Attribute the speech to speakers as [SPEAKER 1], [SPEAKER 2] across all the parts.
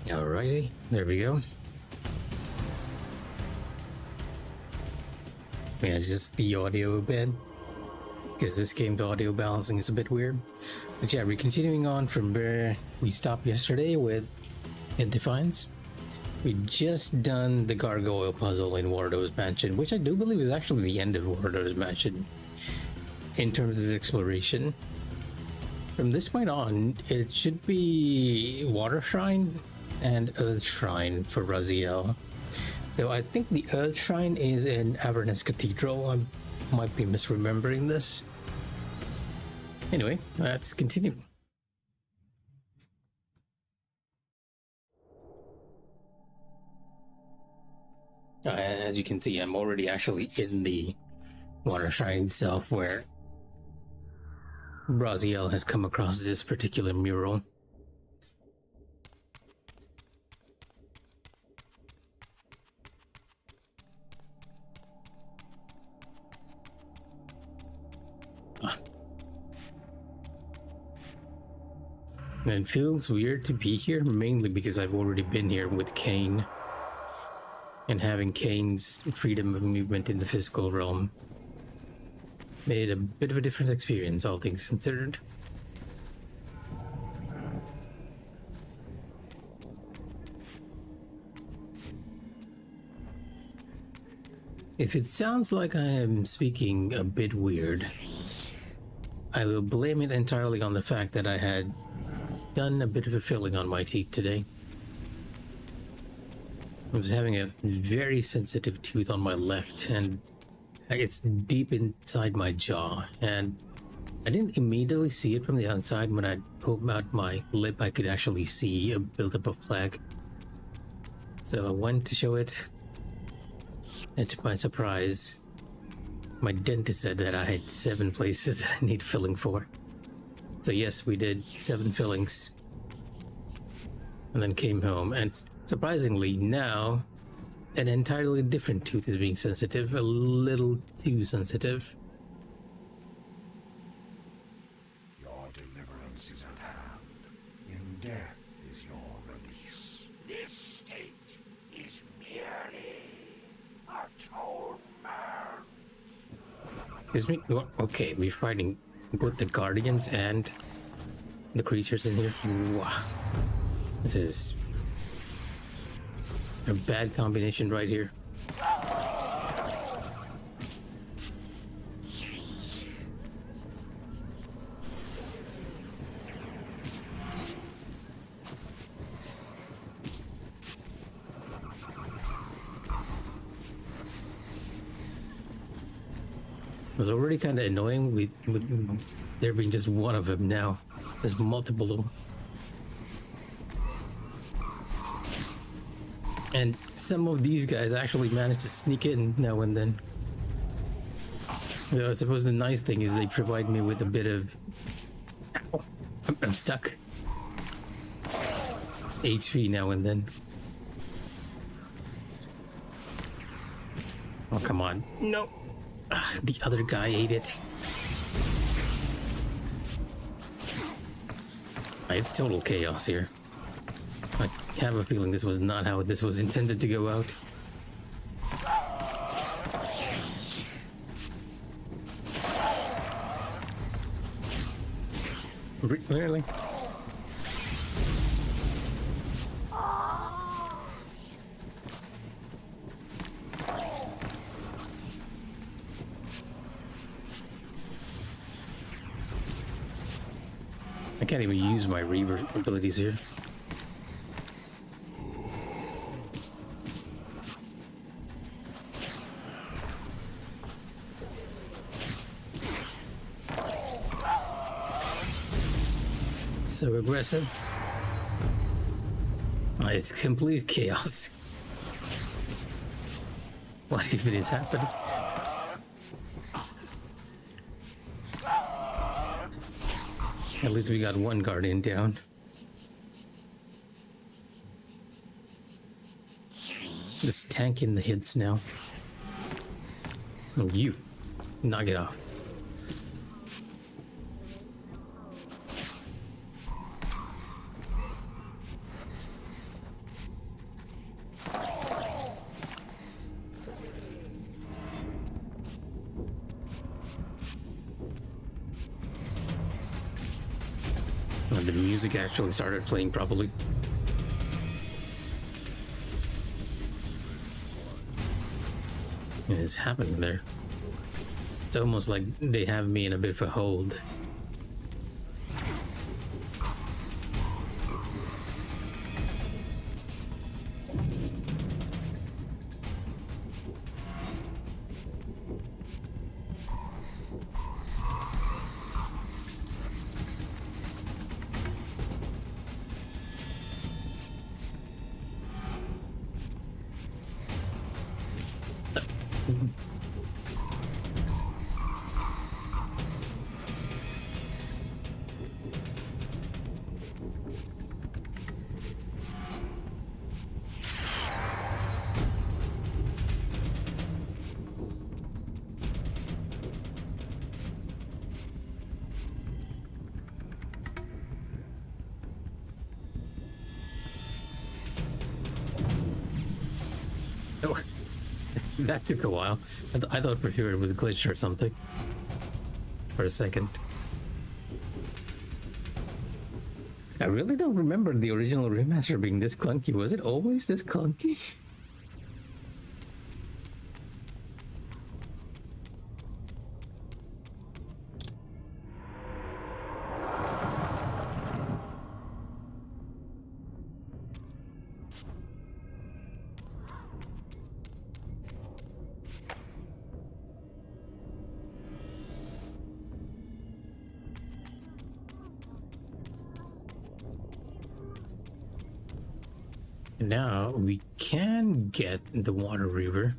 [SPEAKER 1] Alrighty, there we go. Yeah, it's just the audio a bit, because this game's audio balancing is a bit weird. But yeah, we're continuing on from where we stopped yesterday with Kain Defiance. We just done the gargoyle puzzle in Voradors Mansion, which I do believe is actually the end of Voradors Mansion in terms of exploration. From this point on, it should be Water Shrine and Earth Shrine for Raziel. Though I think the Earth Shrine is in Avernus Cathedral. I might be misremembering this. Anyway, let's continue. As you can see, I'm already actually in the Water Shrine itself, where Raziel has come across this particular mural. And it feels weird to be here, mainly because I've already been here with Kain. And having Kain's freedom of movement in the physical realm made it a bit of a different experience, all things considered. If it sounds like I am speaking a bit weird, I will blame it entirely on the fact that I had done a bit of a filling on my teeth today. I was having a very sensitive tooth on my left, and it's deep inside my jaw, and I didn't immediately see it from the outside. When I pulled out my lip, I could actually see a buildup of plaque. So I went to show it, and to my surprise, my dentist said that I had 7 places that I need filling for. So yes, we did 7 fillings, and then came home, and surprisingly now an entirely different tooth is being sensitive, a little too sensitive.
[SPEAKER 2] Your deliverance is at hand. In death is your release. This state is merely atonement.
[SPEAKER 1] Excuse me? Okay, we're fighting both the guardians and the creatures in here. Wow. This is a bad combination right here. It was already kind of annoying with there being just one of them. Now there's multiple of them. And some of these guys actually manage to sneak in now and then. Though I suppose the nice thing is they provide me with a bit of... Ow, I'm stuck. HP now and then. Oh, come on. No. Ugh, the other guy ate it. It's total chaos here. I have a feeling this was not how this was intended to go out. Really? I can't even use my reaver abilities here. So aggressive. It's complete chaos. What if it is happening? At least we got one guardian down. Just tanking the hits now. Oh, you. Knock it off. music actually started playing properly. What is happening there? It's almost like they have me in a bit of a hold. Oh, that took a while. I thought for sure it was glitched or something. For a second. I really don't remember the original remaster being this clunky. Was it always this clunky? Now we can get the water river,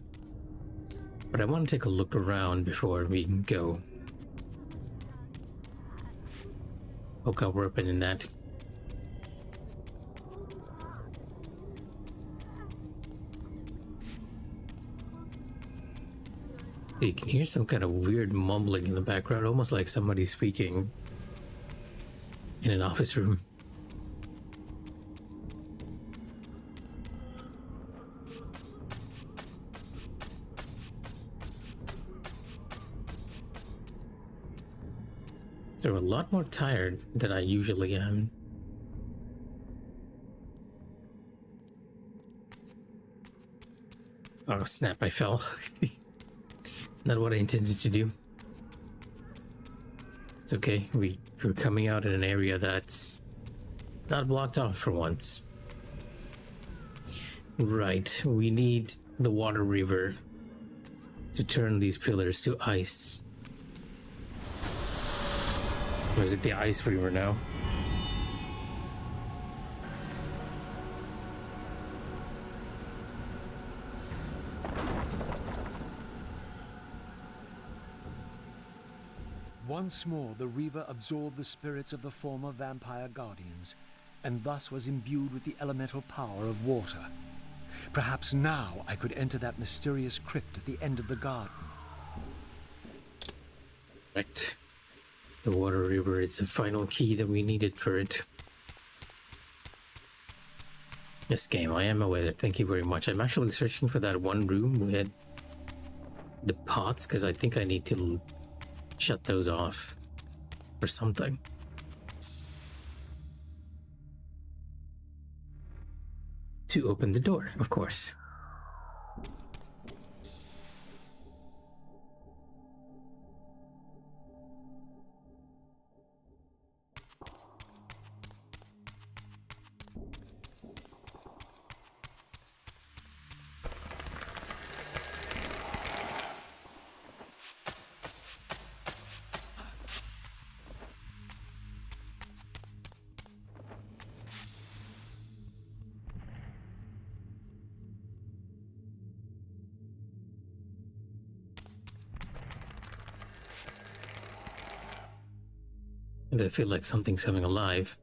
[SPEAKER 1] but I want to take a look around before we can go. Okay, we're opening that. You can hear some kind of weird mumbling in the background, almost like somebody speaking in an office room. So a lot more tired than I usually am. Oh snap, I fell. Not what I intended to do. It's okay, we're coming out in an area that's not blocked off for once. Right, we need the water river to turn these pillars to ice. Or is it the ice river now?
[SPEAKER 3] Once more, the Reaver absorbed the spirits of the former vampire guardians, and thus was imbued with the elemental power of water. Perhaps now I could enter that mysterious crypt at the end of the garden.
[SPEAKER 1] Right. The water river is the final key that we needed for it. Yes, game, I am aware. Thank you very much. I'm actually searching for that one room with the pots, because I think I need to shut those off or something. To open the door, of course. And I feel like something's coming alive.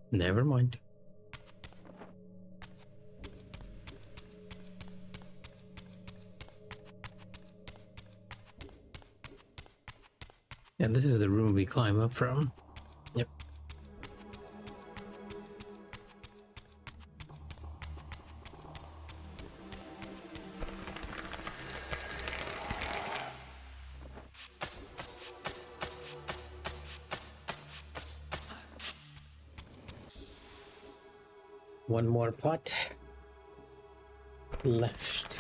[SPEAKER 1] Never mind. And this is the room we climb up from. Yep. One more pot left.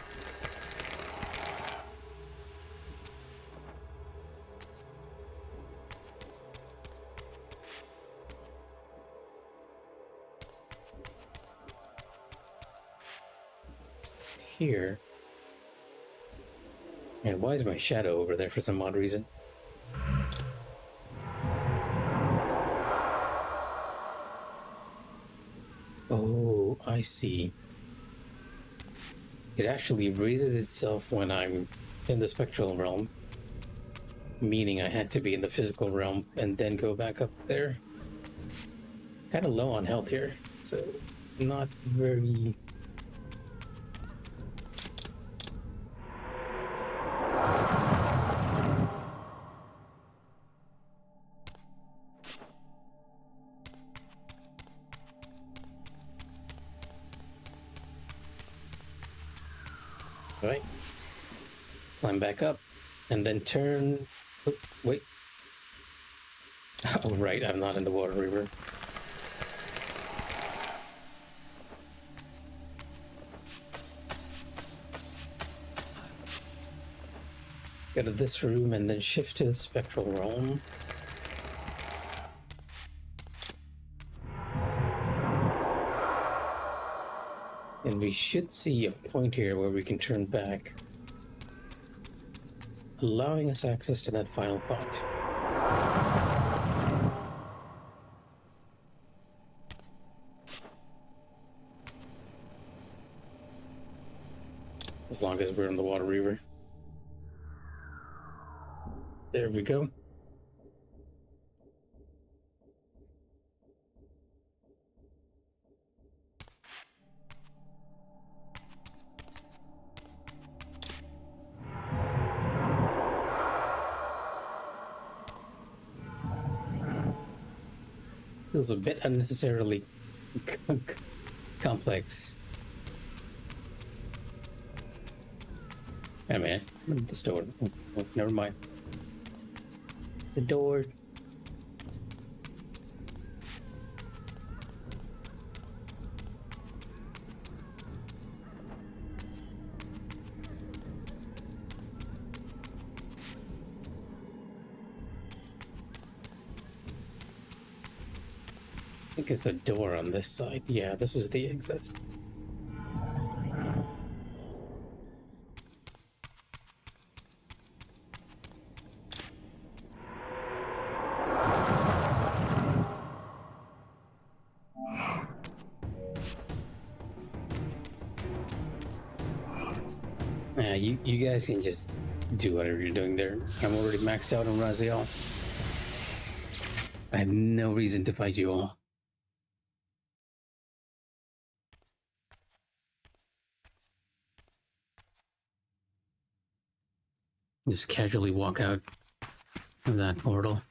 [SPEAKER 1] It's here. And why is my shadow over there for some odd reason? Oh, I see. It actually raises itself when I'm in the spectral realm, meaning I had to be in the physical realm and then go back up there. Kind of low on health here, so not very... Right. Climb back up, and then turn... Oh, wait. Oh, right, I'm not in the water river. Go to this room and then shift to the spectral realm. And we should see a point here where we can turn back, allowing us access to that final pot. As long as we're in the water river. There we go. Feels a bit unnecessarily complex. Wait a minute, this door. Oh, never mind. The door. I think it's a door on this side. Yeah, this is the exit. Yeah, you guys can just do whatever you're doing there. I'm already maxed out on Raziel. I have no reason to fight you all. Just casually walk out of that portal.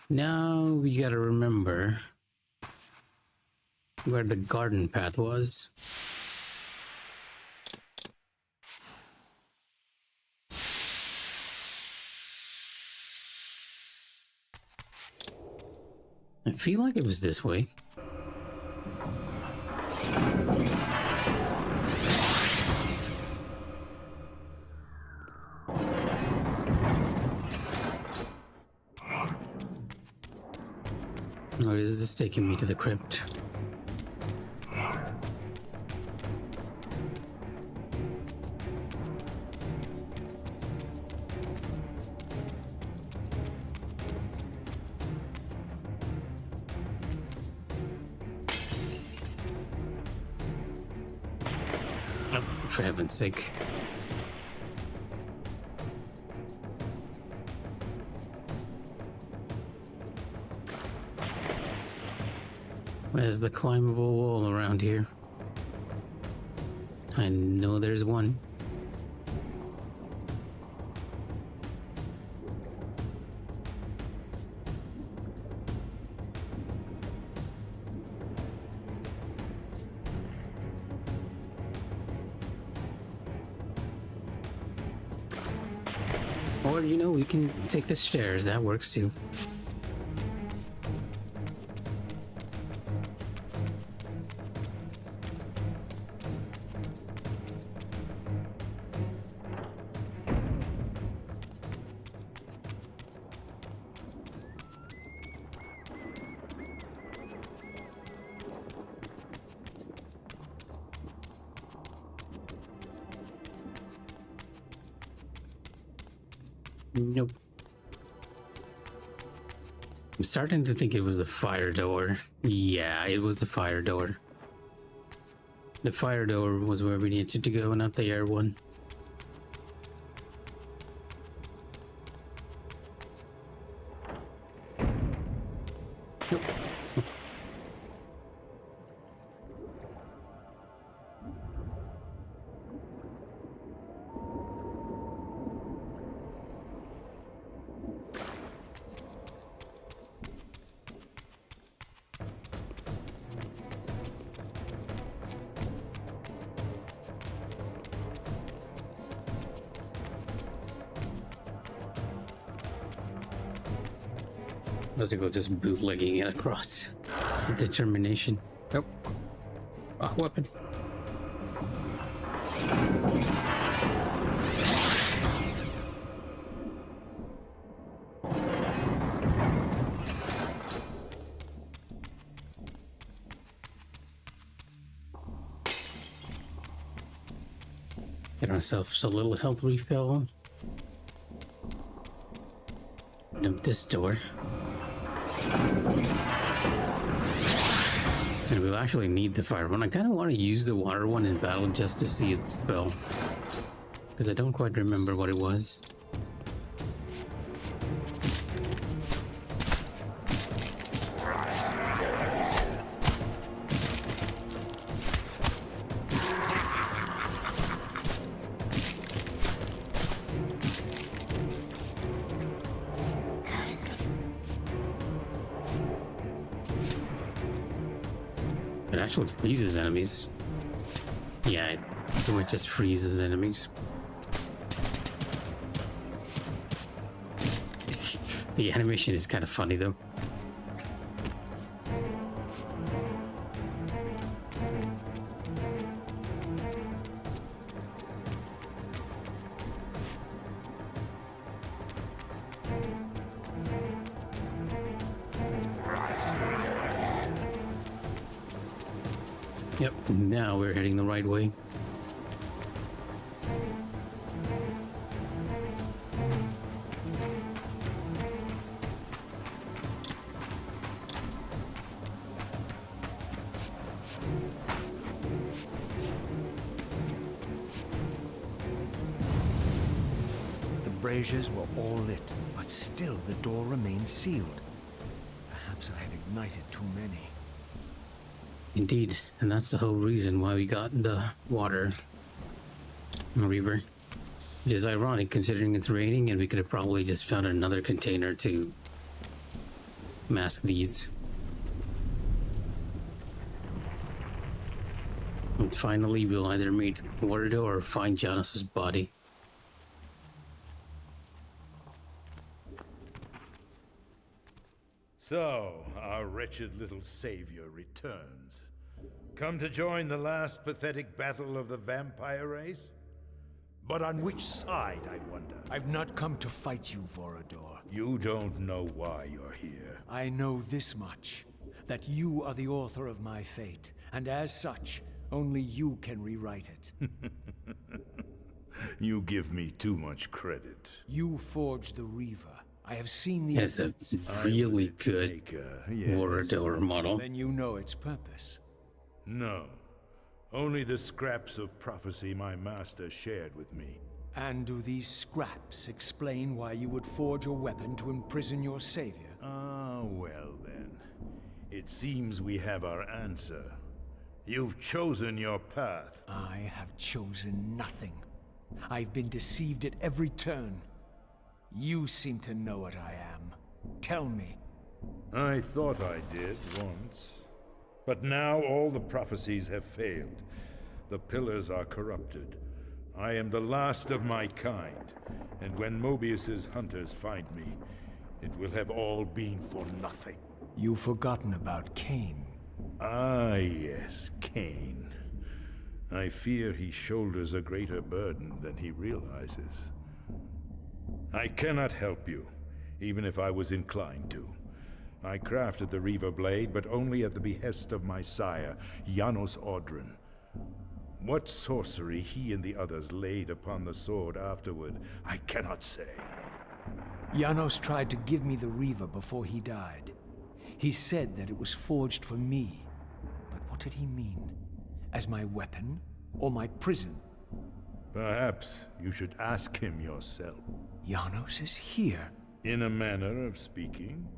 [SPEAKER 1] Now we gotta remember where the garden path was. I feel like it was this way. Or is this taking me to the crypt? Oh, for heaven's sake. Where's the climbable wall around here? I know there's one. Or, you know, we can take the stairs. That works too. Nope. I'm starting to think it was the fire door. Yeah, it was the fire door. The fire door was where we needed to go, not the air one. Nope. Basically just bootlegging it across. Determination. Nope. Oh, weapon. Get ourselves a little health refill. Open up this door. And we'll actually need the fire one. I kind of want to use the water one in battle just to see its spell. Because I don't quite remember what it was. It actually freezes enemies. Yeah, it just freezes enemies. The animation is kind of funny though. Yep, now we're heading the right way.
[SPEAKER 3] The braziers were all lit, but still the door remained sealed. Perhaps I had ignited too many.
[SPEAKER 1] Indeed, and that's the whole reason why we got the water reaver. Which is ironic considering it's raining and we could have probably just found another container to mask these. And finally we'll either meet Vorador or find Janus's body.
[SPEAKER 4] So, our wretched little savior returns. Come to join the last pathetic battle of the vampire race? But on which side, I wonder?
[SPEAKER 3] I've not come to fight you, Vorador.
[SPEAKER 4] You don't know why you're here.
[SPEAKER 3] I know this much, that you are the author of my fate, and as such, only you can rewrite it.
[SPEAKER 4] You give me too much credit.
[SPEAKER 3] You forged the Reaver. I have seen the
[SPEAKER 1] It's a
[SPEAKER 3] evidence.
[SPEAKER 1] really good
[SPEAKER 4] Mikha, yes.
[SPEAKER 1] Vorador model.
[SPEAKER 3] Then you know its purpose.
[SPEAKER 4] No. Only the scraps of prophecy my master shared with me.
[SPEAKER 3] And do these scraps explain why you would forge a weapon to imprison your savior?
[SPEAKER 4] Ah, well then. It seems we have our answer. You've chosen your path.
[SPEAKER 3] I have chosen nothing. I've been deceived at every turn. You seem to know what I am. Tell me.
[SPEAKER 4] I thought I did once. But now all the prophecies have failed. The pillars are corrupted. I am the last of my kind, and when Mobius's hunters find me, it will have all been for nothing.
[SPEAKER 3] You've forgotten about Kain.
[SPEAKER 4] Ah, yes, Kain. I fear he shoulders a greater burden than he realizes. I cannot help you, even if I was inclined to. I crafted the Reaver blade, but only at the behest of my sire, Janos Audron. What sorcery he and the others laid upon the sword afterward, I cannot say.
[SPEAKER 3] Janos tried to give me the Reaver before he died. He said that it was forged for me. But what did he mean? As my weapon? Or my prison?
[SPEAKER 4] Perhaps you should ask him yourself.
[SPEAKER 3] Janos is here.
[SPEAKER 4] In a manner of speaking.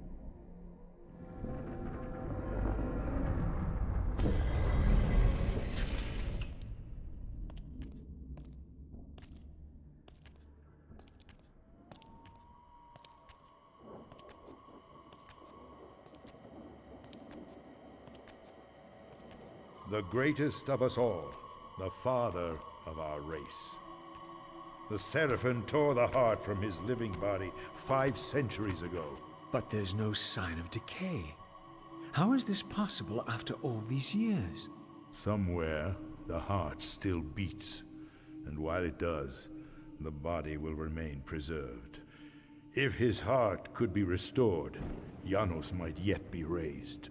[SPEAKER 4] The greatest of us all, the father of our race. The Seraphim tore the heart from his living body 5 centuries ago.
[SPEAKER 3] But there's no sign of decay. How is this possible after all these years?
[SPEAKER 4] Somewhere, the heart still beats. And while it does, the body will remain preserved. If his heart could be restored, Janos might yet be raised.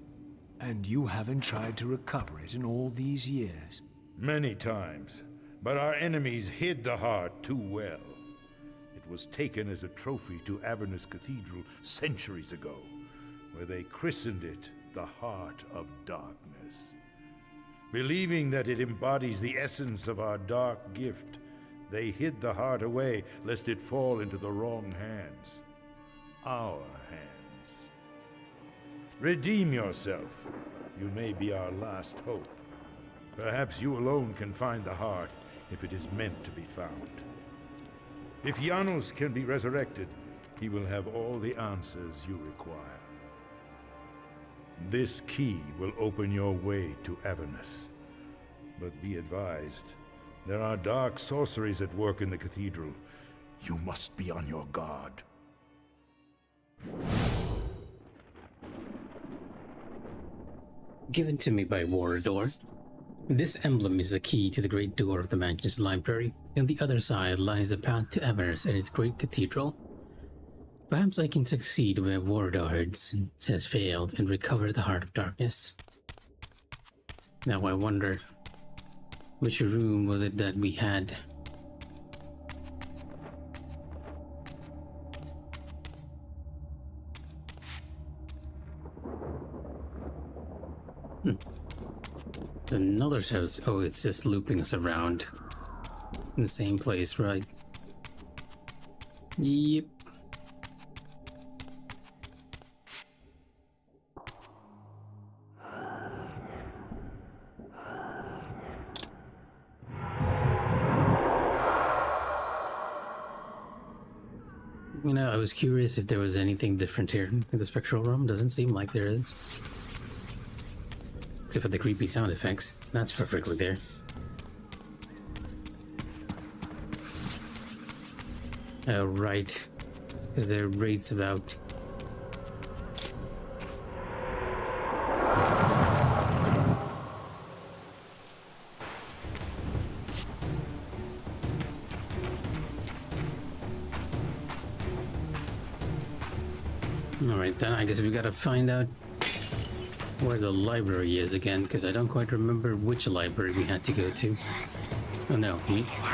[SPEAKER 3] And you haven't tried to recover it in all these years?
[SPEAKER 4] Many times, but our enemies hid the heart too well. It was taken as a trophy to Avernus Cathedral centuries ago, where they christened it the Heart of Darkness. Believing that it embodies the essence of our dark gift, they hid the heart away lest it fall into the wrong hands. Our hands. Redeem yourself. You may be our last hope. Perhaps you alone can find the heart if it is meant to be found. If Janos can be resurrected, he will have all the answers you require. This key will open your way to Avernus. But be advised, there are dark sorceries at work in the cathedral. You must be on your guard.
[SPEAKER 1] Given to me by Vorador. This emblem is the key to the great door of the mansion's library. On the other side lies the path to Avernus and its great cathedral. Perhaps I can succeed where Voradors has failed and recover the Heart of Darkness. Now I wonder, which room was it that we had? There's another house. Oh, it's just looping us around in the same place, right? Yep. You know, I was curious if there was anything different here in the spectral room. Doesn't seem like there is. Except for the creepy sound effects. That's perfectly there. Oh, right. Because there are rates about... Alright then, I guess we gotta find out where the library is again, because I don't quite remember which library we had to go to. Oh no,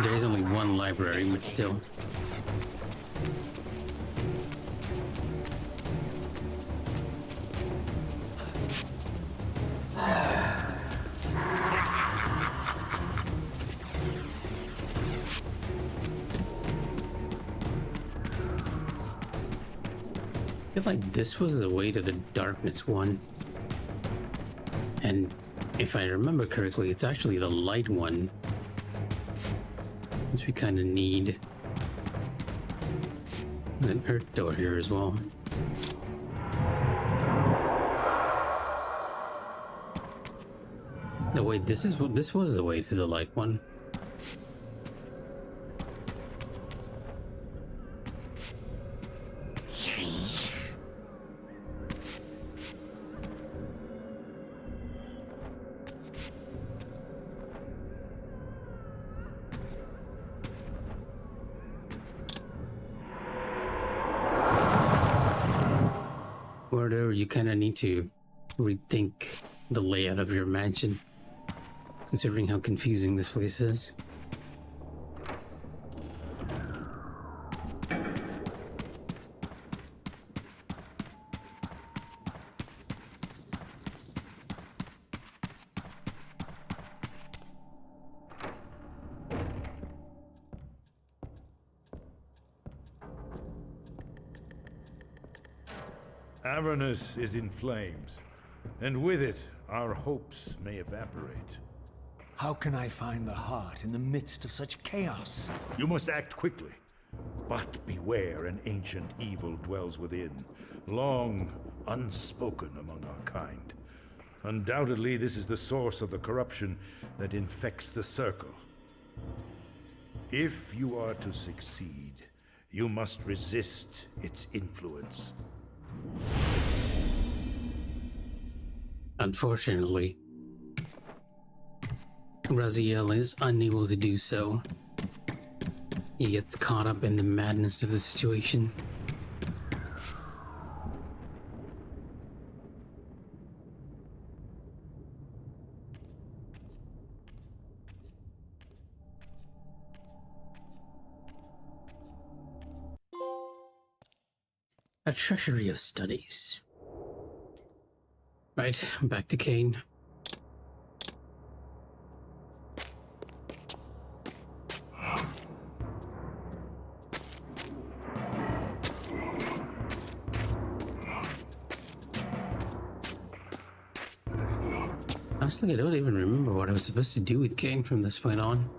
[SPEAKER 1] there is only one library, but still. I feel like this was the way to the darkness one. And if I remember correctly, it's actually the light one, which we kind of need. There's an earth door here as well. No, wait, this was the way to the light one. Vorador, you kind of need to rethink the layout of your mansion, considering how confusing this place is.
[SPEAKER 4] Avernus is in flames, and with it, our hopes may evaporate.
[SPEAKER 3] How can I find the heart in the midst of such chaos?
[SPEAKER 4] You must act quickly. But beware, an ancient evil dwells within, long unspoken among our kind. Undoubtedly, this is the source of the corruption that infects the Circle. If you are to succeed, you must resist its influence.
[SPEAKER 1] Unfortunately, Raziel is unable to do so. He gets caught up in the madness of the situation. A treasury of studies. Right, back to Kain. Honestly, I don't even remember what I was supposed to do with Kain from this point on.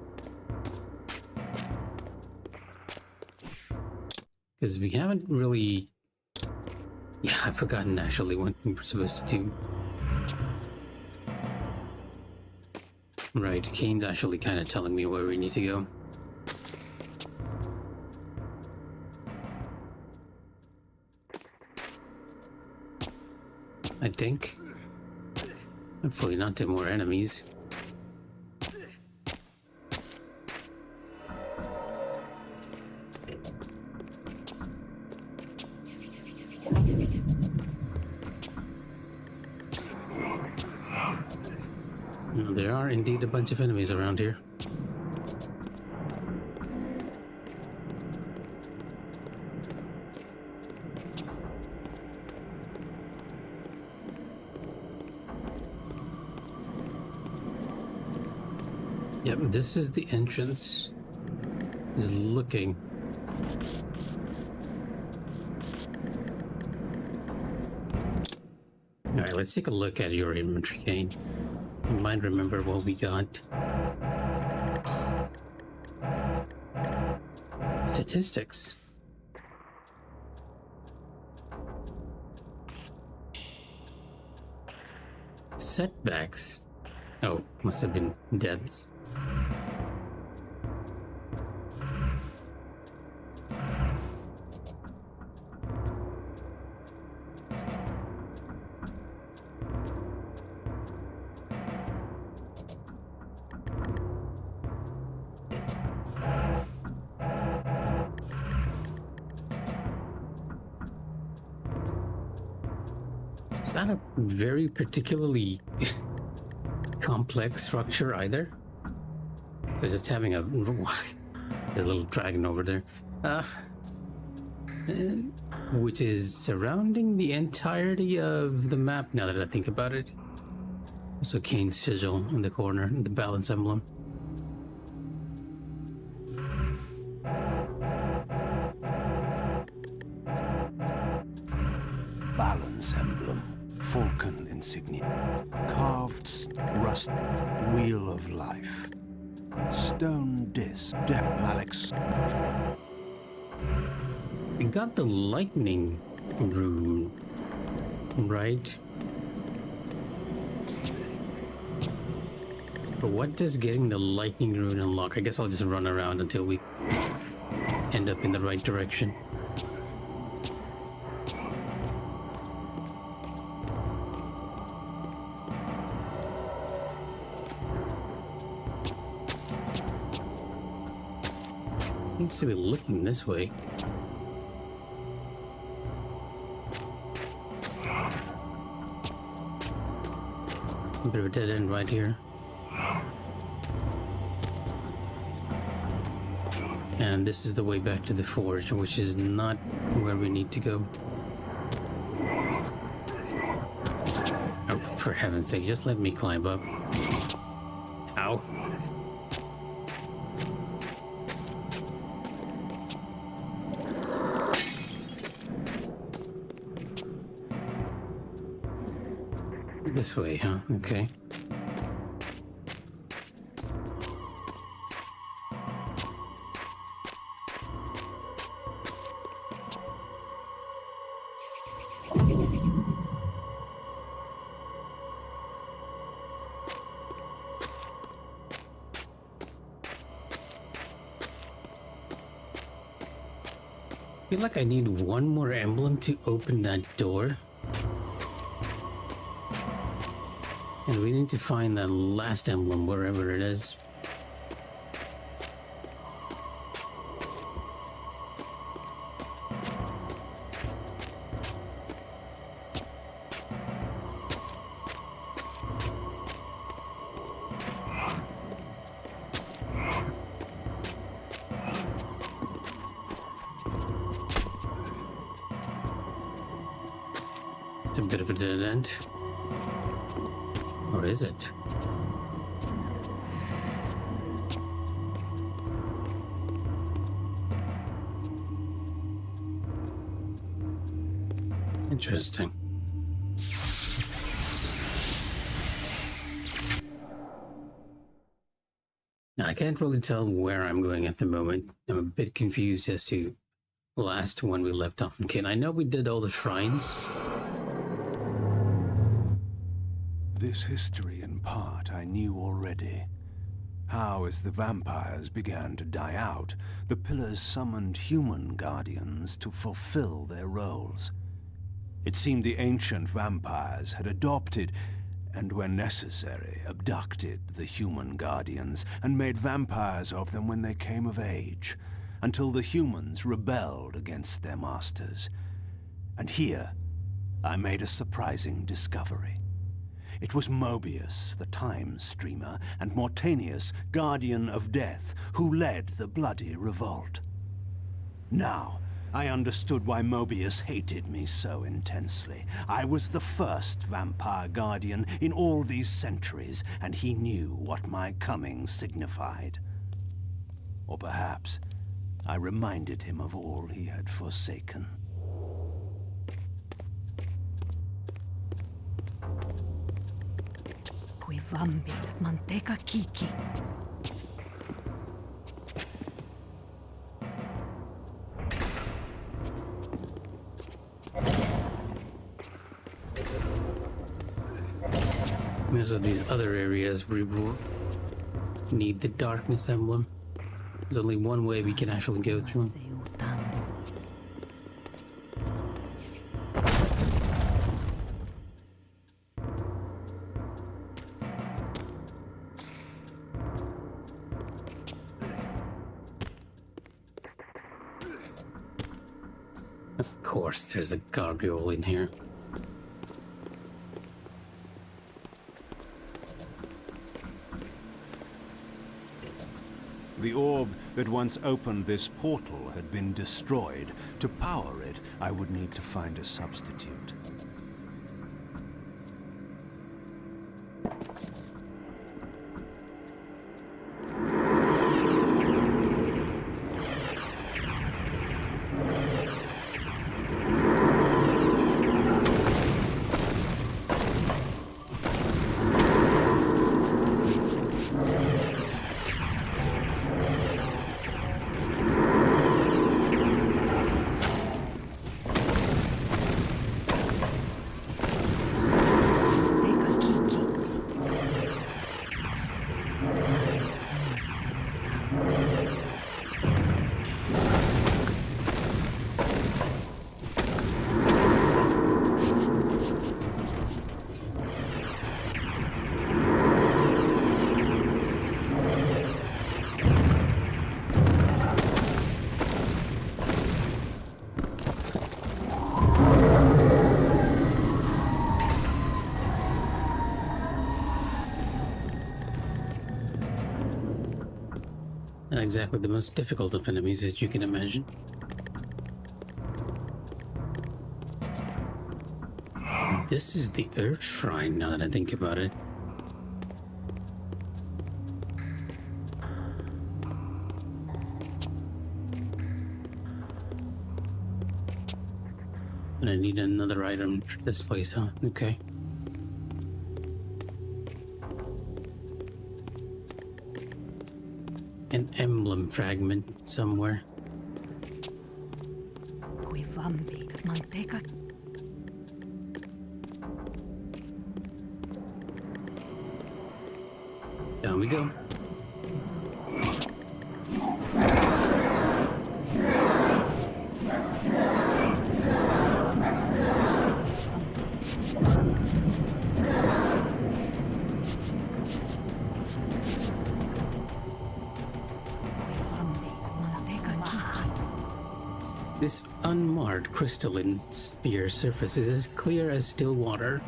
[SPEAKER 1] Because we haven't really... Yeah, I've forgotten actually what we were supposed to do. Right, Kain's actually kind of telling me where we need to go. I think. Hopefully not to more enemies. There are indeed a bunch of enemies around here. Yep, this is the entrance. Is looking. Alright, let's take a look at your inventory, Kain. You might remember what we got. Statistics. Setbacks. Oh, must have been deaths. It's not a very particularly complex structure either. So just having a the little dragon over there, which is surrounding the entirety of the map. Now that I think about it, also Kain's sigil in the corner, the balance emblem.
[SPEAKER 3] Balance emblem, falcon insignia, carved rust, wheel of life, stone disc, Malix.
[SPEAKER 1] We got the lightning rune, right? But what does getting the lightning rune unlock? I guess I'll just run around until we end up in the right direction. Seems to be looking this way. A bit of a dead end right here. And this is the way back to the forge, which is not where we need to go. Oh, for heaven's sake, just let me climb up. Ow. This way, huh? Okay. I feel like I need one more emblem to open that door. And we need to find that last emblem wherever it is. It's a bit of a dead end. Or is it? Interesting. Now, I can't really tell where I'm going at the moment. I'm a bit confused as to the last one we left off in Kain. I know we did all the shrines.
[SPEAKER 3] This history, in part, I knew already. How, as the vampires began to die out, the pillars summoned human guardians to fulfill their roles. It seemed the ancient vampires had adopted, and when necessary, abducted the human guardians and made vampires of them when they came of age, until the humans rebelled against their masters. And here, I made a surprising discovery. It was Mobius, the time streamer, and Mortanius, guardian of death, who led the bloody revolt. Now, I understood why Mobius hated me so intensely. I was the first vampire guardian in all these centuries, and he knew what my coming signified. Or perhaps I reminded him of all he had forsaken.
[SPEAKER 5] Vambi, manteca kiki.
[SPEAKER 1] There's these other areas where we will need the darkness emblem. There's only one way we can actually go through. Of course, there's a gargoyle in here.
[SPEAKER 3] The orb that once opened this portal had been destroyed. To power it, I would need to find a substitute.
[SPEAKER 1] Not exactly the most difficult of enemies, as you can imagine. This is the Earth Shrine, now that I think about it. And I need another item for this place, huh? Okay. an emblem fragment somewhere.
[SPEAKER 5] Kui vampi manteca.
[SPEAKER 1] Down we go. This unmarred crystalline sphere surface is as clear as still water,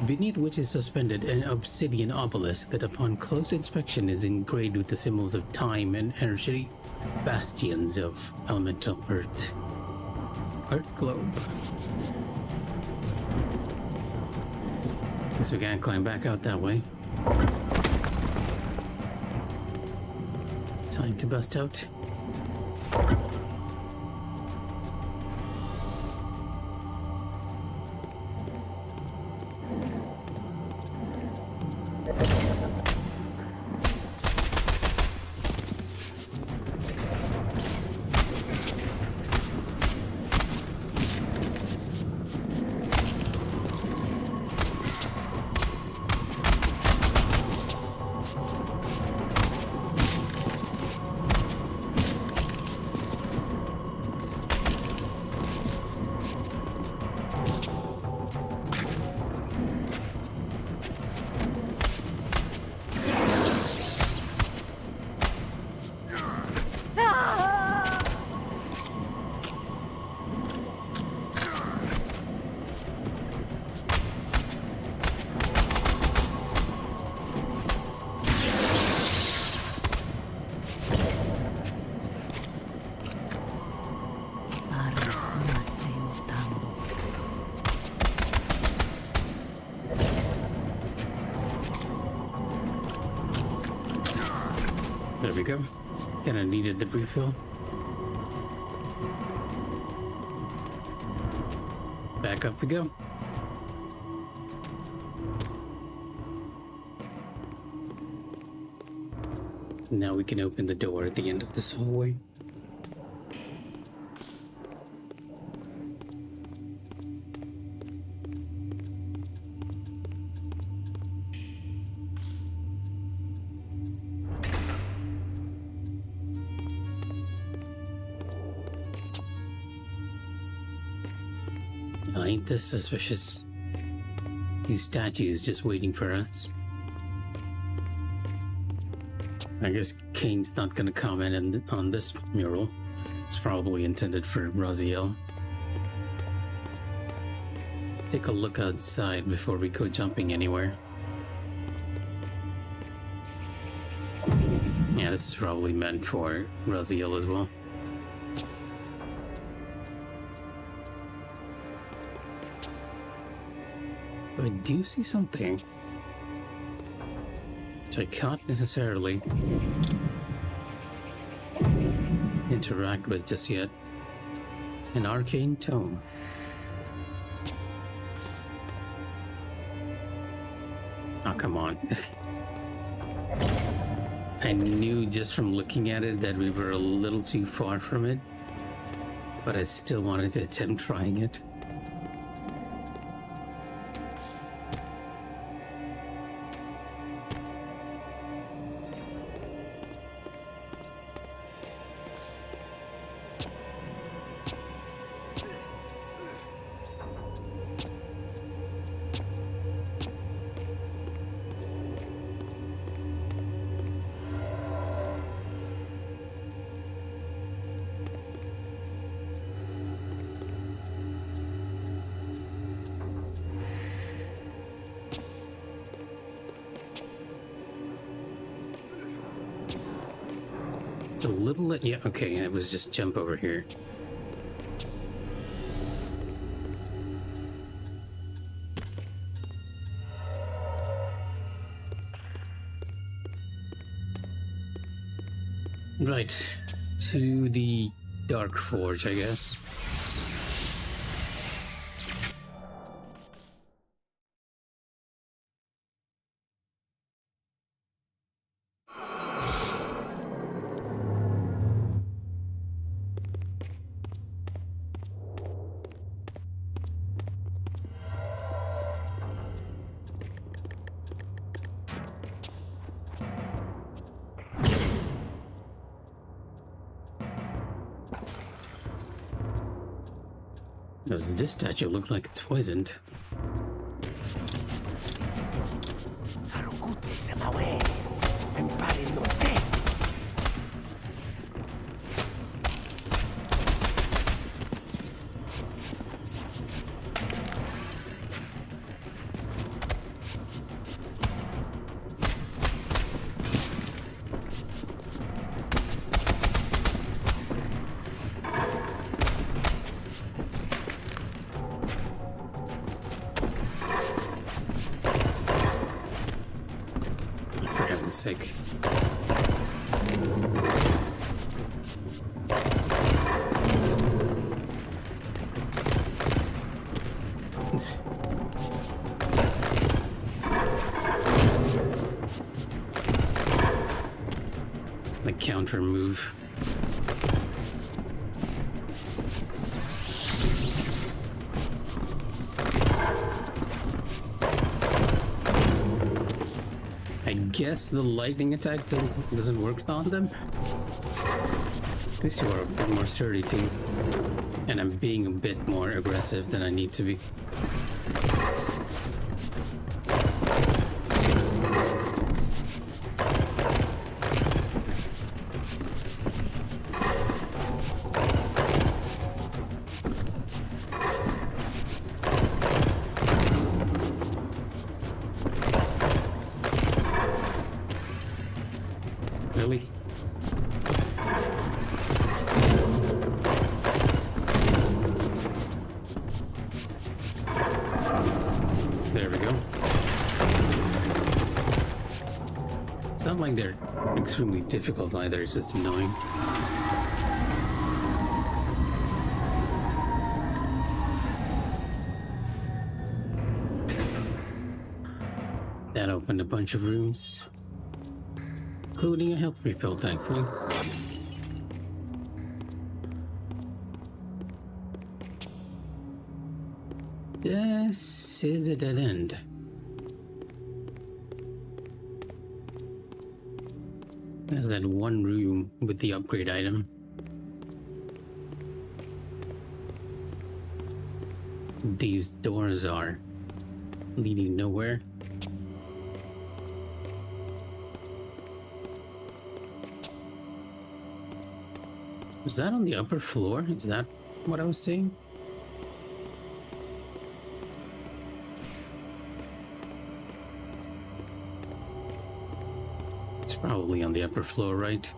[SPEAKER 1] beneath which is suspended an obsidian obelisk that upon close inspection is engraved with the symbols of time and energy, bastions of elemental earth. Earth globe. Guess we can't climb back out that way. Time to bust out. There we go. Kinda needed the refill. Back up we go. Now we can open the door at the end of this hallway. Ain't this suspicious? Two statues just waiting for us. I guess Kain's not gonna comment on this mural. It's probably intended for Raziel. Take a look outside before we go jumping anywhere. Yeah, this is probably meant for Raziel as well. But I do see something which I can't necessarily interact with just yet. An arcane tome. Oh, come on. I knew just from looking at it that we were a little too far from it, but I still wanted to attempt trying it. It's a little, yeah, okay, it was just jump over here. Right, to the Dark Forge, I guess. Does this statue look like it's poisoned? For heaven's sake. The counter move. I guess the lightning attack doesn't work on them. These two are a bit more sturdy too. And I'm being a bit more aggressive than I need to be. Really? There we go. It's not like they're extremely difficult either, it's just annoying. That opened a bunch of rooms, including a health refill, thankfully. This is a dead end. There's that one room with the upgrade item. These doors are leading nowhere. Was that on the upper floor? Is that what I was saying? It's probably on the upper floor, right?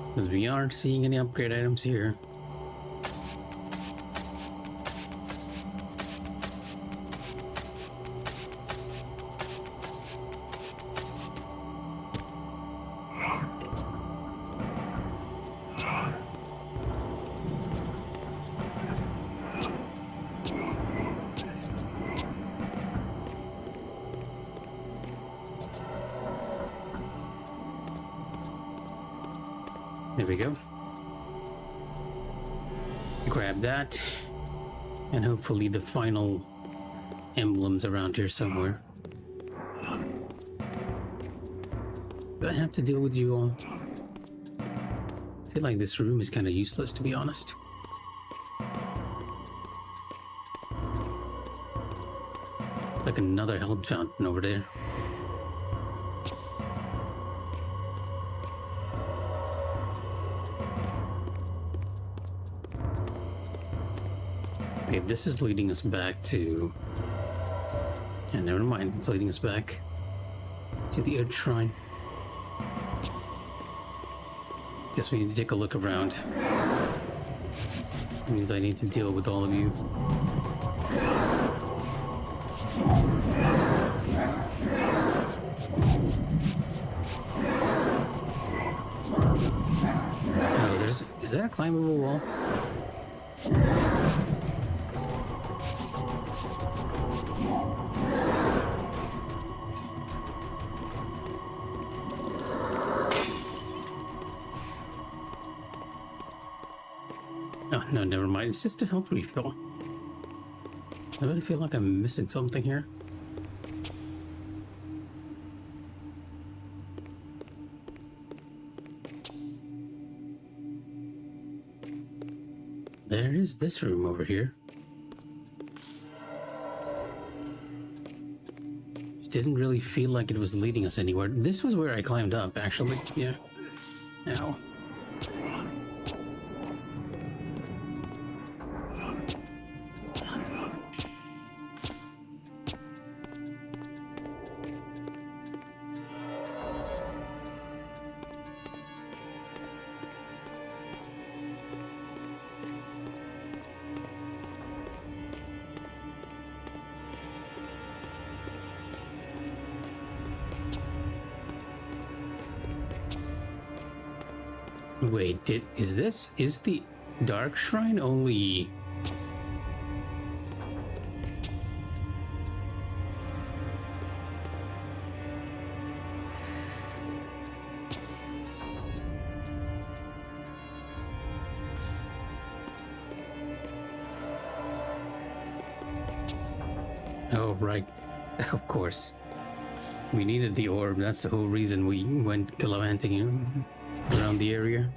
[SPEAKER 1] Because we aren't seeing any upgrade items here. There we go. Grab that, and hopefully the final emblem's around here somewhere. Do I have to deal with you all? I feel like this room is kind of useless, to be honest. It's like another health fountain over there. Okay, this is leading us back to... Yeah, never mind, it's leading us back to the Earth Shrine. Guess we need to take a look around. It means I need to deal with all of you. Oh, there's... Is that a climbable wall? Oh, no, never mind. It's just a health refill. I really feel like I'm missing something here. is this room over here? Didn't really feel like it was leading us anywhere. This was where I climbed up, actually. Yeah. Ow. Wait, is the Dark Shrine only... Oh, right. Of course. We needed the orb. That's the whole reason we went gallivanting around the area.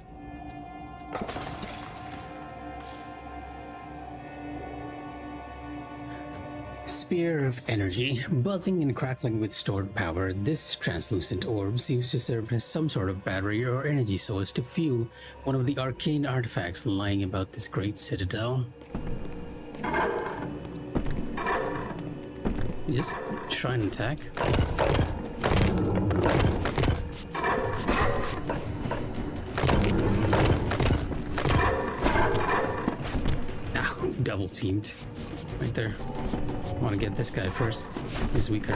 [SPEAKER 1] Spear of energy. Buzzing and crackling with stored power, this translucent orb seems to serve as some sort of battery or energy source to fuel one of the arcane artifacts lying about this great citadel. Just try and attack. Ow, double teamed. Right there. I want to get this guy first. He's weaker.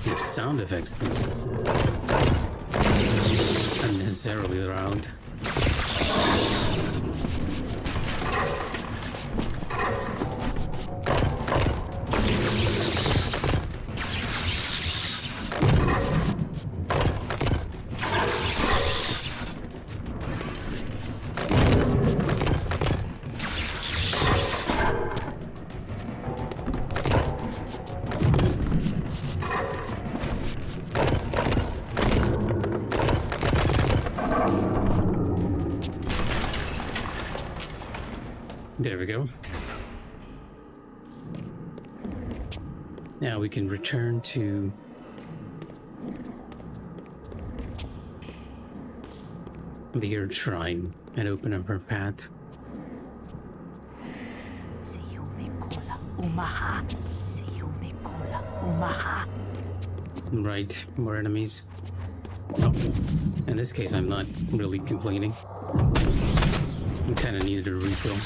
[SPEAKER 1] The sound effects is unnecessarily loud. There we go. Now we can return to the Earth Shrine and open up our path. Right, more enemies. Oh, in this case, I'm not really complaining. I kind of needed a refill.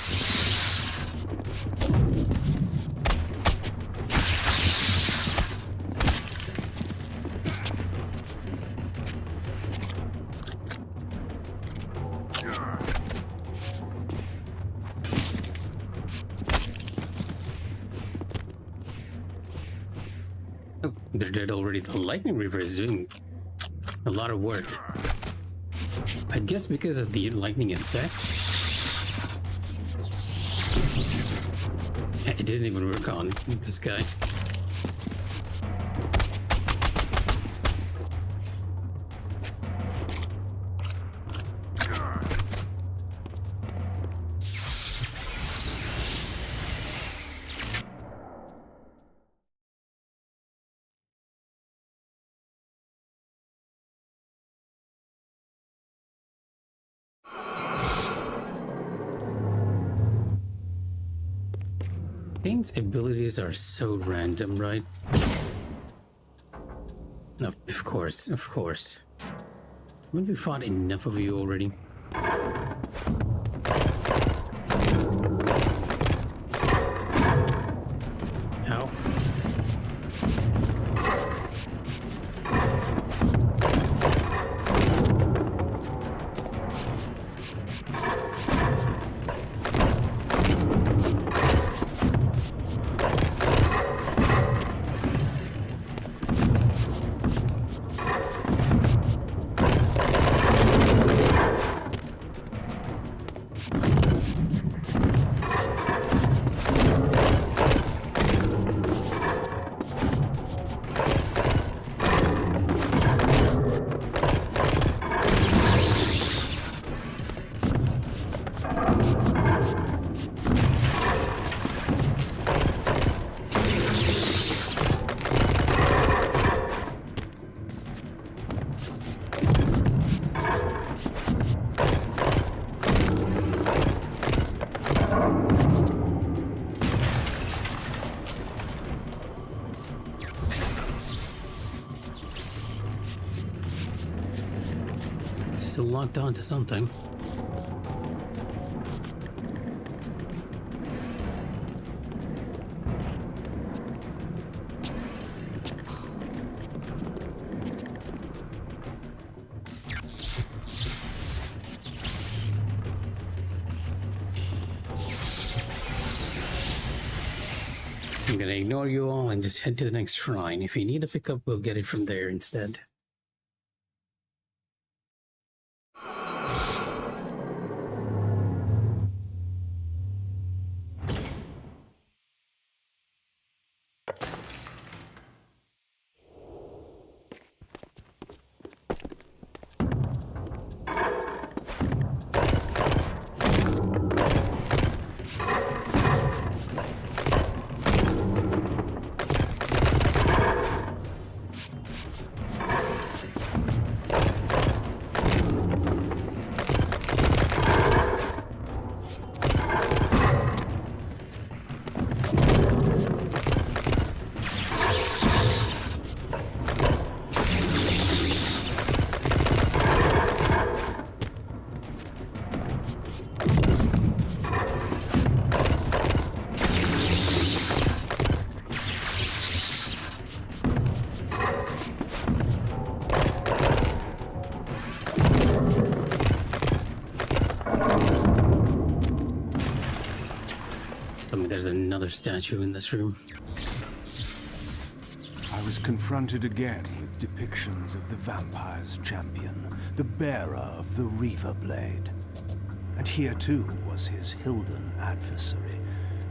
[SPEAKER 1] Oh, they're dead already. The lightning river is doing a lot of work. I guess because of the lightning effect. It didn't even work on this guy. Kain's abilities are so random, right? No, of course, of course. Haven't we fought enough of you already? Ow. still locked on to something. I'm gonna ignore you all and just head to the next shrine. If you need a pickup, we'll get it from there instead. There's another statue in this room.
[SPEAKER 3] I was confronted again with depictions of the vampire's champion, the bearer of the Reaver Blade. And here too was his Hilden adversary,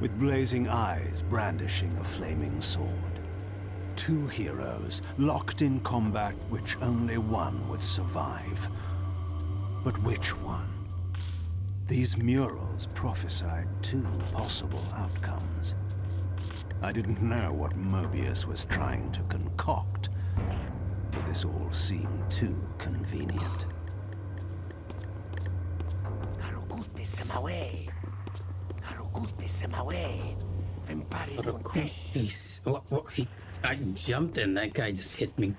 [SPEAKER 3] with blazing eyes brandishing a flaming sword. Two heroes locked in combat which only one would survive. But which one? These murals prophesied two possible outcomes. I didn't know what Mobius was trying to concoct, but this all seemed too convenient.
[SPEAKER 1] I jumped and that guy just hit me.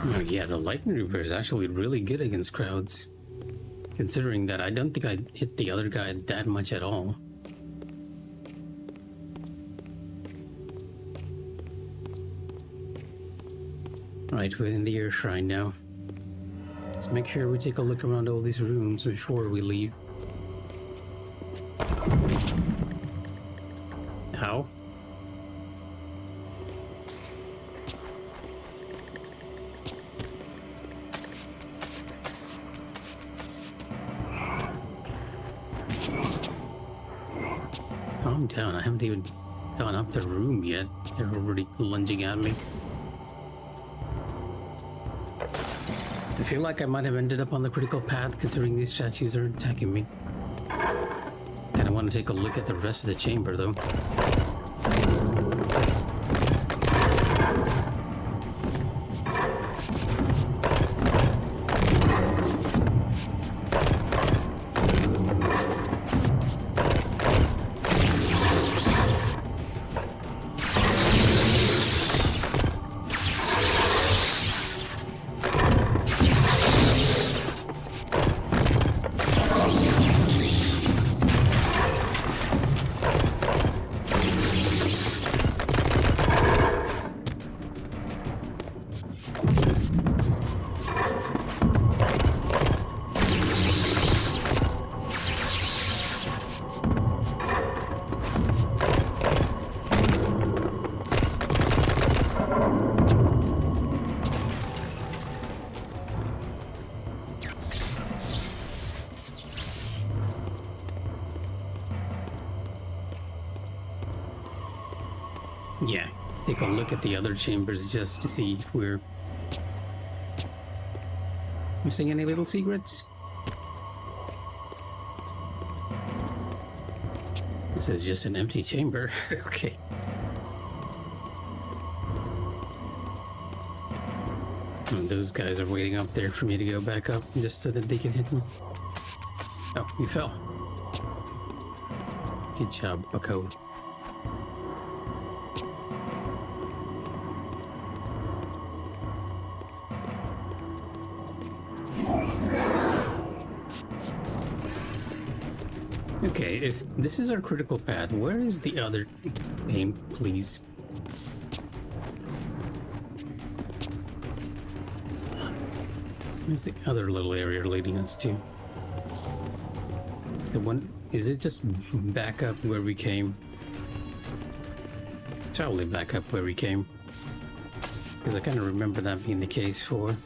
[SPEAKER 1] Oh yeah, the Lightning Reaper is actually really good against crowds. Considering that I don't think I hit the other guy that much at all. Right, we're in the air shrine now. Let's make sure we take a look around all these rooms before we leave. How? Calm down, I haven't even gone up the room yet. They're already lunging at me. I feel like I might have ended up on the critical path considering these statues are attacking me. Kinda want to take a look at the rest of the chamber though. Yeah, take a look at the other chambers just to see if we're missing any little secrets. This is just an empty chamber. Okay. And those guys are waiting up there for me to go back up just so that they can hit me. Oh, you fell. Good job, bucko. Okay, if this is our critical path, where is the other name, please? Where's the other little area leading us to? The one, is it just back up where we came? Probably back up where we came. Because I kind of remember that being the case for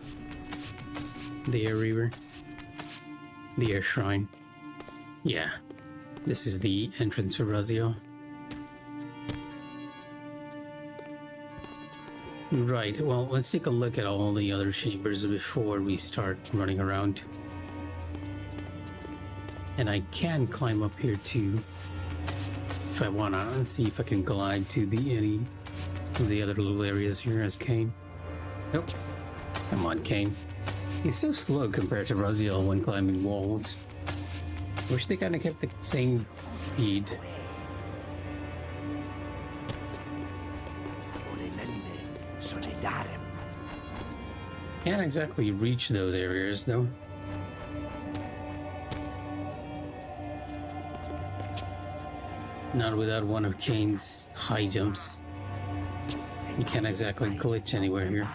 [SPEAKER 1] the Air Reaver. The Air Shrine. Yeah. This is the entrance for Razio. Right, well, let's take a look at all the other chambers before we start running around. And I can climb up here too, if I wanna. Let's see if I can glide to any of the other little areas here as Kain. Nope. Come on, Kain. He's so slow compared to Raziel when climbing walls. Wish they kinda kept the same speed. Can't exactly reach those areas though. Not without one of Kain's high jumps. You can't exactly glitch anywhere here.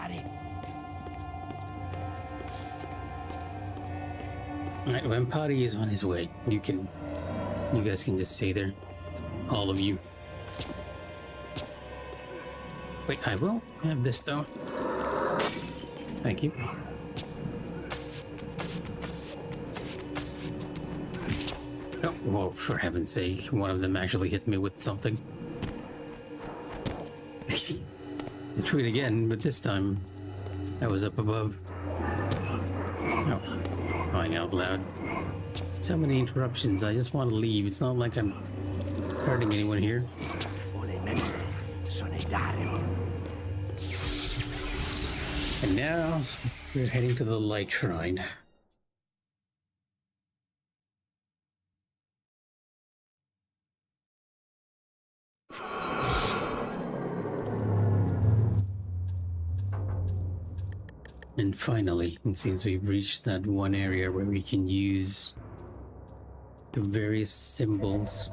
[SPEAKER 1] Alright, Vampari is on his way. You guys can just stay there. All of you. Wait, I will have this though. Thank you. Oh, well, for heaven's sake, one of them actually hit me with something. The tweet again, but this time I was up above. Oh, crying out loud. So many interruptions, I just want to leave. It's not like I'm hurting anyone here. And now we're heading to the Light Shrine. And finally, it seems we've reached that one area where we can use the various symbols.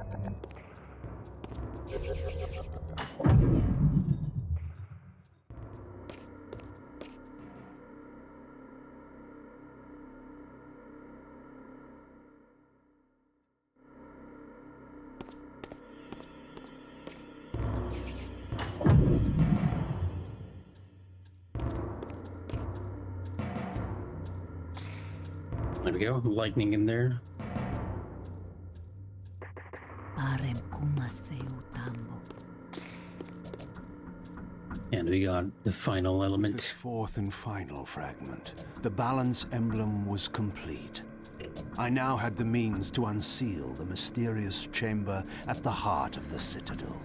[SPEAKER 1] There we go, lightning in there. And we got the final element.
[SPEAKER 3] This fourth and final fragment. The balance emblem was complete. I now had the means to unseal the mysterious chamber at the heart of the Citadel.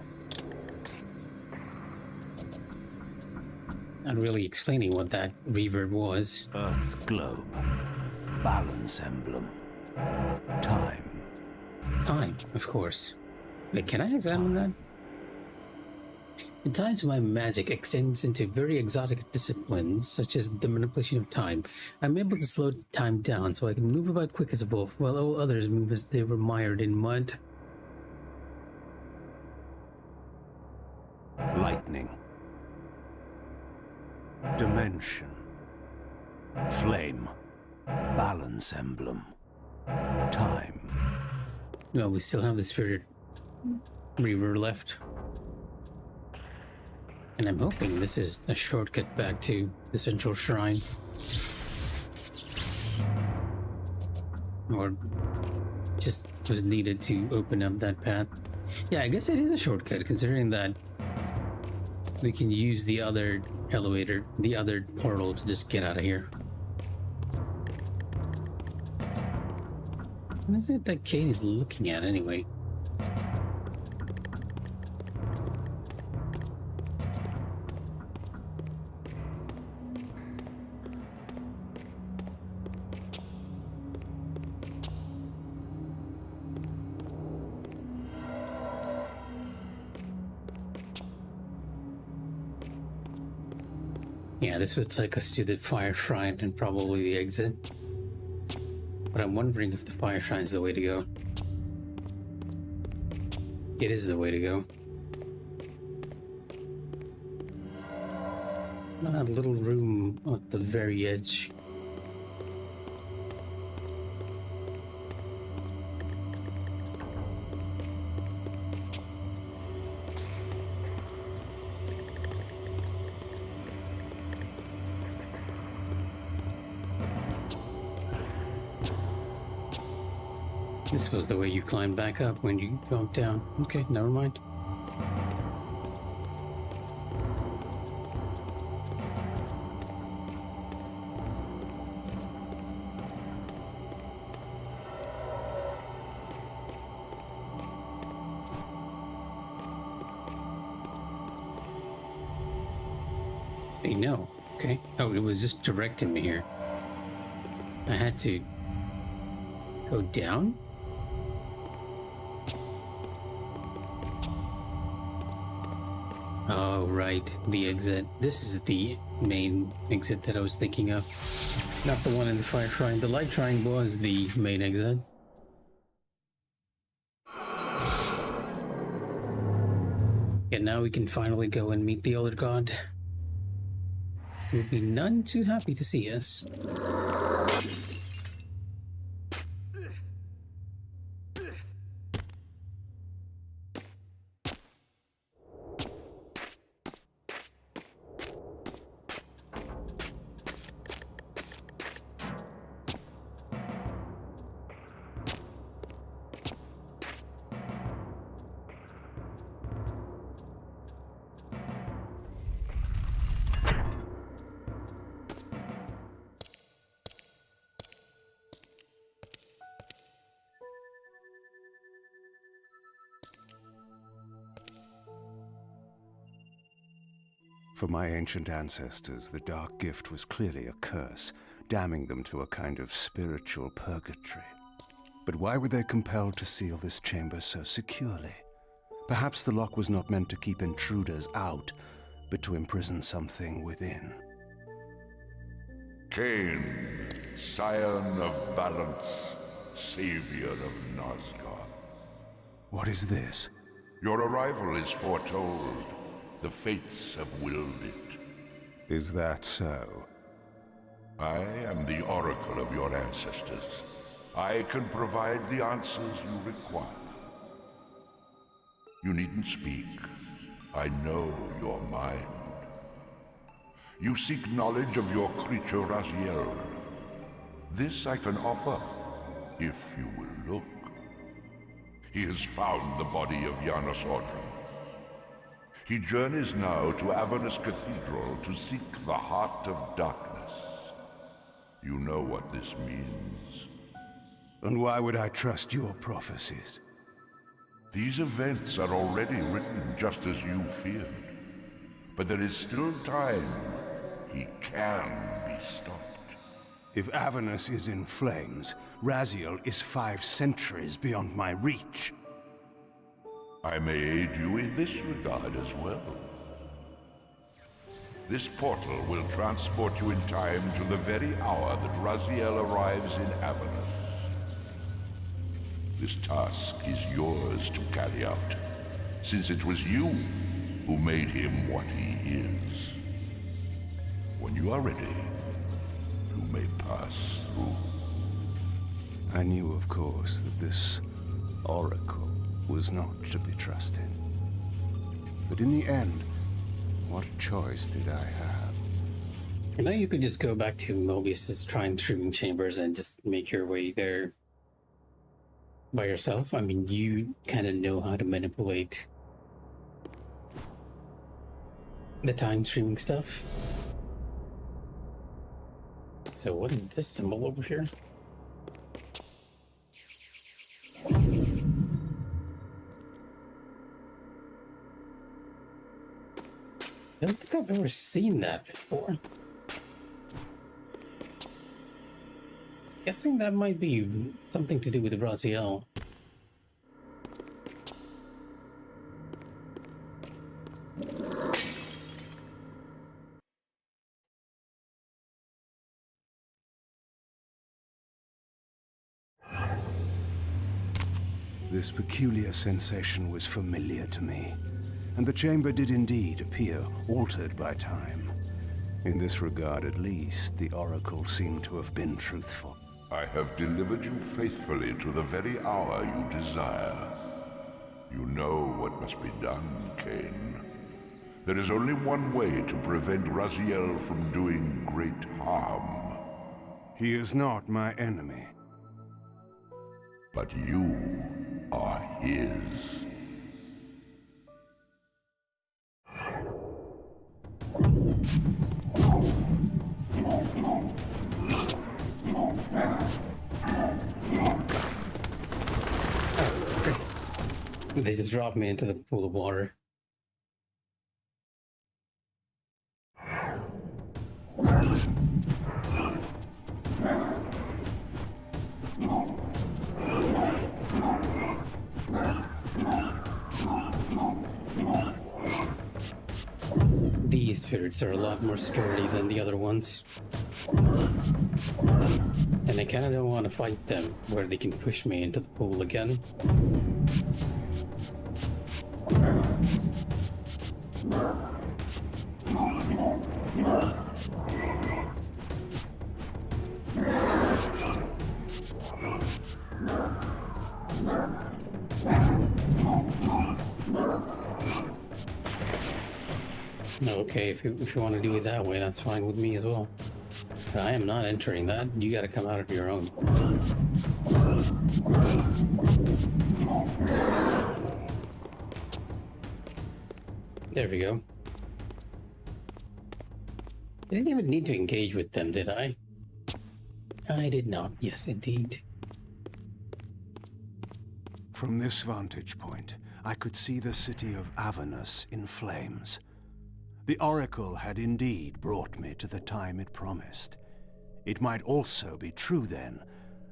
[SPEAKER 1] Not really explaining what that reverb was.
[SPEAKER 3] Earth's globe. Balance emblem. Time.
[SPEAKER 1] Time, of course. Wait, can I examine that? At times my magic extends into very exotic disciplines, such as the manipulation of time. I'm able to slow time down so I can move about quick as a wolf, while all others move as they were mired in mud.
[SPEAKER 3] Lightning. Dimension. Flame. Balance emblem. Time.
[SPEAKER 1] Well, we still have the spirit reaver left. And I'm hoping this is a shortcut back to the central shrine. Or just was needed to open up that path. Yeah, I guess it is a shortcut, considering that we can use the other elevator, the other portal to just get out of here. What is it that Kain is looking at anyway? Yeah, this would take us to the fire shrine and probably the exit. But I'm wondering if the fire shrine's the way to go. It is the way to go. That little room at the very edge. This was the way you climbed back up when you jumped down. Okay, never mind. Hey, no. Okay. Oh, it was just directing me here. I had to go down? Oh, right. The exit. This is the main exit that I was thinking of. Not the one in the fire shrine. The light shrine was the main exit. And now we can finally go and meet the other god. He'll be none too happy to see us.
[SPEAKER 6] For my ancient ancestors, the dark gift was clearly a curse, damning them to a kind of spiritual purgatory. But why were they compelled to seal this chamber so securely? Perhaps the lock was not meant to keep intruders out, but to imprison something within.
[SPEAKER 2] Kain, scion of balance, savior of Nosgoth.
[SPEAKER 6] What is this?
[SPEAKER 2] Your arrival is foretold. The fates have willed it.
[SPEAKER 6] Is that so?
[SPEAKER 2] I am the oracle of your ancestors. I can provide the answers you require. You needn't speak. I know your mind. You seek knowledge of your creature Raziel. This I can offer, if you will look. He has found the body of Janus Ordrum. He journeys now to Avernus Cathedral to seek the Heart of Darkness. You know what this means.
[SPEAKER 6] And why would I trust your prophecies?
[SPEAKER 2] These events are already written just as you feared. But there is still time. He can be stopped.
[SPEAKER 6] If Avernus is in flames, Raziel is 5 centuries beyond my reach.
[SPEAKER 2] I may aid you in this regard as well. This portal will transport you in time to the very hour that Raziel arrives in Avernus. This task is yours to carry out, since it was you who made him what he is. When you are ready, you may pass through.
[SPEAKER 6] I knew, of course, that this oracle was not to be trusted. But in the end, what choice did I have?
[SPEAKER 1] You know, you could just go back to Mobius's Shrine Shooting Chambers and just make your way there by yourself. I mean, you kind of know how to manipulate the time streaming stuff. So what is this symbol over here? I don't think I've ever seen that before. Guessing that might be something to do with Raziel.
[SPEAKER 6] This peculiar sensation was familiar to me, and the chamber did indeed appear altered by time. In this regard, at least, the Oracle seemed to have been truthful.
[SPEAKER 2] I have delivered you faithfully to the very hour you desire. You know what must be done, Kain. There is only one way to prevent Raziel from doing great harm.
[SPEAKER 6] He is not my enemy.
[SPEAKER 2] But you are his.
[SPEAKER 1] They just dropped me into the pool of water. These spirits are a lot more sturdy than the other ones. And I kinda don't want to fight them where they can push me into the pool again. Okay, if you want to do it that way, that's fine with me as well. But I am not entering that. You gotta come out of your own. There we go. I didn't even need to engage with them, did I? I did not. Yes, indeed.
[SPEAKER 6] From this vantage point, I could see the city of Avernus in flames. The Oracle had indeed brought me to the time it promised. It might also be true, then,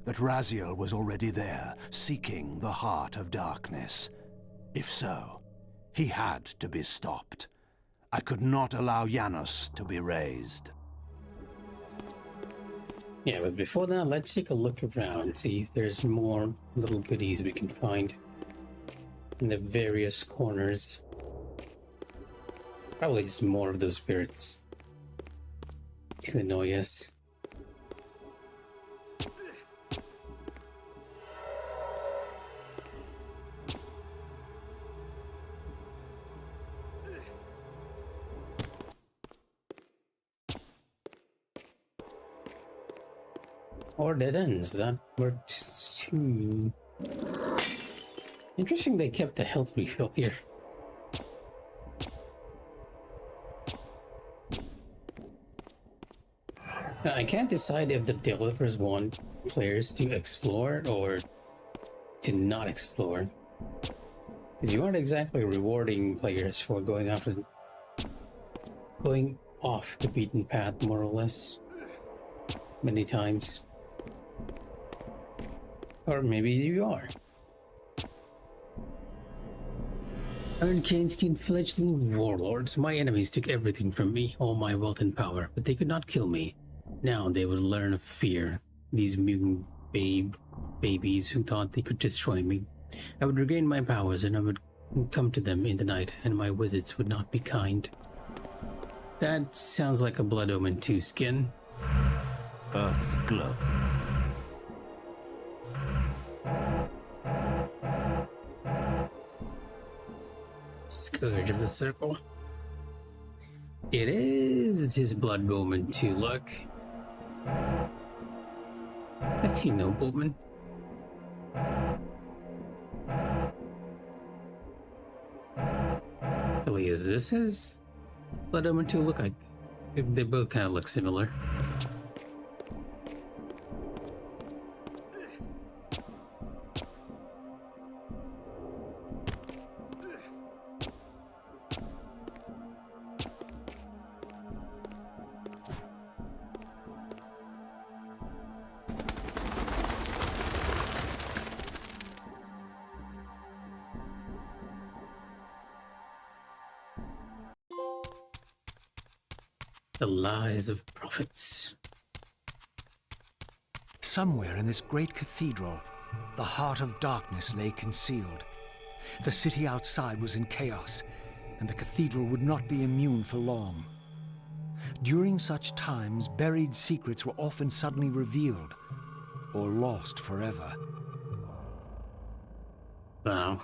[SPEAKER 6] that Raziel was already there, seeking the heart of darkness. If so, he had to be stopped. I could not allow Janus to be raised.
[SPEAKER 1] Yeah, but before that, let's take a look around, see if there's more little goodies we can find in the various corners. Probably just more of those spirits to annoy us. Or dead ends, that worked too. Interesting they kept a health refill here. Now, I can't decide if the developers want players to explore or to not explore. Because you aren't exactly rewarding players for going off the beaten path, more or less, many times. Or maybe you are. Iron Kain's fledgling warlords. My enemies took everything from me, all my wealth and power, but they could not kill me. Now they would learn of fear. These mutant babies who thought they could destroy me. I would regain my powers and I would come to them in the night, and my wizards would not be kind. That sounds like a Blood Omen 2 skin.
[SPEAKER 6] Earth's glow.
[SPEAKER 1] Scourge of the Circle. It is his Blood Omen 2 look. That's you, nobleman. Really, is this his Blood Omen 2 look like? They both kind of look similar. The lies of prophets.
[SPEAKER 3] Somewhere in this great cathedral, the heart of darkness lay concealed. The city outside was in chaos, and the cathedral would not be immune for long. During such times, buried secrets were often suddenly revealed, or lost forever.
[SPEAKER 1] Wow.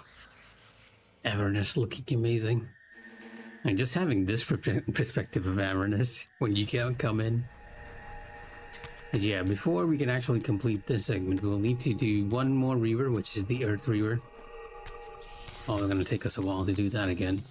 [SPEAKER 1] Avernus looking amazing. And just having this perspective of Avernus when you can't come in. But yeah, before we can actually complete this segment, we'll need to do one more Reaver, which is the Earth Reaver. Oh, it's gonna take us a while to do that again.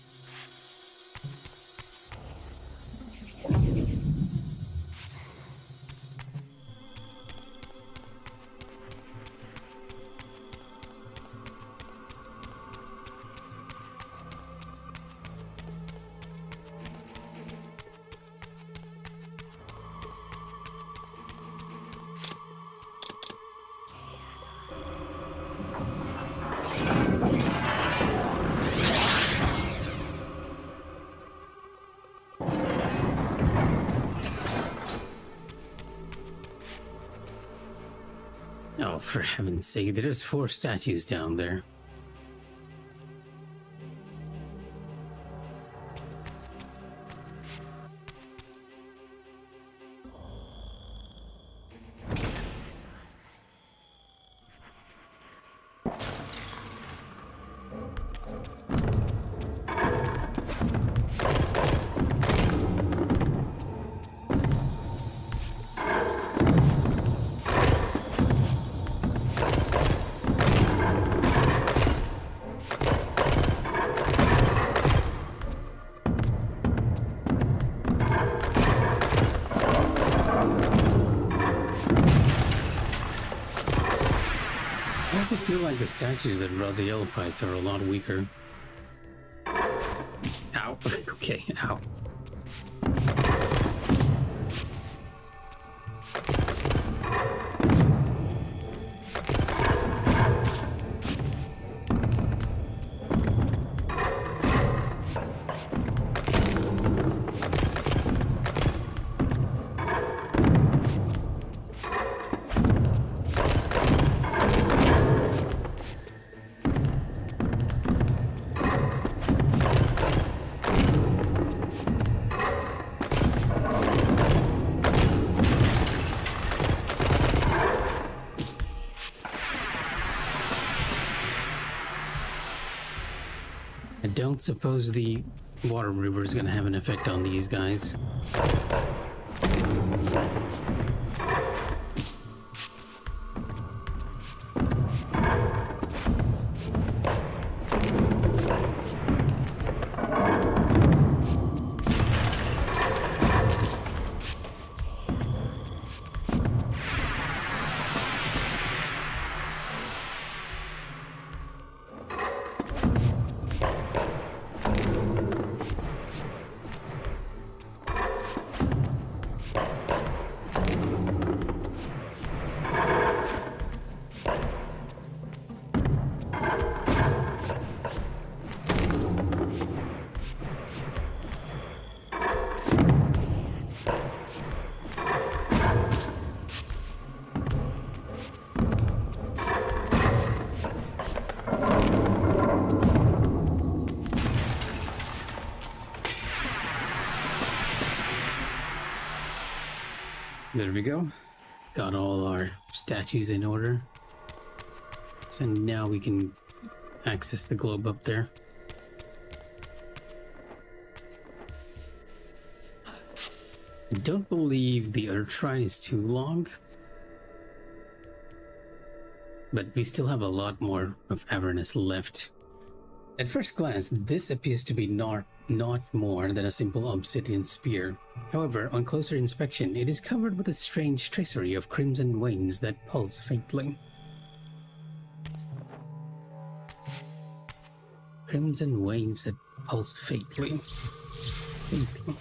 [SPEAKER 1] Oh, for heaven's sake, there's 4 statues down there. I also feel like the statues at Raziel fights are a lot weaker. Ow. Okay, ow. I don't suppose the water river is going to have an effect on these guys. There we go. Got all our statues in order. So now we can access the globe up there. I don't believe the Earth Shrine is too long. But we still have a lot more of Avernus left. At first glance, this appears to be not not more than a simple obsidian spear. However, on closer inspection, it is covered with a strange tracery of crimson veins that pulse faintly. Crimson veins that pulse faintly. Faintly.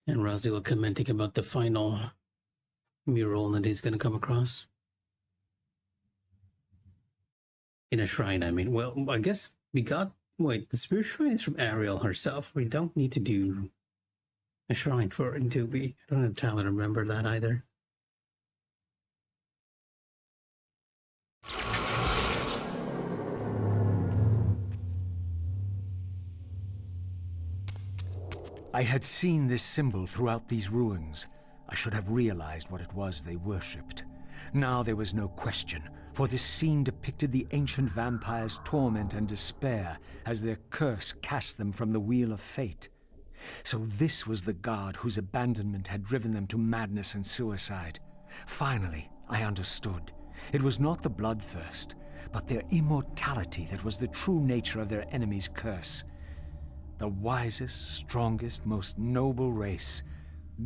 [SPEAKER 1] And Razilo commenting about the final mural that he's going to come across. In a shrine, I mean. Well, I guess we got... Wait, the spirit shrine is from Ariel herself. We don't need to do a shrine for it, do we? I don't have time to remember that either.
[SPEAKER 3] I had seen this symbol throughout these ruins. I should have realized what it was they worshipped. Now there was no question, for this scene depicted the ancient vampires' torment and despair as their curse cast them from the wheel of fate. So this was the god whose abandonment had driven them to madness and suicide. Finally, I understood. It was not the bloodthirst, but their immortality that was the true nature of their enemy's curse. The wisest, strongest, most noble race,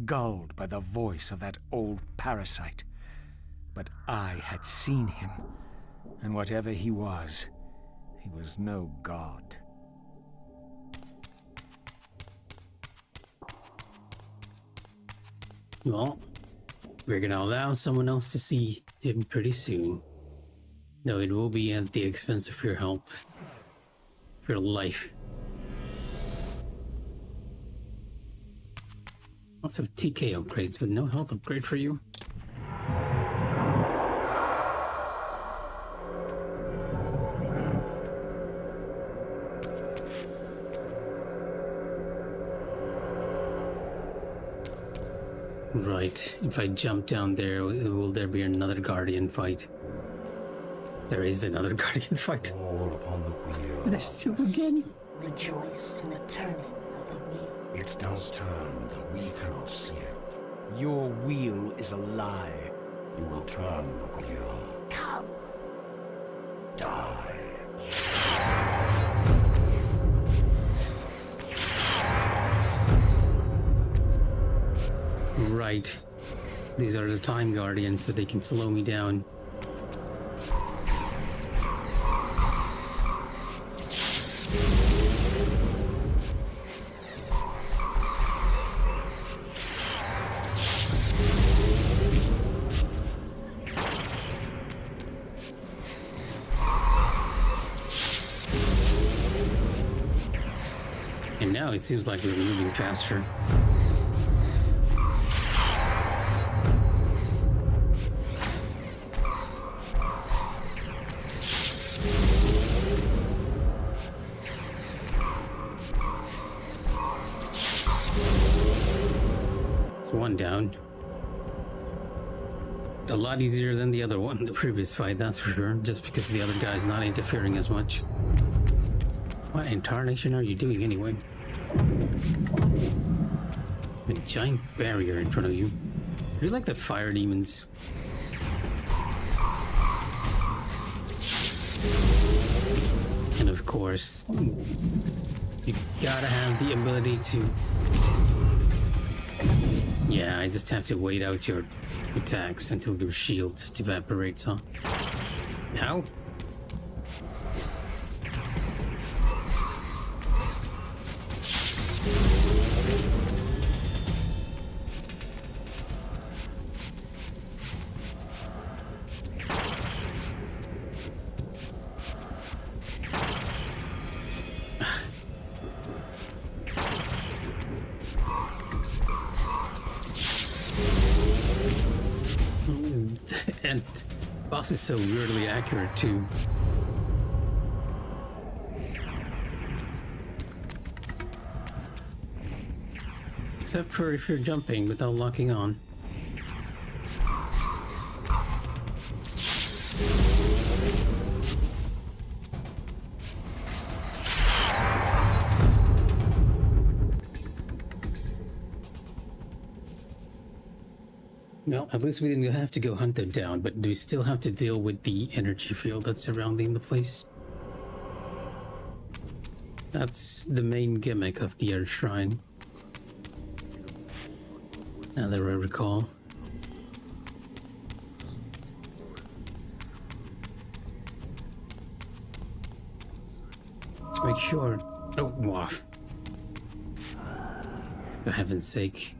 [SPEAKER 3] gulled by the voice of that old parasite. But I had seen him, and whatever he was no god.
[SPEAKER 1] Well, we're gonna allow someone else to see him pretty soon. Though it will be at the expense of your health. Of your life. Lots of TK upgrades, but no health upgrade for you. Right, if I jump down there, will there be another Guardian fight? There is another Guardian fight.
[SPEAKER 7] All upon the wheel.
[SPEAKER 1] There's two again.
[SPEAKER 5] Rejoice in the turning of the wheel.
[SPEAKER 7] It does turn, though we cannot see it.
[SPEAKER 3] Your wheel is a lie.
[SPEAKER 7] You will turn the wheel.
[SPEAKER 5] Come.
[SPEAKER 7] Die.
[SPEAKER 1] Right. These are the time guardians, so they can slow me down. And now it seems like we're moving faster. One down. A lot easier than the other one, the previous fight, that's for sure, just because the other guy's not interfering as much. What in tarnation are you doing anyway? A giant barrier in front of you. You're like the fire demons. And of course, you gotta have the ability to... Yeah, I just have to wait out your attacks until your shield just evaporates, huh? Ow! And boss is so weirdly accurate too. Except for if you're jumping without locking on. Well, at least we didn't have to go hunt them down, but do we still have to deal with the energy field that's surrounding the place? That's the main gimmick of the Earth Shrine. Now that I recall. Let's make sure. Oh, waff. For heaven's sake.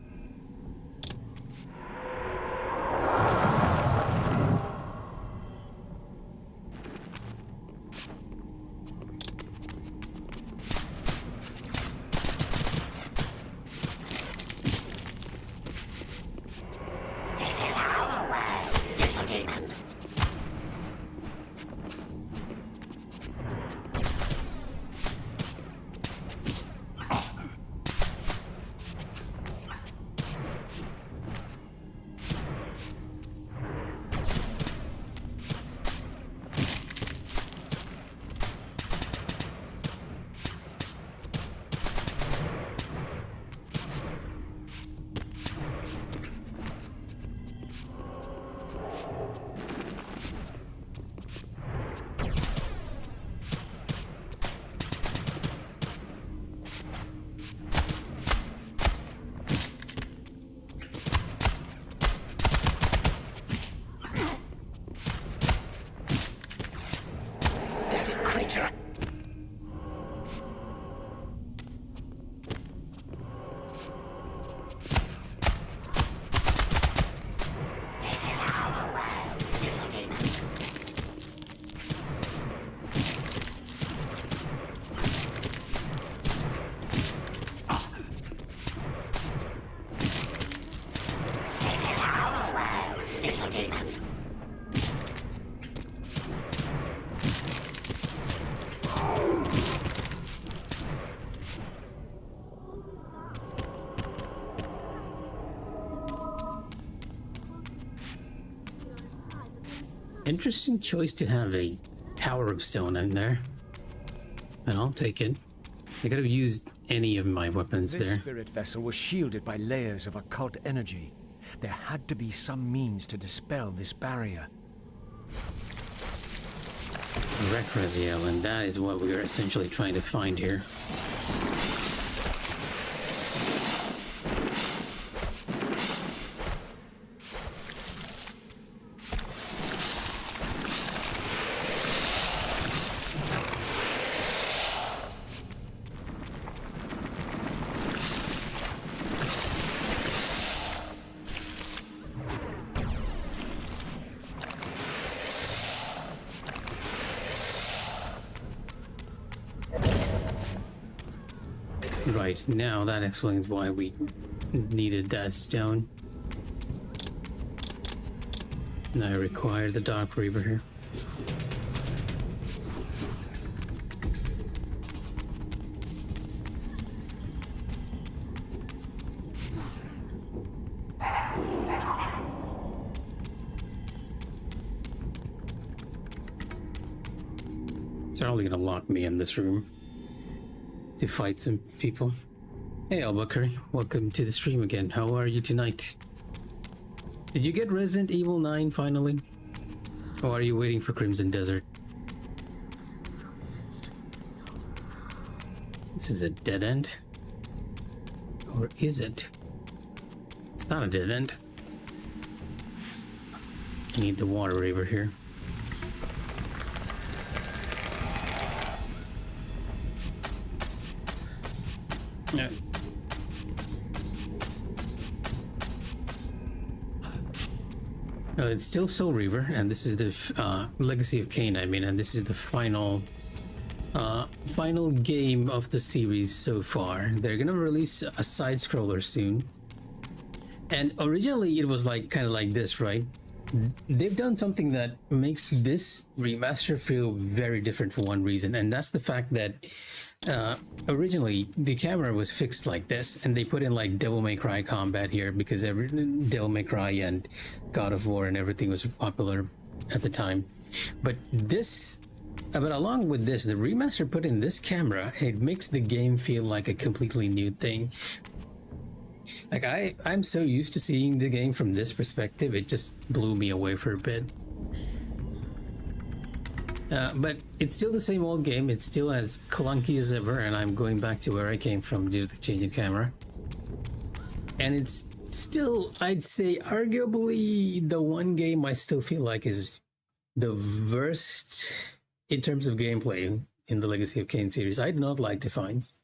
[SPEAKER 1] Interesting choice to have a Power of Stone in there. And I'll take it. I could have used any of my weapons
[SPEAKER 3] This
[SPEAKER 1] there.
[SPEAKER 3] spirit vessel was shielded by layers of occult energy. There had to be some means to dispel this barrier.
[SPEAKER 1] Rekrasiel, and that is what we are essentially trying to find here. Right, now that explains why we needed that stone. Now I require the Dark Reaver here. It's probably gonna lock me in this room to fight some people. Hey Albuquerque, welcome to the stream again. How are you tonight? Did you get Resident Evil 9 finally? Or are you waiting for Crimson Desert? This is a dead end? Or is it? It's not a dead end. I need the Water Reaver here. Yeah. It's still Soul Reaver, and this is the Legacy of Kain, and this is the final game of the series so far. They're gonna release a side-scroller soon. And originally it was like kind of like this, right? They've done something that makes this remaster feel very different for one reason, and that's the fact that originally the camera was fixed like this, and they put in like Devil May Cry combat here because Devil May Cry and God of War and everything was popular at the time. But along with this, the remaster put in this camera. It makes the game feel like a completely new thing. Like I'm so used to seeing the game from this perspective, it just blew me away for a bit. But it's still the same old game. It's still as clunky as ever, and I'm going back to where I came from due to the change in camera. And it's still, I'd say, arguably the one game I still feel like is the worst in terms of gameplay in the Legacy of Kain series. I do not like Defiance.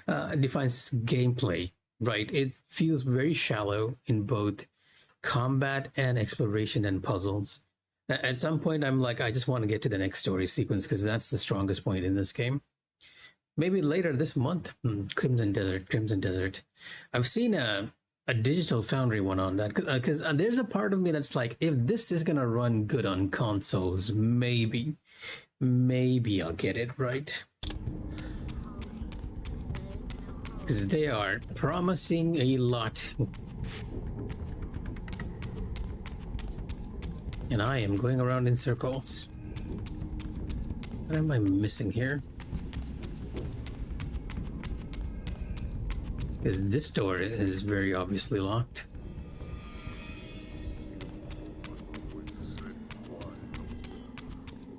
[SPEAKER 1] Defiance gameplay, right? It feels very shallow in both combat and exploration and puzzles. At some point, I'm like, I just want to get to the next story sequence because that's the strongest point in this game. Maybe later this month, Crimson Desert. I've seen a Digital Foundry one on that because there's a part of me that's like, if this is gonna run good on consoles, maybe I'll get it right. Because they are promising a lot. And I am going around in circles. What am I missing here? Because this door is very obviously locked.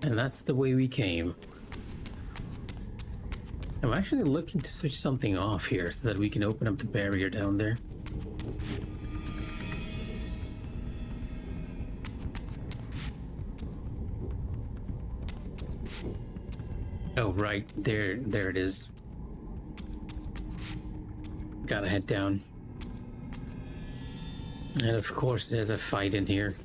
[SPEAKER 1] And that's the way we came. I'm actually looking to switch something off here so that we can open up the barrier down there. Oh, right. There it is. Gotta head down. And of course, there's a fight in here.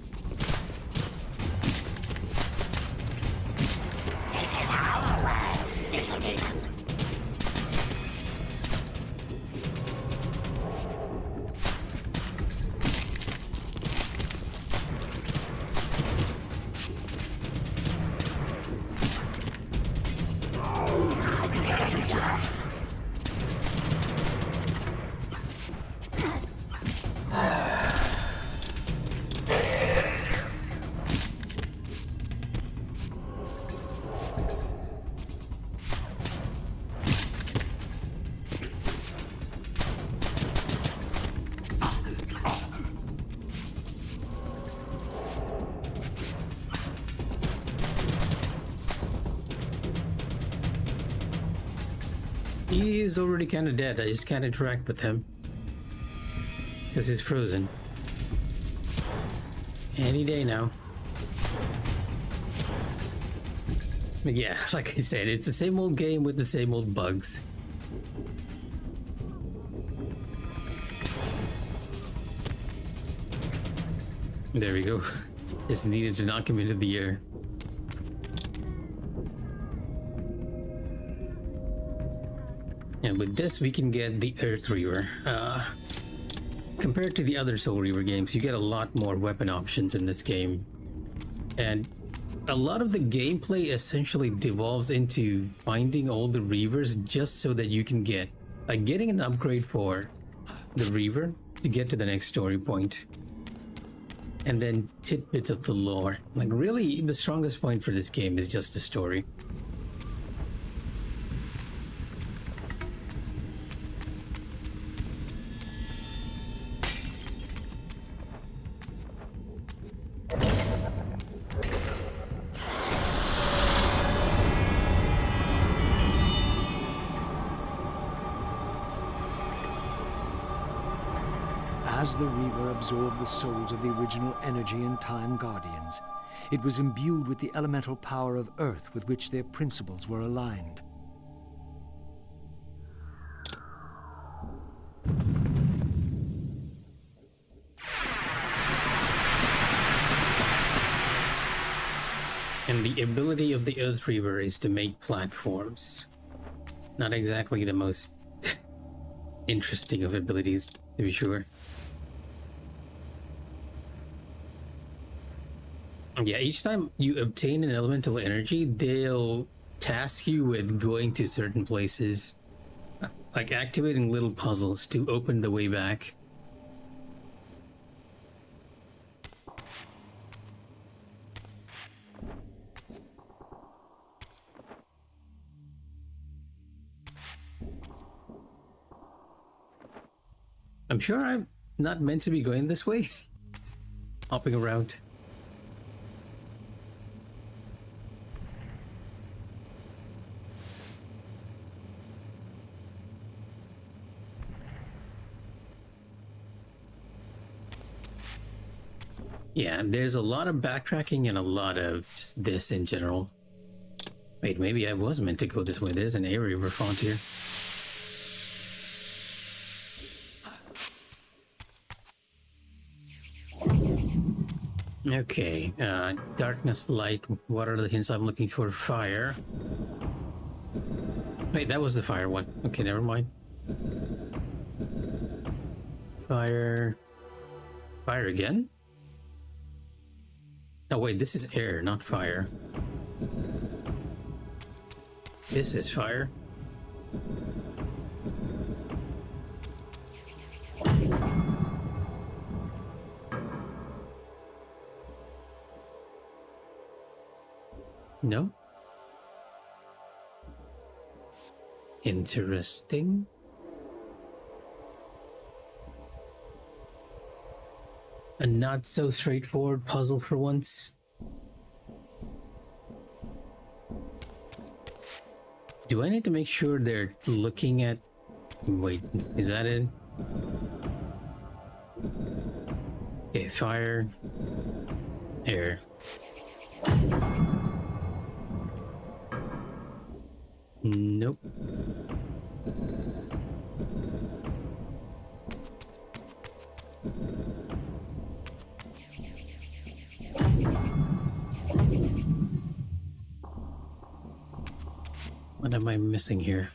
[SPEAKER 1] He is already kind of dead. I just can't interact with him because he's frozen. Any day now. But yeah, like I said, it's the same old game with the same old bugs. There we go. It's needed to knock him into the air. And with this, we can get the Earth Reaver. Compared to the other Soul Reaver games, you get a lot more weapon options in this game. And a lot of the gameplay essentially devolves into finding all the Reavers just so that you can get, like, getting an upgrade for the Reaver to get to the next story point. And then tidbits of the lore. Like, really, the strongest point for this game is just the story.
[SPEAKER 3] As the Reaver absorbed the souls of the original Energy and Time Guardians, it was imbued with the elemental power of Earth with which their principles were aligned.
[SPEAKER 1] And the ability of the Earth Reaver is to make platforms. Not exactly the most interesting of abilities, to be sure. Yeah, each time you obtain an elemental energy, they'll task you with going to certain places, like activating little puzzles to open the way back. I'm sure I'm not meant to be going this way. Hopping around. Yeah, there's a lot of backtracking and a lot of just this in general. Wait, maybe I was meant to go this way. There's an area river font here. Okay, darkness, light. What are the hints I'm looking for? Fire. Wait, that was the fire one. Okay, never mind. Fire. Fire again? Oh wait, this is air, not fire. This is fire. No? Interesting. A not so straightforward puzzle for once. Do I need to make sure they're looking at... Wait, is that it? Okay, fire. Air. Nope. What am I missing here?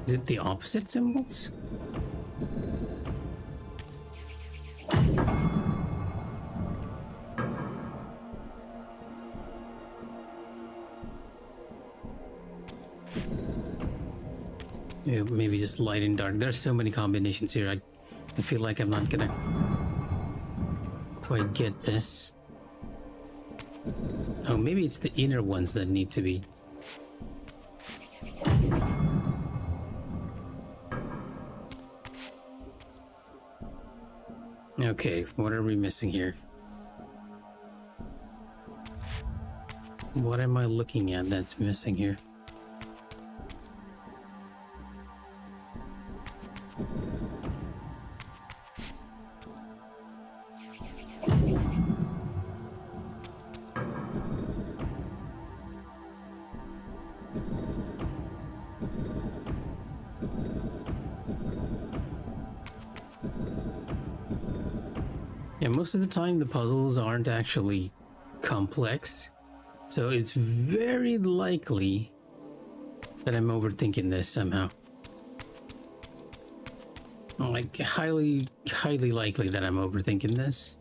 [SPEAKER 1] Is it the opposite symbols? Yeah, maybe just light and dark. There's so many combinations here. I feel like I'm not gonna quite get this. Oh, maybe it's the inner ones that need to be. Okay, what are we missing here? What am I looking at that's missing here? Yeah, most of the time the puzzles aren't actually complex, so it's very likely that I'm overthinking this somehow. Like, highly likely that I'm overthinking this.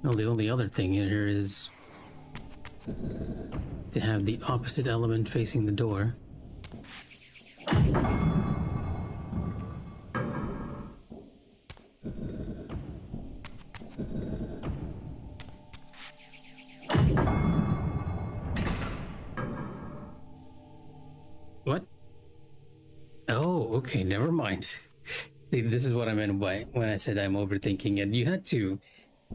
[SPEAKER 1] Well, the only other thing in here is to have the opposite element facing the door. What? Oh, okay, never mind. See, this is what I meant by when I said I'm overthinking it. You had to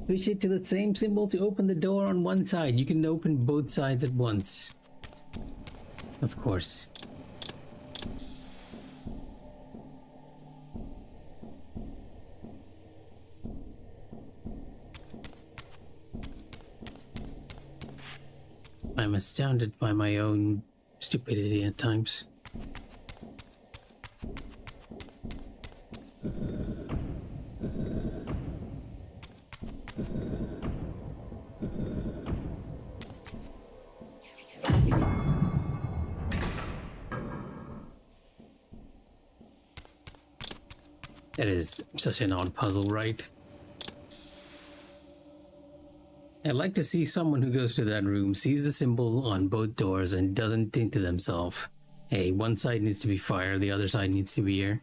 [SPEAKER 1] switch it to the same symbol to open the door on one side. You can open both sides at once. Of course. I'm astounded by my own stupidity at times. That is such an odd puzzle, right? I'd like to see someone who goes to that room, sees the symbol on both doors, and doesn't think to themselves, hey, one side needs to be fire, the other side needs to be air.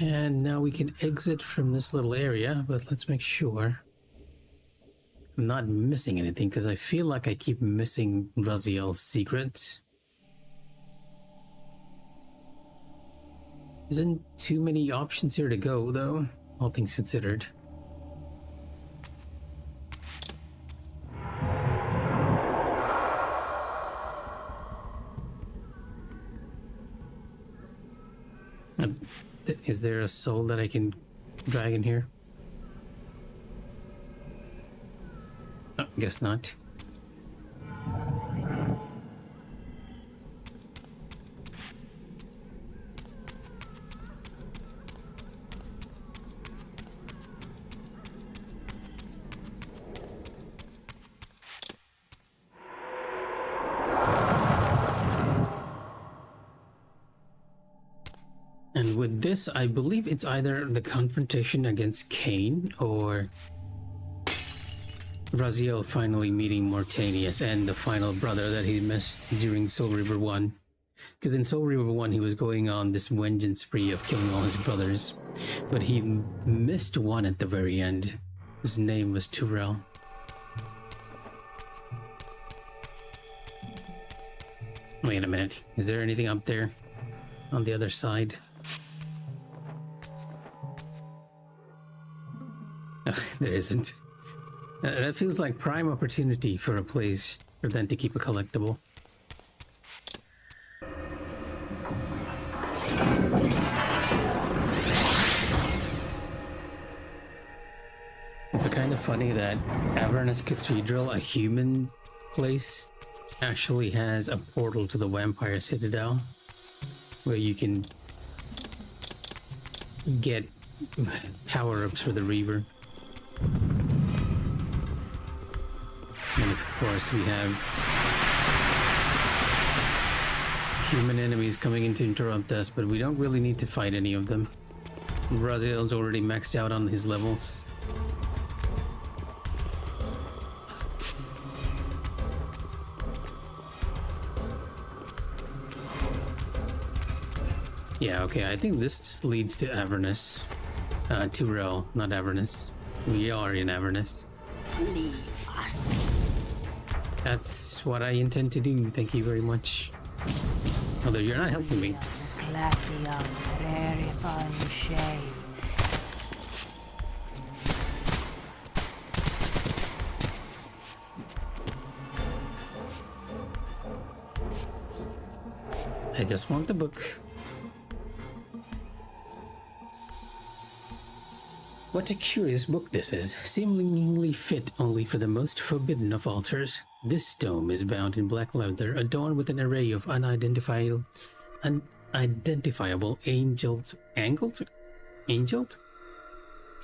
[SPEAKER 1] And now we can exit from this little area, but let's make sure I'm not missing anything, because I feel like I keep missing Raziel's secrets. Isn't too many options here to go, though, all things considered. Is there a soul that I can drag in here? Oh, guess not. And with this, I believe it's either the confrontation against Kain or Raziel finally meeting Mortanius and the final brother that he missed during Soul River 1. Because in Soul River 1, he was going on this vengeance spree of killing all his brothers. But he missed one at the very end. His name was Turel. Wait a minute. Is there anything up there on the other side? There isn't. That feels like prime opportunity for a place for them to keep a collectible. It's kind of funny that Avernus Cathedral, a human place, actually has a portal to the Vampire Citadel where you can get power-ups for the Reaver. And of course we have human enemies coming in to interrupt us, but we don't really need to fight any of them. Raziel's already maxed out on his levels. Yeah, okay, I think this leads to Avernus. Turel, not Avernus. We are in Avernus.
[SPEAKER 5] Leave us.
[SPEAKER 1] That's what I intend to do, thank you very much. Although you're not helping me.
[SPEAKER 5] Classium, very fine shade.
[SPEAKER 1] I just want the book. What a curious book this is, seemingly fit only for the most forbidden of altars. This tome is bound in black leather, adorned with an array of unidentifiable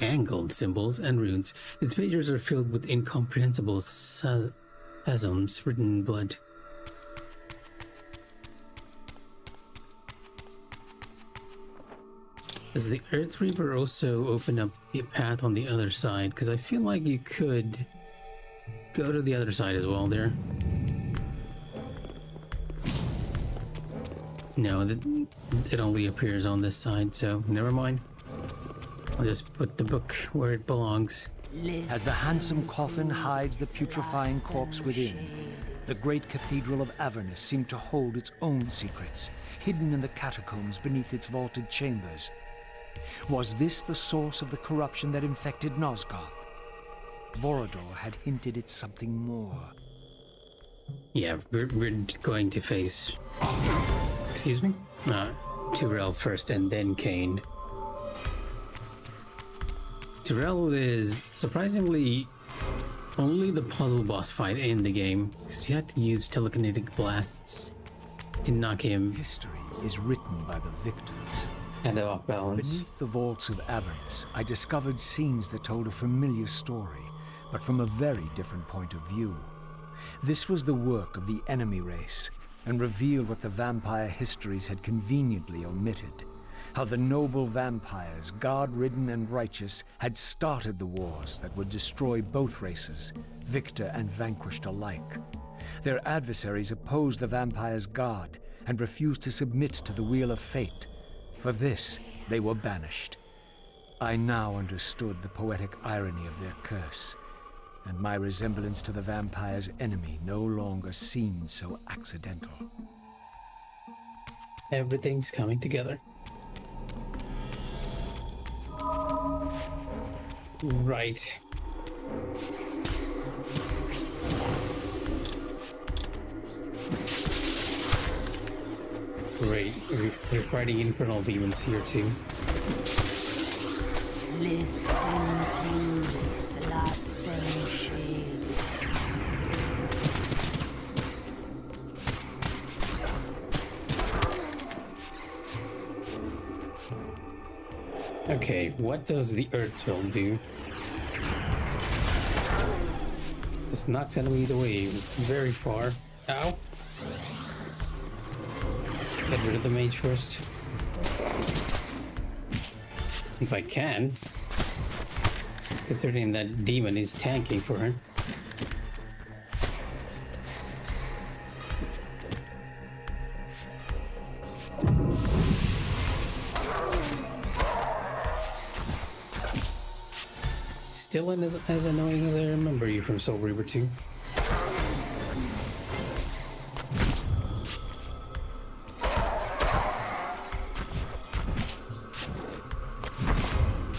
[SPEAKER 1] angled symbols and runes. Its pages are filled with incomprehensible spasms written in blood. Does the Earth Reaper also open up the path on the other side? Because I feel like you could go to the other side as well there. No, it only appears on this side, so never mind. I'll just put the book where it belongs.
[SPEAKER 3] As the handsome coffin hides the putrefying corpse within, the great cathedral of Avernus seemed to hold its own secrets, hidden in the catacombs beneath its vaulted chambers. Was this the source of the corruption that infected Nosgoth? Vorador had hinted at something more.
[SPEAKER 1] Yeah, we're going to face... Excuse me? Turel first and then Kain. Turel is surprisingly only the puzzle boss fight in the game, because you had to use telekinetic blasts to knock him
[SPEAKER 3] History is written by the victors.
[SPEAKER 1] kind of off balance.
[SPEAKER 3] Beneath the vaults of Avernus, I discovered scenes that told a familiar story, but from a very different point of view. This was the work of the enemy race, and revealed what the vampire histories had conveniently omitted. How the noble vampires, god-ridden and righteous, had started the wars that would destroy both races, victor and vanquished alike. Their adversaries opposed the vampires' god and refused to submit to the wheel of fate. For this, they were banished. I now understood the poetic irony of their curse, and my resemblance to the vampire's enemy no longer seemed so accidental.
[SPEAKER 1] Everything's coming together. Right. Great. We're fighting infernal demons here too.
[SPEAKER 5] List in peace, last and shades.
[SPEAKER 1] Okay, what does the Earthsville do? Just knocks enemies away very far. Ow! Get rid of the mage first. If I can. Considering that demon is tanking for her. Still as annoying as I remember you from Soul Reaver 2.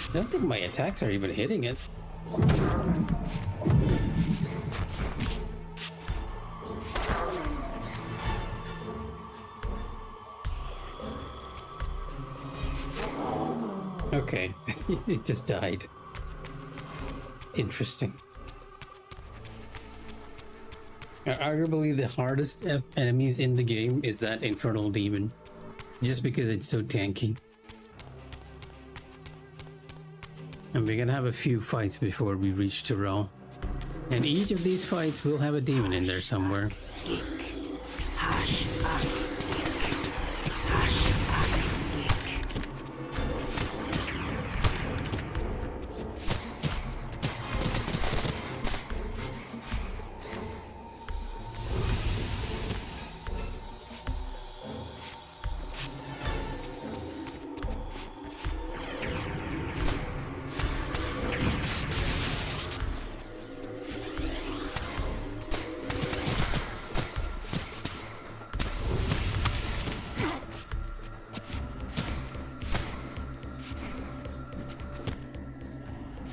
[SPEAKER 1] I don't think my attacks are even hitting it. Okay, it just died. Interesting. Arguably the hardest enemies in the game is that infernal demon, just because it's so tanky. And we're gonna have a few fights before we reach Tyrell. And each of these fights will have a demon in there somewhere.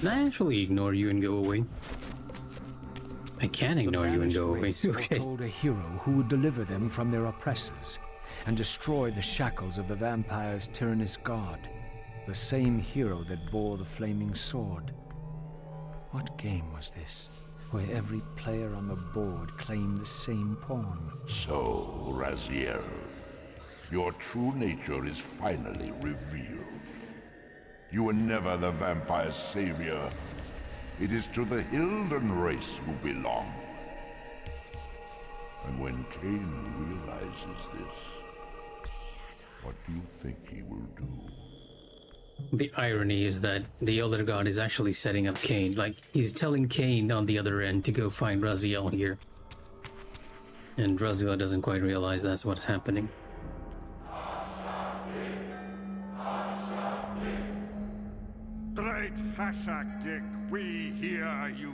[SPEAKER 1] Can I actually ignore you and go away? I can ignore you and go away. Okay.
[SPEAKER 3] Told a hero who would deliver them from their oppressors and destroy the shackles of the vampire's tyrannous god. The same hero that bore the flaming sword. What game was this, where every player on the board claimed the same pawn?
[SPEAKER 2] So, Raziel, your true nature is finally revealed. You were never the vampire's savior. It is to the Hilden race you belong. And when Kain realizes this, what do you think he will do?
[SPEAKER 1] The irony is that the Elder God is actually setting up Kain. Like, he's telling Kain on the other end to go find Raziel here. And Raziel doesn't quite realize that's what's happening.
[SPEAKER 8] Great Hashagik, we hear you.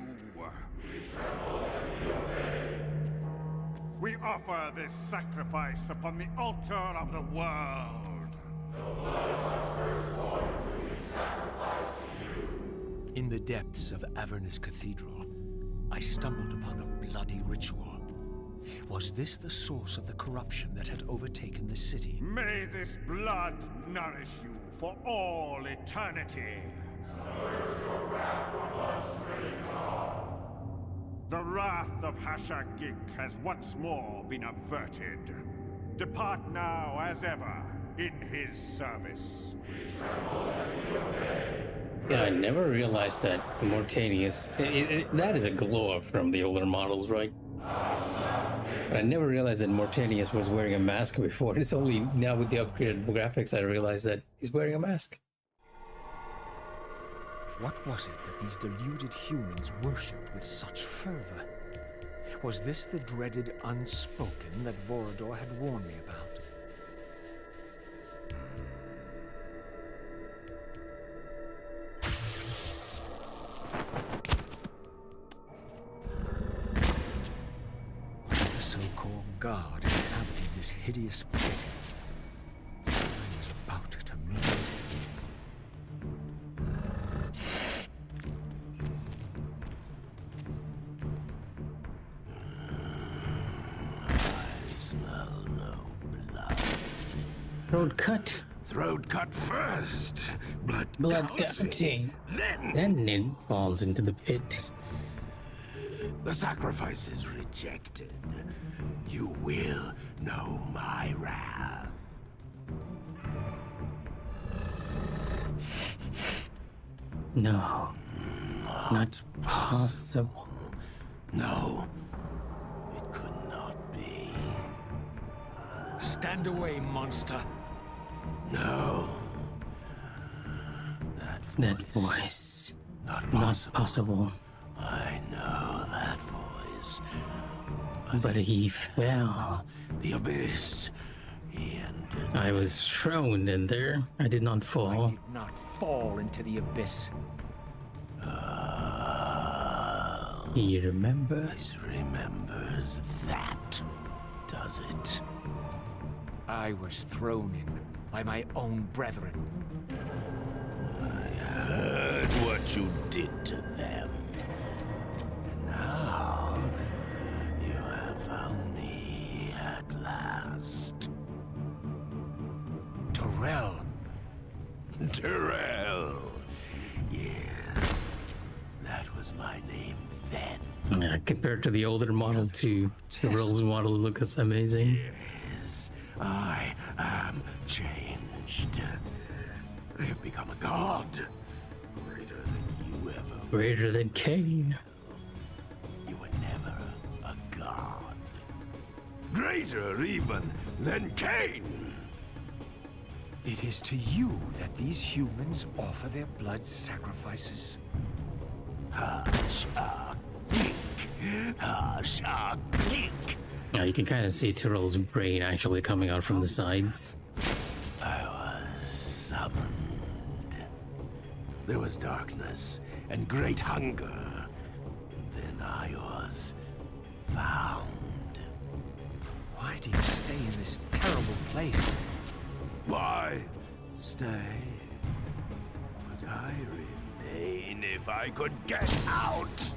[SPEAKER 8] We offer this sacrifice upon the altar of the world. The blood of our firstborn do we sacrifice to you.
[SPEAKER 3] In the depths of Avernus Cathedral, I stumbled upon a bloody ritual. Was this the source of the corruption that had overtaken the city?
[SPEAKER 8] May this blood nourish you for all eternity. The wrath of Hashagik has once more been averted. Depart now as ever in his service.
[SPEAKER 1] Yeah, I never realized that Mortanius... that is a glow-up from the older models, right? But I never realized that Mortanius was wearing a mask before. It's only now with the upgraded graphics I realized that he's wearing a mask.
[SPEAKER 3] What was it that these deluded humans worshipped with such fervor? Was this the dreaded unspoken that Vorador had warned me about? The so-called god inhabited this hideous pit. I was about to meet it.
[SPEAKER 1] Throat cut.
[SPEAKER 7] Throat cut first. Blood
[SPEAKER 1] Gouting. Then it falls into the pit.
[SPEAKER 7] The sacrifice is rejected. You will know my wrath.
[SPEAKER 1] No. Not possible.
[SPEAKER 7] No. It could not be.
[SPEAKER 3] Stand away, monster.
[SPEAKER 7] No.
[SPEAKER 1] That voice.
[SPEAKER 7] Not
[SPEAKER 1] Not
[SPEAKER 7] possible.
[SPEAKER 1] possible.
[SPEAKER 7] I know that voice.
[SPEAKER 1] But he fell.
[SPEAKER 7] The abyss. He ended.
[SPEAKER 1] I was thrown in there. I did not
[SPEAKER 3] I
[SPEAKER 1] fall.
[SPEAKER 3] did not fall into the abyss.
[SPEAKER 1] He remembers.
[SPEAKER 7] It remembers that, does it?
[SPEAKER 3] I was thrown in by my own brethren.
[SPEAKER 7] I heard what you did to them. And now you have found me at last.
[SPEAKER 3] Terrell.
[SPEAKER 7] Terrell. Yes, that was my name then.
[SPEAKER 1] Compared to the older model to the Rolls model, looks amazing.
[SPEAKER 7] Yes, I am changed. I have become a god. Greater than you ever.
[SPEAKER 1] Greater than Kain.
[SPEAKER 7] You were never a god. Greater even than Kain.
[SPEAKER 3] It is to you that these humans offer their blood sacrifices.
[SPEAKER 7] Hush a geek. Hush a geek.
[SPEAKER 1] Now you can kind of see Tyrell's brain actually coming out from the sides.
[SPEAKER 7] I was summoned. There was darkness and great hunger. Then I was found.
[SPEAKER 3] Why do you stay in this terrible place?
[SPEAKER 7] Why stay? Would I remain if I could get out?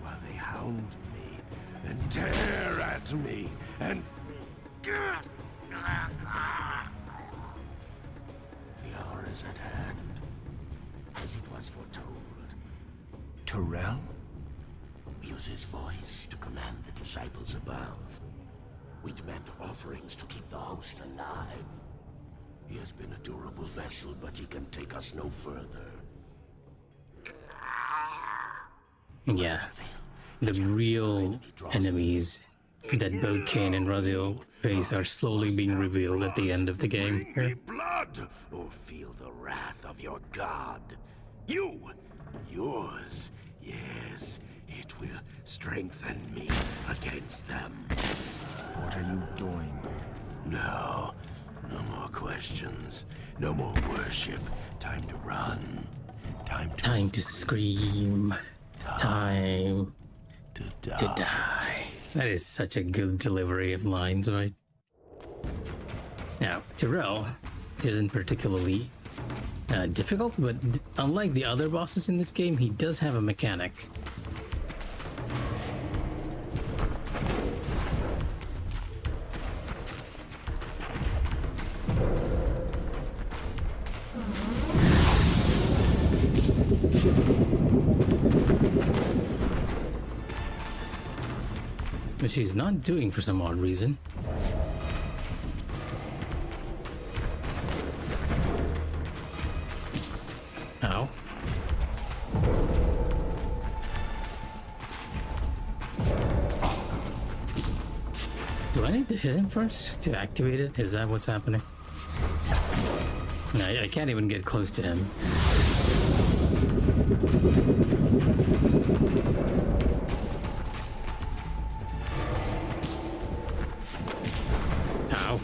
[SPEAKER 7] While they hound me and tear at me and... The hour is at hand, as it was foretold.
[SPEAKER 3] Terrell?
[SPEAKER 7] Use his voice to command the disciples above. We demand offerings to keep the host alive. He has been a durable vessel, but he can take us no further.
[SPEAKER 1] Yeah, the real enemies that both Kain and Raziel face are slowly being revealed at the end of the game.
[SPEAKER 7] Bring me blood, or feel the wrath of your god. Yours, yes, it will strengthen me against them.
[SPEAKER 3] What are you doing?
[SPEAKER 7] No more questions. No more worship. Time to run. Time to
[SPEAKER 1] Scream. Time
[SPEAKER 7] to
[SPEAKER 1] to die. That is such a good delivery of lines, right? Now, Tyrell isn't particularly difficult, but unlike the other bosses in this game, he does have a mechanic. Which he's not doing for some odd reason. Ow. Do I need to hit him first to activate it? Is that what's happening? No, I can't even get close to him. Ow.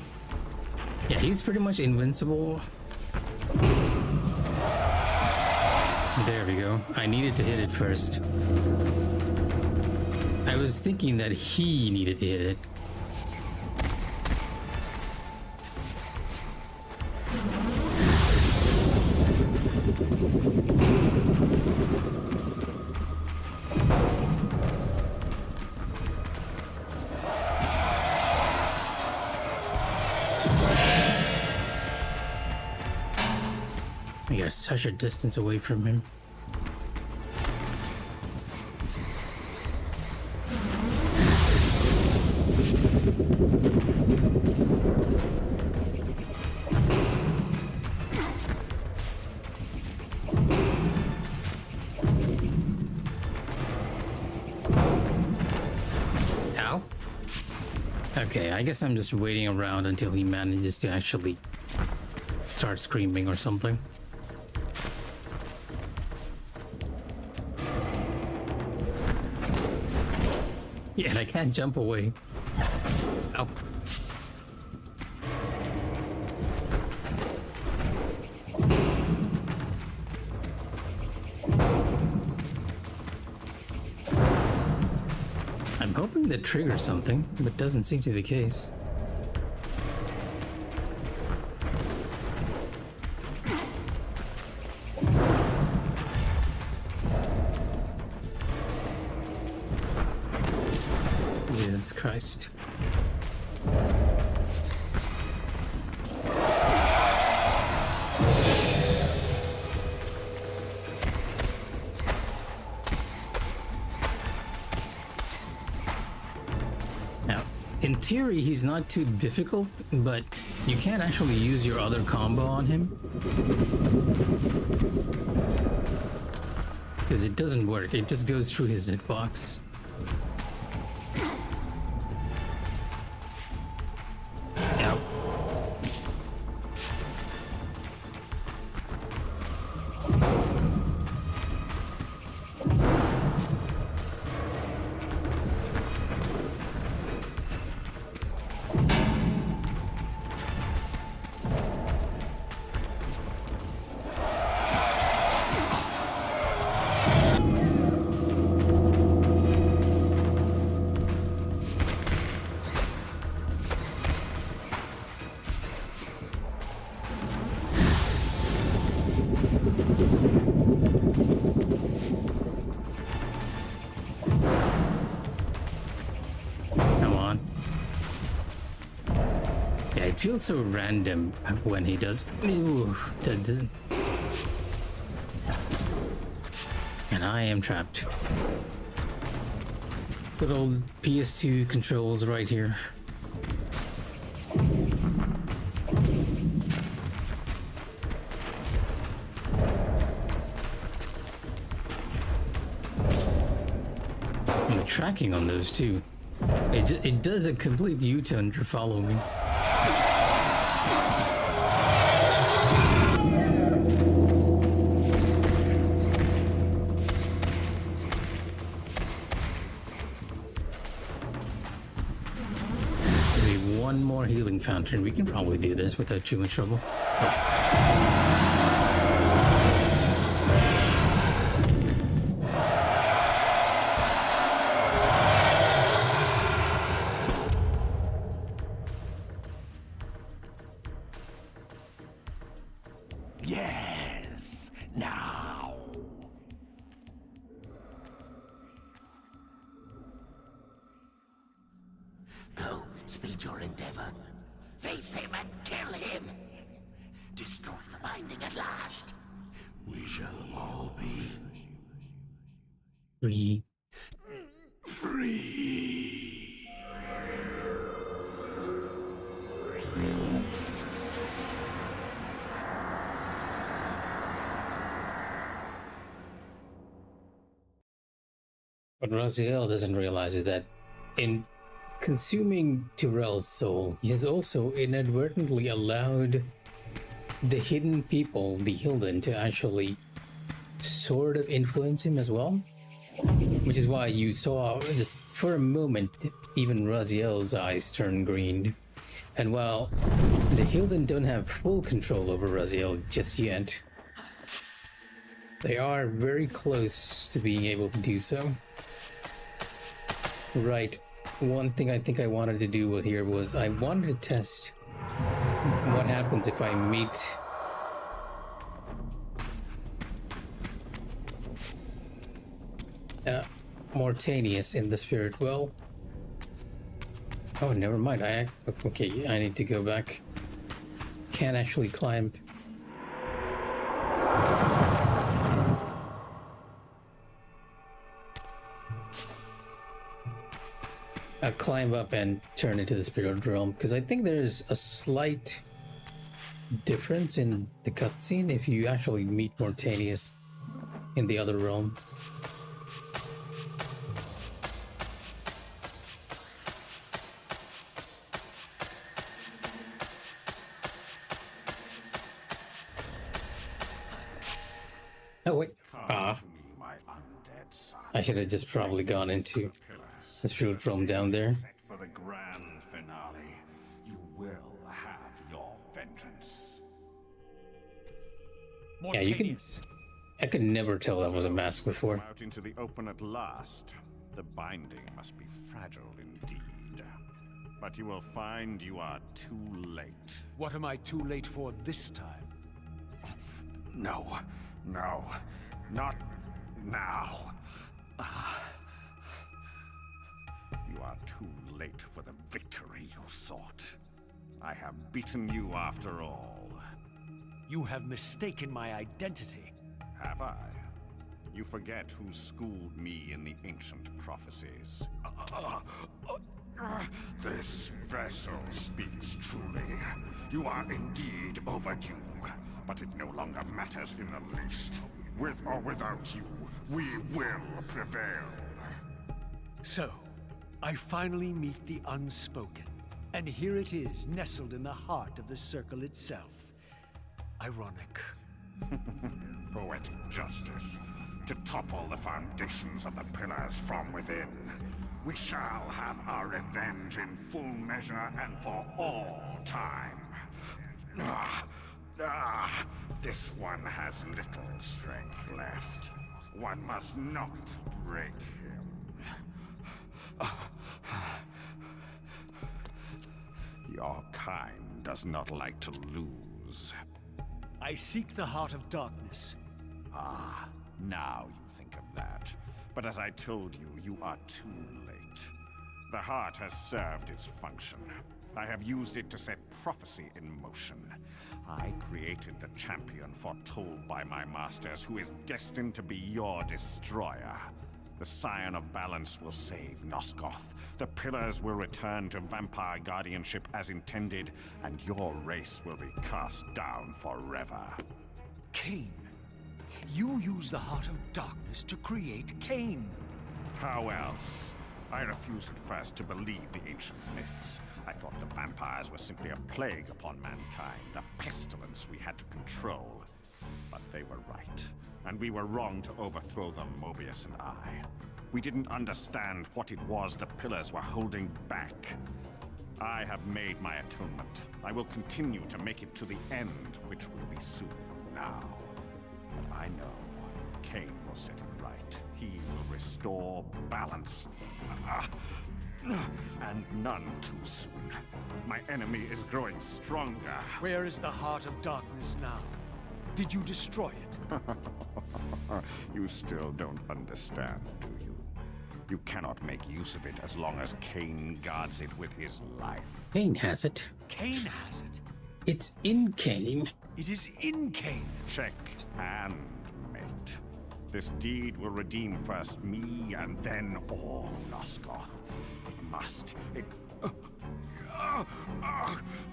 [SPEAKER 1] Yeah, he's pretty much invincible. There we go. I needed to hit it first. I was thinking that he needed to hit it. We are such a distance away from him. Ow. Okay, I guess I'm just waiting around until he manages to actually start screaming or something. Yeah, and I can't jump away. Ow. I'm hoping that triggers something, but doesn't seem to be the case. Jesus Christ. Now, in theory, he's not too difficult, but you can't actually use your other combo on him. Because it doesn't work, it just goes through his hitbox. It feels so random when he does. Ooh, and I am trapped. Good old PS2 controls right here. And the tracking on those too. It does a complete U-turn to follow me. One more healing fountain. We can probably do this without too much trouble.
[SPEAKER 7] Yes, now. Go, speed your endeavor. Face him and kill him. Destroy the binding at last. We shall all be
[SPEAKER 1] Free.
[SPEAKER 7] free.
[SPEAKER 1] What Raziel doesn't realize is that in consuming Tyrell's soul, he has also inadvertently allowed the hidden people, the Hilden, to actually sort of influence him as well. Which is why you saw, just for a moment, even Raziel's eyes turn green. And while the Hilden don't have full control over Raziel just yet, they are very close to being able to do so. Right, one thing I think I wanted to do here was I wanted to test what happens if I meet Mortanius in the spirit well. Oh, never mind. Okay, I need to go back. Can't actually climb. I'll climb up and turn into the spirit realm, because I think there's a slight difference in the cutscene if you actually meet Mortanius in the other realm. Oh wait, I should have just probably gone into the spirit realm down there.
[SPEAKER 8] For the grand finale, you will have your vengeance.
[SPEAKER 1] Yeah, you can. I could never tell that was a mask before.
[SPEAKER 8] Out into the open at last. The binding must be fragile indeed. But you will find you are too late.
[SPEAKER 3] What am I too late for this time?
[SPEAKER 8] No, not now. You are too late for the victory you sought. I have beaten you after all.
[SPEAKER 3] You have mistaken my identity.
[SPEAKER 8] Have I? You forget who schooled me in the ancient prophecies. This vessel speaks truly. You are indeed overdue, but it no longer matters in the least. With or without you, we will prevail.
[SPEAKER 3] So, I finally meet the unspoken, and here it is, nestled in the heart of the circle itself. Ironic.
[SPEAKER 8] Poetic justice. To topple the foundations of the pillars from within. We shall have our revenge in full measure and for all time. This one has little strength left. One must not break him. Your kind does not like to lose.
[SPEAKER 3] I seek the heart of darkness.
[SPEAKER 8] Ah, now you think of that. But as I told you, you are too late. The heart has served its function. I have used it to set prophecy in motion. I created the champion foretold by my masters, who is destined to be your destroyer. The Scion of Balance will save Nosgoth. The Pillars will return to vampire guardianship as intended, and your race will be cast down forever.
[SPEAKER 3] Kain. You use the heart of darkness to create Kain.
[SPEAKER 8] How else? I refused at first to believe the ancient myths. I thought the vampires were simply a plague upon mankind, a pestilence we had to control. But they were right, and we were wrong to overthrow them, Mobius and I. We didn't understand what it was the Pillars were holding back. I have made my atonement. I will continue to make it to the end, which will be soon now. I know. Kain will set it right. He will restore balance. And none too soon. My enemy is growing stronger.
[SPEAKER 3] Where is the heart of darkness now? Did you destroy it?
[SPEAKER 8] You still don't understand, do you? You cannot make use of it as long as Kain guards it with his life.
[SPEAKER 1] Kain has it.
[SPEAKER 3] Kain has it.
[SPEAKER 1] It's in Kain.
[SPEAKER 3] It is in Kain.
[SPEAKER 8] Check and mate. This deed will redeem first me and then all Nosgoth. It must.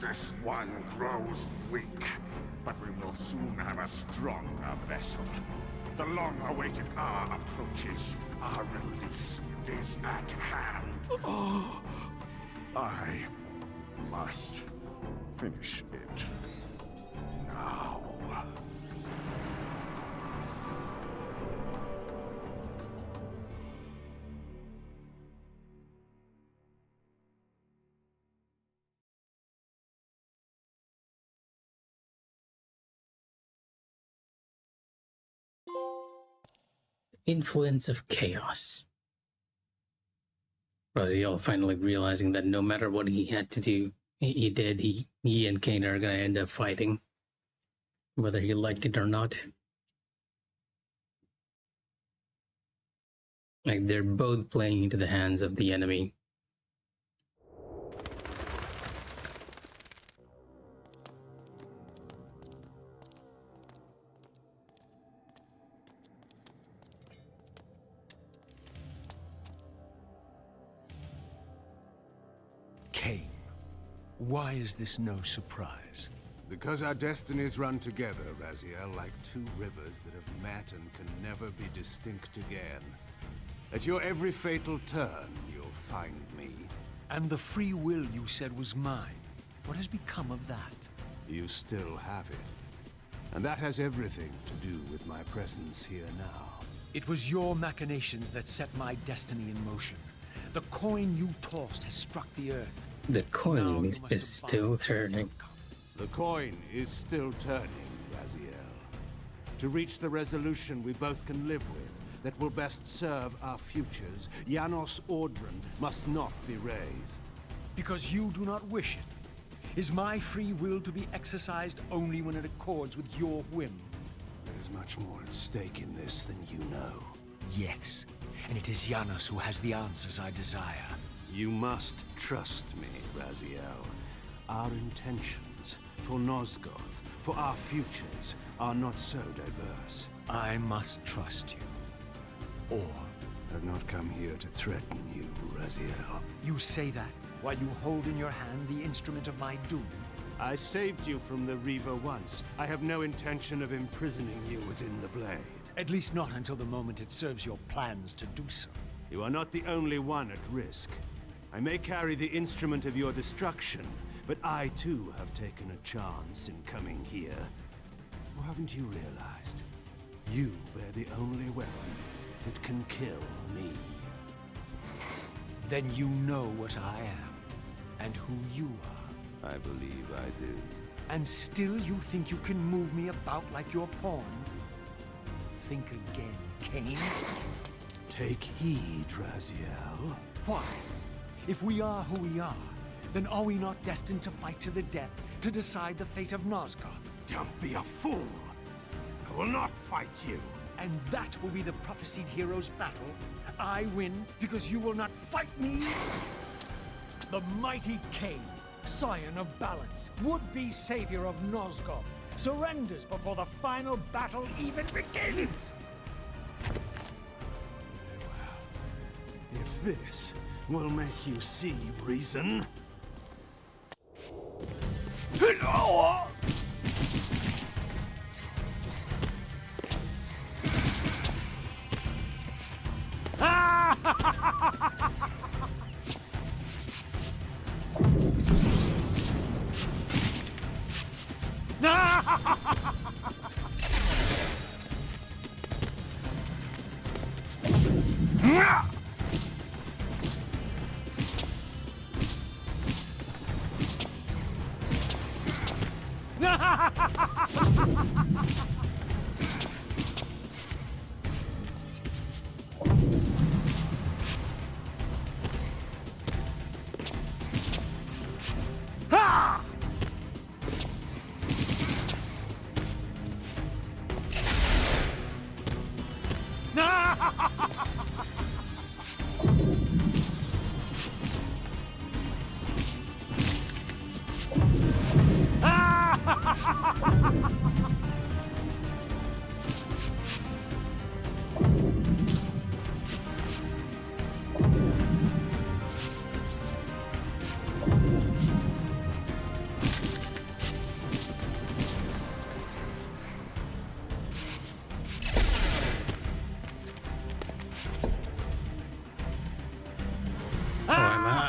[SPEAKER 8] This one grows weak, but we will soon have a stronger vessel. The long-awaited hour approaches. Our release is at hand. I must finish it now.
[SPEAKER 1] Influence of chaos. Raziel finally realizing that no matter what he had to do, he did. He and Kain are gonna end up fighting, whether he liked it or not. Like they're both playing into the hands of the enemy.
[SPEAKER 3] Kain, why is this no surprise?
[SPEAKER 6] Because our destinies run together, Raziel, like two rivers that have met and can never be distinct again. At your every fatal turn, you'll find me.
[SPEAKER 3] And the free will you said was mine. What has become of that?
[SPEAKER 6] You still have it. And that has everything to do with my presence here now.
[SPEAKER 3] It was your machinations that set my destiny in motion. The coin you tossed has struck the earth.
[SPEAKER 1] The
[SPEAKER 3] Now
[SPEAKER 1] coin
[SPEAKER 3] you must
[SPEAKER 1] is
[SPEAKER 3] abide
[SPEAKER 1] still
[SPEAKER 3] with its
[SPEAKER 1] turning.
[SPEAKER 3] outcome.
[SPEAKER 6] The coin is still turning, Raziel. To reach the resolution we both can live with, that will best serve our futures, Janos Audron must not be raised.
[SPEAKER 3] Because you do not wish it. Is my free will to be exercised only when it accords with your whim?
[SPEAKER 6] There is much more at stake in this than you know.
[SPEAKER 3] Yes, and it is Janos who has the answers I desire.
[SPEAKER 6] You must trust me, Raziel. Our intentions for Nosgoth, for our futures, are not so diverse.
[SPEAKER 3] I must trust you. Or
[SPEAKER 6] I've not come here to threaten you, Raziel.
[SPEAKER 3] you say that while you hold in your hand the instrument of my doom.
[SPEAKER 6] I saved you from the Reaver once. I have no intention of imprisoning you within the blade.
[SPEAKER 3] At least not until the moment it serves your plans to do so.
[SPEAKER 6] You are not the only one at risk. I may carry the instrument of your destruction, but I too have taken a chance in coming here. Or haven't you realized? You bear the only weapon that can kill me.
[SPEAKER 3] Then you know what I am, and who you are.
[SPEAKER 6] I believe I do.
[SPEAKER 3] And still you think you can move me about like your pawn? Think again, Kain.
[SPEAKER 6] Take heed, Raziel.
[SPEAKER 3] Why? If we are who we are, then are we not destined to fight to the death to decide the fate of Nosgoth?
[SPEAKER 6] Don't be a fool! I will not fight you!
[SPEAKER 3] And that will be the prophesied hero's battle? I win because you will not fight me? The mighty Kain, scion of balance, would-be savior of Nosgoth, surrenders before the final battle even begins!
[SPEAKER 6] If this will make you see reason...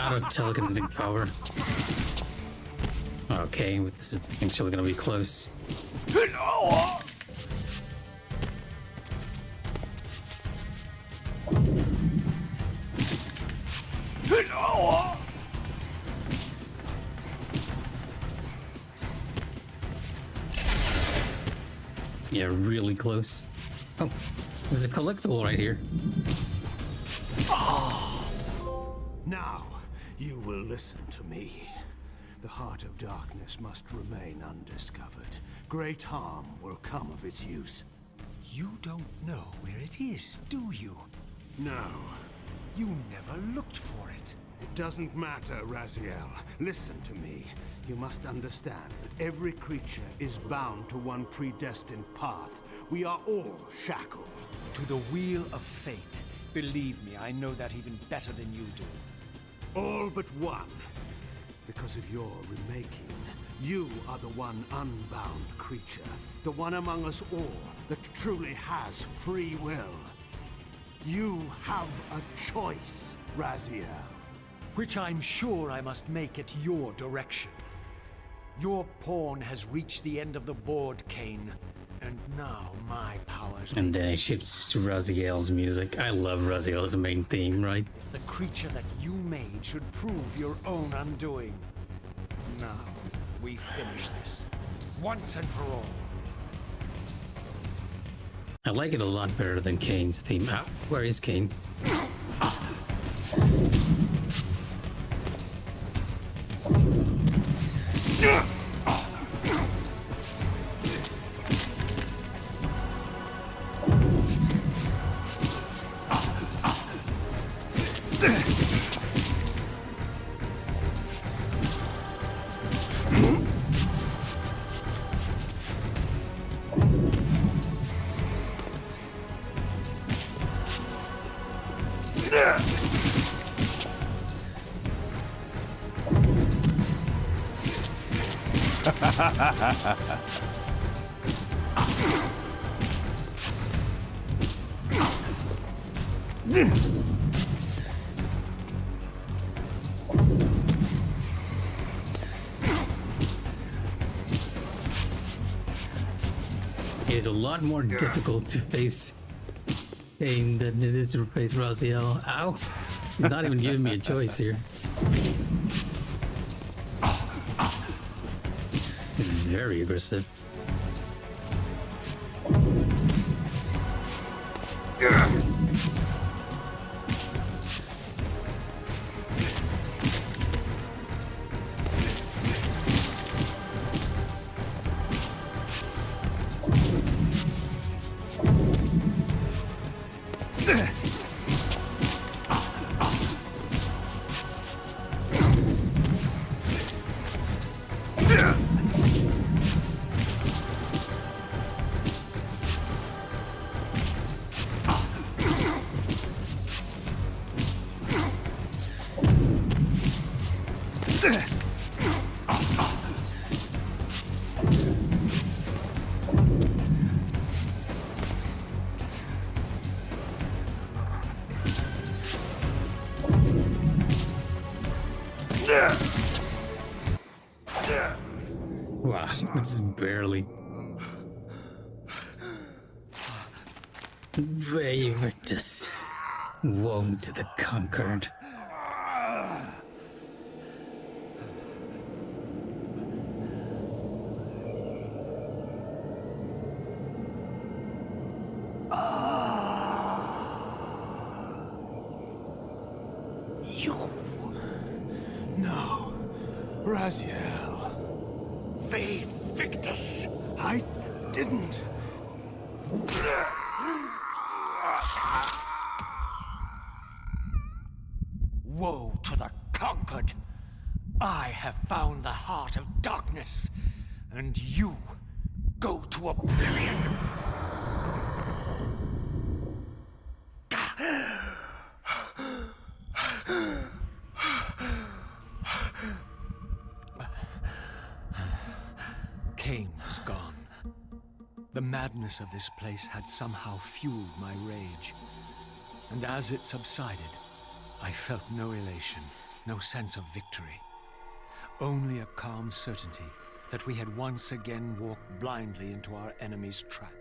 [SPEAKER 1] out of telekinetic power. Okay, this is actually gonna be close. Yeah, really close. Oh, there's a collectible right here.
[SPEAKER 9] Now, you will listen to me. The heart of darkness must remain undiscovered. Great harm will come of its use.
[SPEAKER 3] You don't know where it is, do you?
[SPEAKER 9] No,
[SPEAKER 3] You never looked for it.
[SPEAKER 9] it doesn't matter, Raziel. Listen to me. You must understand that every creature is bound to one predestined path. We are all shackled.
[SPEAKER 3] To the wheel of fate. Believe me, I know that even better than you do.
[SPEAKER 9] All but one. Because of your remaking, you are the one unbound creature. The one among us all that truly has free will. You have a choice, Raziel.
[SPEAKER 3] Which I'm sure I must make at your direction. Your pawn has reached the end of the board, Kain. And now my powers...
[SPEAKER 1] And then it shifts to Raziel's music. I love Raziel's main theme, right?
[SPEAKER 3] If the creature that you made should prove your own undoing. Now, we finish this. Once and for all.
[SPEAKER 1] I like it a lot better than Kain's theme. Ah, where is Kain? It is a lot more difficult to face Kain than it is to face Raziel. Ow! He's not even giving me a choice here. He's very aggressive. Wow, it's barely. Voradors, woe to the conquered.
[SPEAKER 9] You... No. Raziel.
[SPEAKER 3] They Victus!
[SPEAKER 9] I didn't.
[SPEAKER 3] Woe to the conquered! I have found the heart of darkness, and you go to oblivion! Kain was gone. The madness of this place had somehow fueled my rage, and as it subsided, I felt no elation, no sense of victory. Only a calm certainty that we had once again walked blindly into our enemy's trap.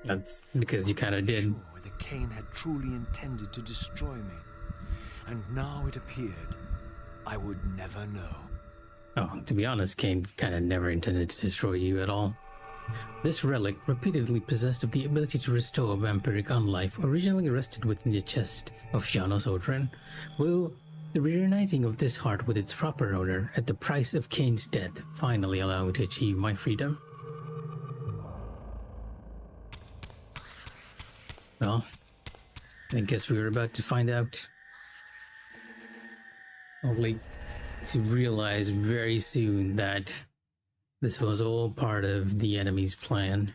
[SPEAKER 1] That's because you kind of did.
[SPEAKER 3] Sure that Kain had truly intended to destroy me. And now it appeared I would never know.
[SPEAKER 1] Oh, to be honest, Kain kind of never intended to destroy you at all. This relic, repeatedly possessed of the ability to restore vampiric unlife, originally rested within the chest of Janos Odrin, will the reuniting of this heart with its proper owner at the price of Kain's death finally allow me to achieve my freedom? Well, I guess we were about to find out. Only to realize very soon that this was all part of the enemy's plan.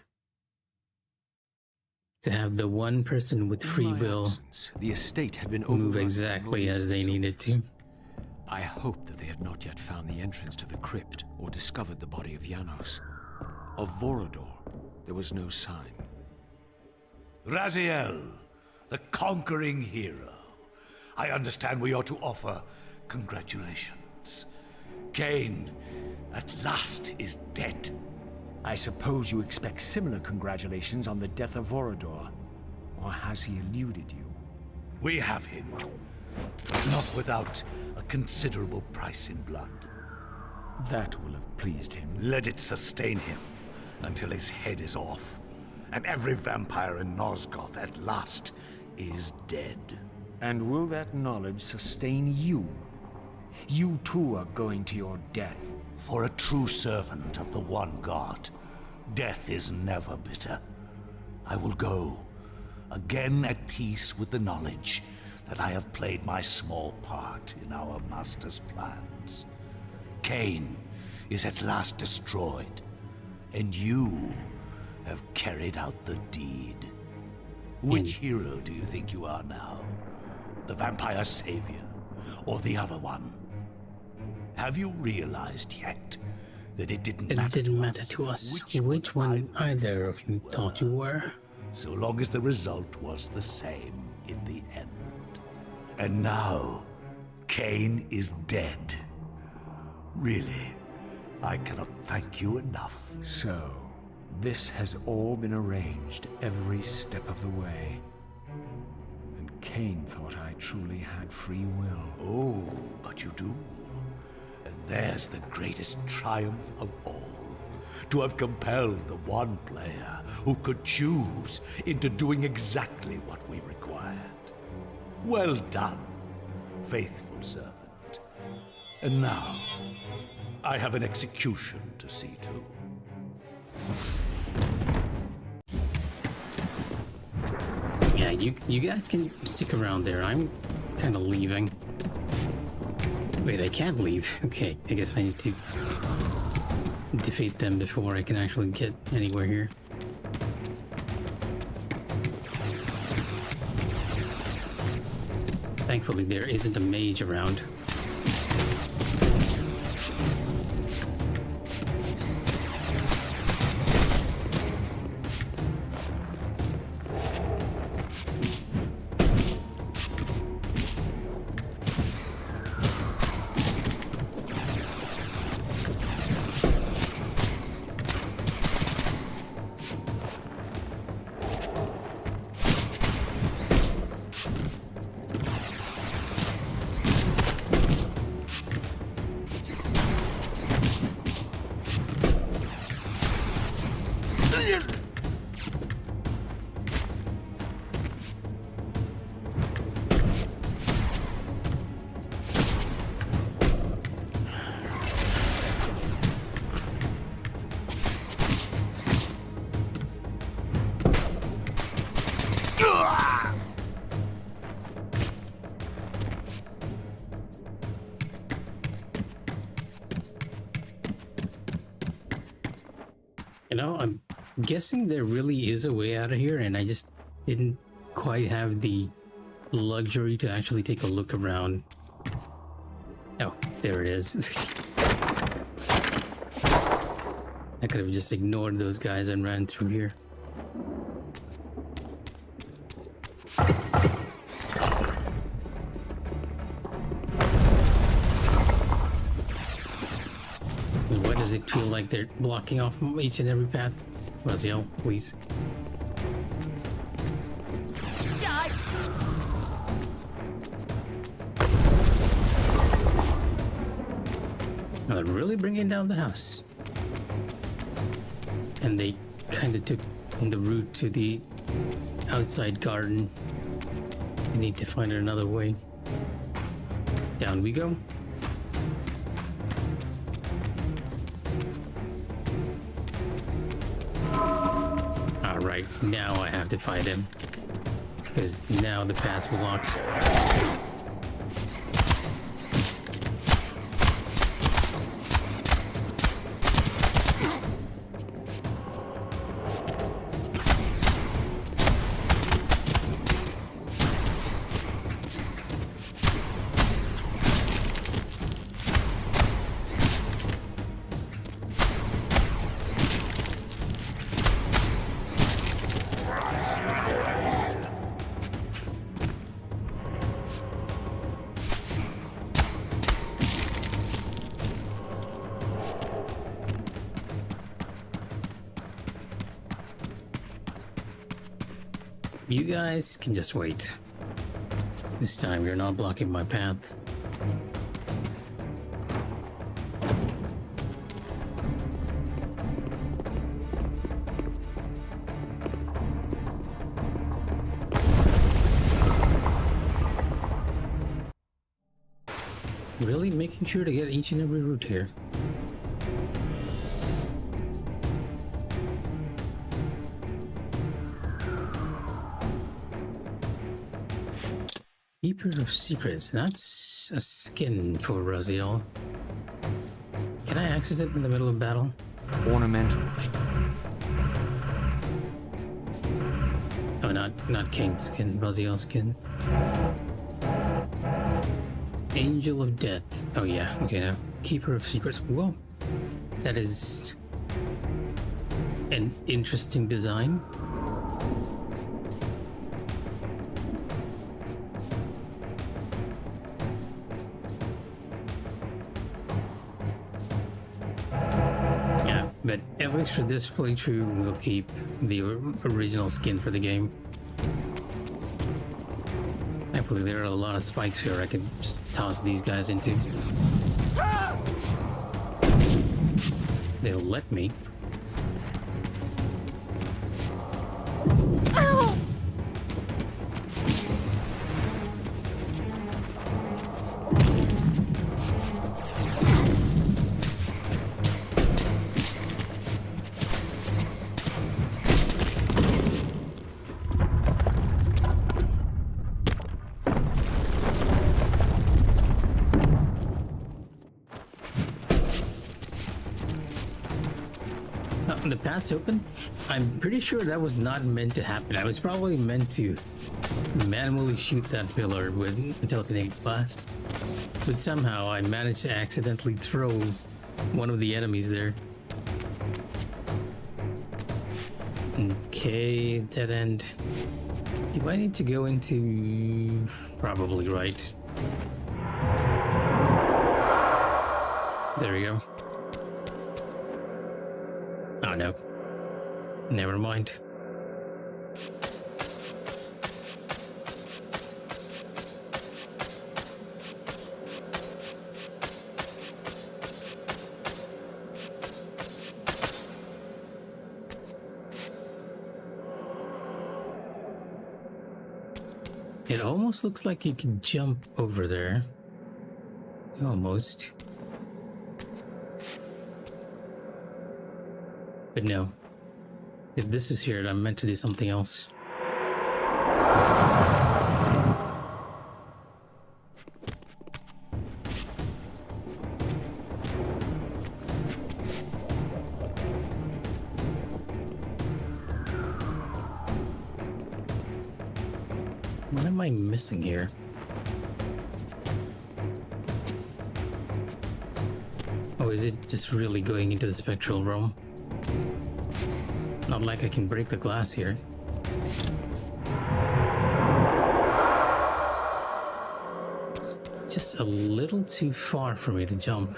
[SPEAKER 1] To have the one person with free will
[SPEAKER 3] the estate had been
[SPEAKER 1] move exactly as they needed to.
[SPEAKER 3] I hoped that they had not yet found the entrance to the crypt or discovered the body of Janos. Of Vorador, there was no sign.
[SPEAKER 7] Raziel, the conquering hero. I understand we ought to offer congratulations. Kain, at last, is dead.
[SPEAKER 3] I suppose you expect similar congratulations on the death of Vorador. Or has he eluded you?
[SPEAKER 7] We have him, but not without a considerable price in blood.
[SPEAKER 3] That will have pleased him.
[SPEAKER 7] Let it sustain him until his head is off, and every vampire in Nosgoth at last is dead.
[SPEAKER 3] And will that knowledge sustain you? You too are going to your death.
[SPEAKER 7] For a true servant of the one god, death is never bitter. I will go, again at peace with the knowledge that I have played my small part in our master's plans. Kain is at last destroyed, and you have carried out the deed. Which hero do you think you are now? The vampire savior, or the other one? Have you realized yet that it didn't matter
[SPEAKER 1] to us which one either of you thought you were?
[SPEAKER 7] So long as the result was the same in the end. And now, Kain is dead. Really, I cannot thank you enough.
[SPEAKER 3] So, this has all been arranged every step of the way. And Kain thought I truly had free will.
[SPEAKER 7] Oh, but you do. And there's the greatest triumph of all. To have compelled the one player who could choose into doing exactly what we required. Well done, faithful servant. And now, I have an execution to see to.
[SPEAKER 1] Yeah, you guys can stick around there. I'm kind of leaving. Wait, I can't leave. Okay, I guess I need to defeat them before I can actually get anywhere here. Thankfully, there isn't a mage around. You know, I'm guessing there really is a way out of here, and I just didn't quite have the luxury to actually take a look around. Oh, there it is. I could have just ignored those guys and ran through here. does it feel like they're blocking off each and every path? Raziel, please.
[SPEAKER 5] Die!
[SPEAKER 1] Now they're really bringing down the house. And they kind of took the route to the outside garden. We need to find another way. Down we go. Alright, now I have to fight him. Because now the path's blocked. You guys can just wait. This time you're not blocking my path. Really making sure to get each and every route here. Keeper of Secrets, that's a skin for Raziel. Can I access it in the middle of battle?
[SPEAKER 3] Ornamental.
[SPEAKER 1] Oh, not Kain's skin, Raziel's skin. Angel of Death. Oh yeah, okay now. Keeper of Secrets. Whoa. That is an interesting design. But at least for this playthrough, we'll keep the original skin for the game. Thankfully, there are a lot of spikes here I can just toss these guys into. They'll let me. The path's open. I'm pretty sure that was not meant to happen. I was probably meant to manually shoot that pillar with a telekinetic blast. But somehow I managed to accidentally throw one of the enemies there. Okay, dead end. Do I need to go into... Probably right. There we go. Oh no. Never mind. It almost looks like you can jump over there. Almost. But no. If this is here, I'm meant to do something else. What am I missing here? Oh, is it just really going into the spectral realm? Not like I can break the glass here. It's just a little too far for me to jump.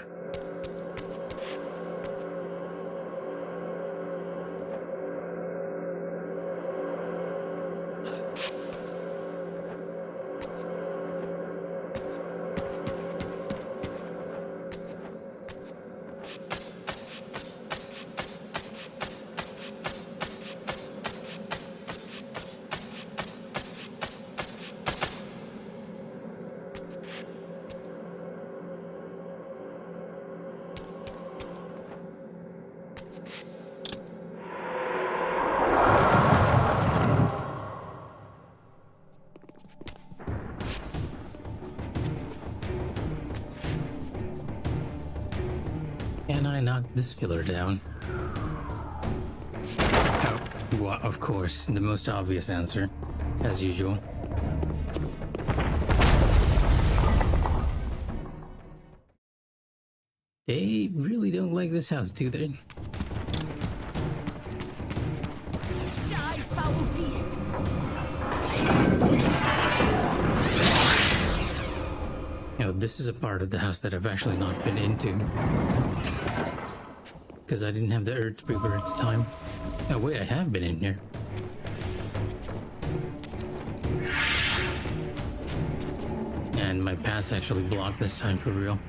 [SPEAKER 1] I knock this pillar down? Oh, well, of course, the most obvious answer, as usual. They really don't like this house, do they?
[SPEAKER 5] Die, foul beast!
[SPEAKER 1] You know, this is a part of the house that I've actually not been into. Because I didn't have the Earth Reaper at the time. Oh wait, I have been in here. And my path's actually blocked this time for real.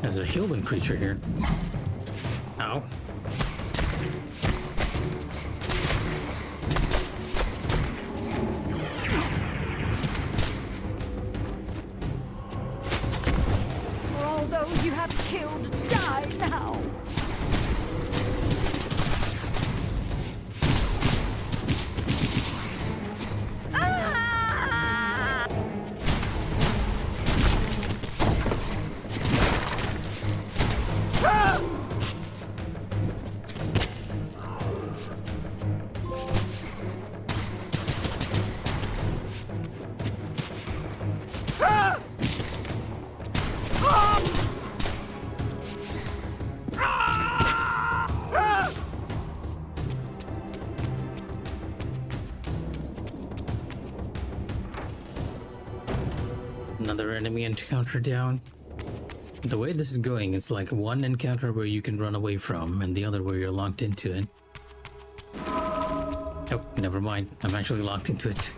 [SPEAKER 1] There's a human creature here. Ow.
[SPEAKER 5] For all those you have killed, die now! Ah!
[SPEAKER 1] Another enemy encounter down. The way this is going, it's like one encounter where you can run away from, and the other where you're locked into it. Oh, never mind. I'm actually locked into it.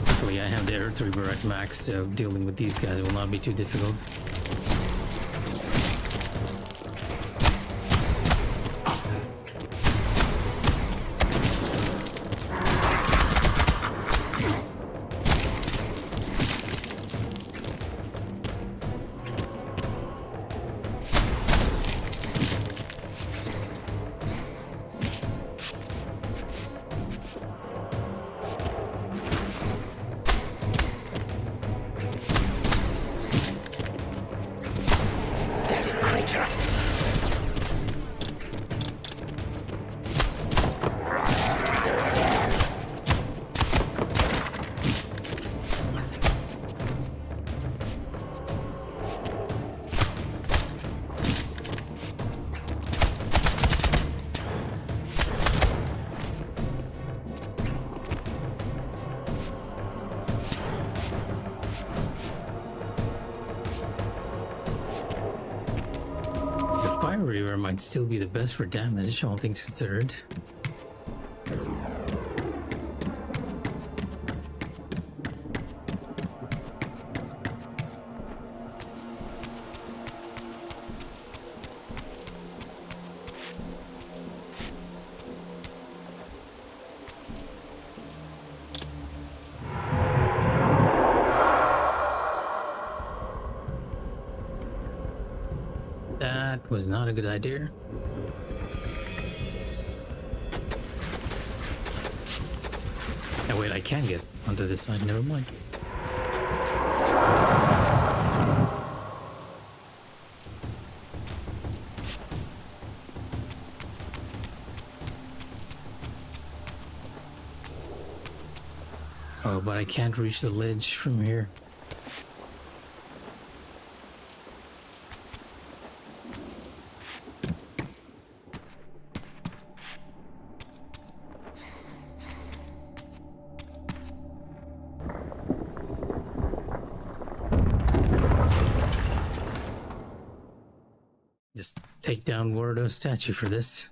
[SPEAKER 1] Luckily, I have the Earth Reaper at max, so dealing with these guys will not be too difficult. Reaver might still be the best for damage, all things considered. That was not a good idea. Oh wait, I can get onto this side, never mind. Oh, but I can't reach the ledge from here. Just take down Voradors' statue for this.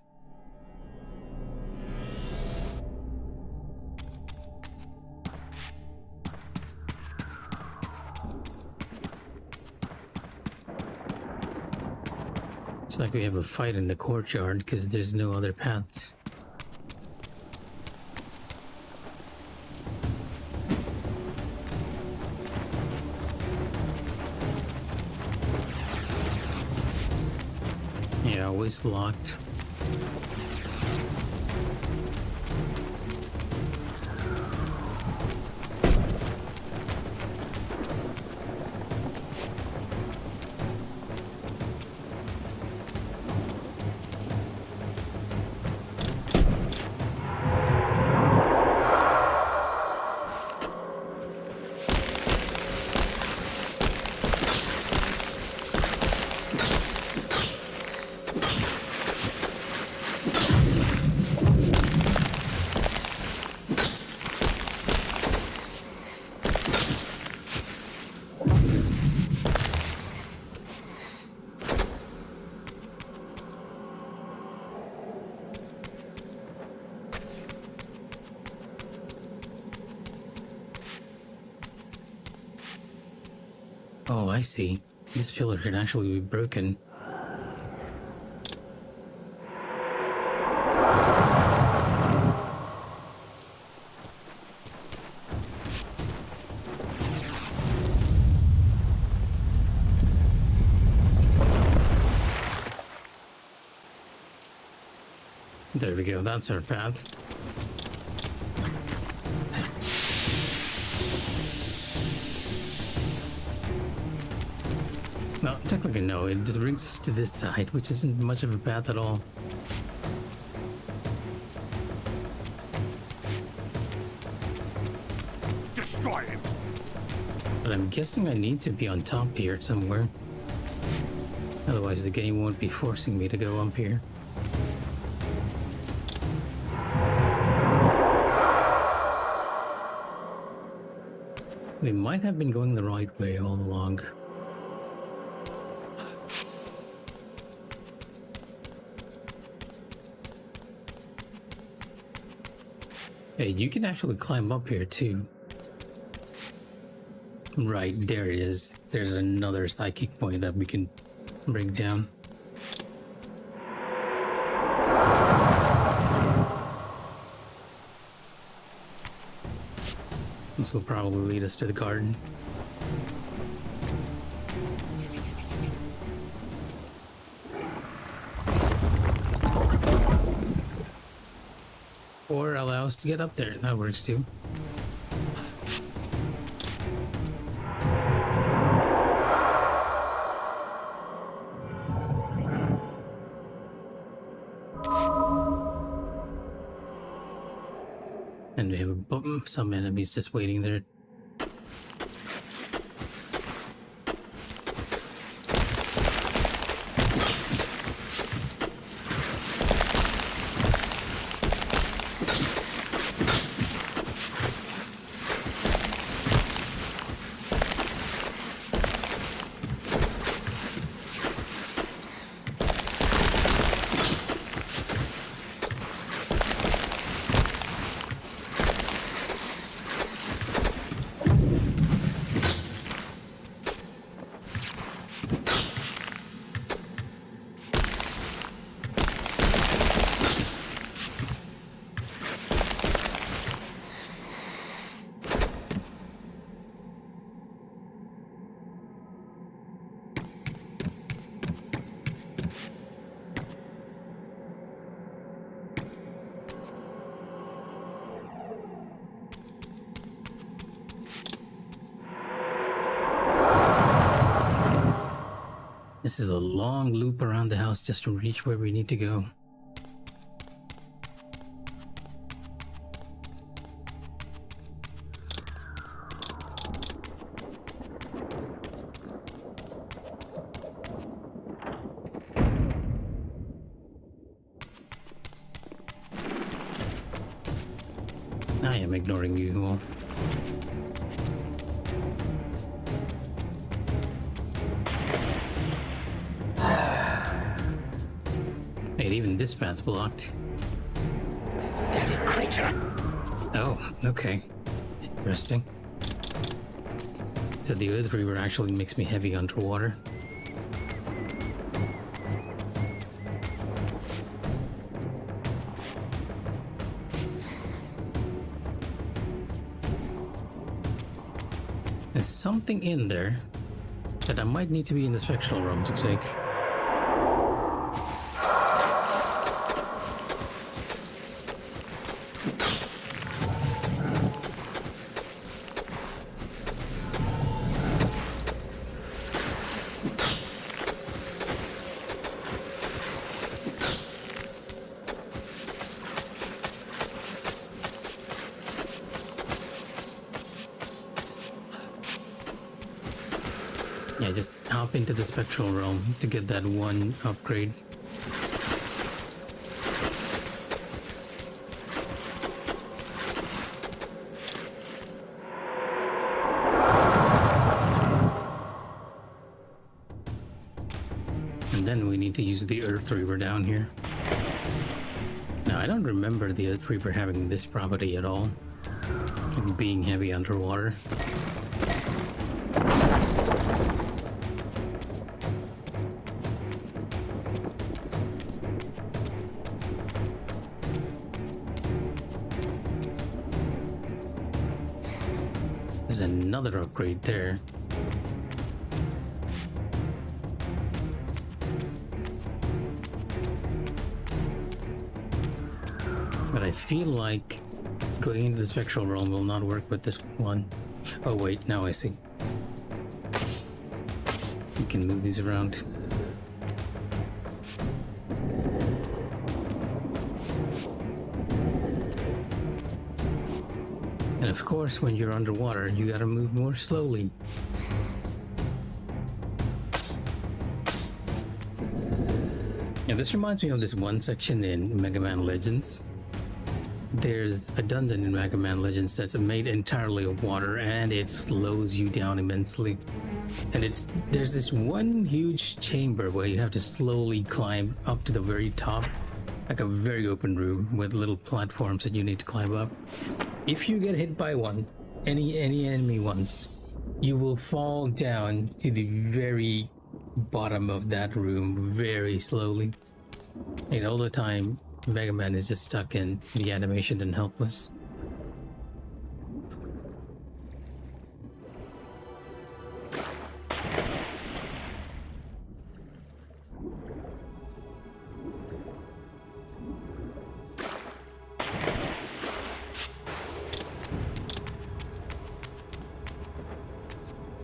[SPEAKER 1] Looks like we have a fight in the courtyard because there's no other paths. voice blocked. Oh, I see. This pillar can actually be broken. There we go, that's our path. No, technically no, it just brings us to this side, which isn't much of a path at all.
[SPEAKER 8] Destroy him!
[SPEAKER 1] But I'm guessing I need to be on top here somewhere. Otherwise the game won't be forcing me to go up here. We might have been going the right way all along. Hey, you can actually climb up here too. Right, there it is. There's another psychic point that we can bring down. This will probably lead us to the garden. Or allow us to get up there. That works too. And we have some enemies just waiting there. This is a long loop around the house just to reach where we need to go. I am ignoring you all. Wait, even this path's blocked.
[SPEAKER 7] Creature!
[SPEAKER 1] Oh, okay. Interesting. So the Earth Reaver actually makes me heavy underwater. There's something in there that I might need to be in the spectral room to take. Yeah, just hop into the spectral realm to get that one upgrade. And then we need to use the Earth Reaver down here. Now, I don't remember the Earth Reaver having this property at all, like being heavy underwater. There's another upgrade there. But I feel like going into the spectral realm will not work with this one. Oh wait, now I see. You can move these around. And of course, when you're underwater, you gotta move more slowly. Yeah, this reminds me of this one section in Mega Man Legends. There's a dungeon in Mega Man Legends that's made entirely of water, and it slows you down immensely. And there's this one huge chamber where you have to slowly climb up to the very top, like a very open room with little platforms that you need to climb up. If you get hit by any enemy once, you will fall down to the very bottom of that room very slowly. And all the time, Mega Man is just stuck in the animation and helpless.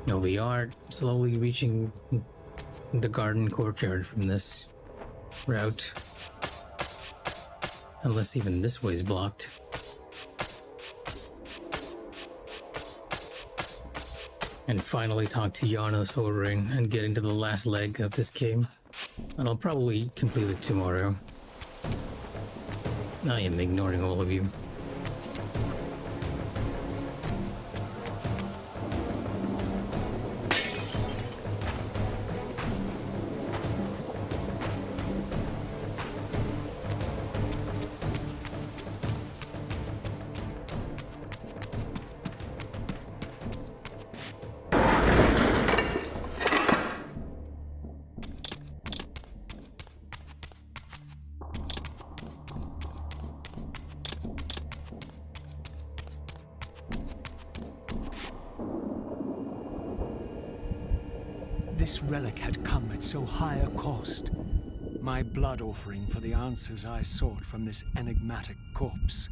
[SPEAKER 1] Now we are slowly reaching the garden courtyard from this route. Unless even this way is blocked. And finally talk to Yarno's Ring and get into the last leg of this game. And I'll probably complete it tomorrow. I am ignoring all of you.
[SPEAKER 3] This relic had come at so high a cost. My blood offering for the answers I sought from this enigmatic corpse.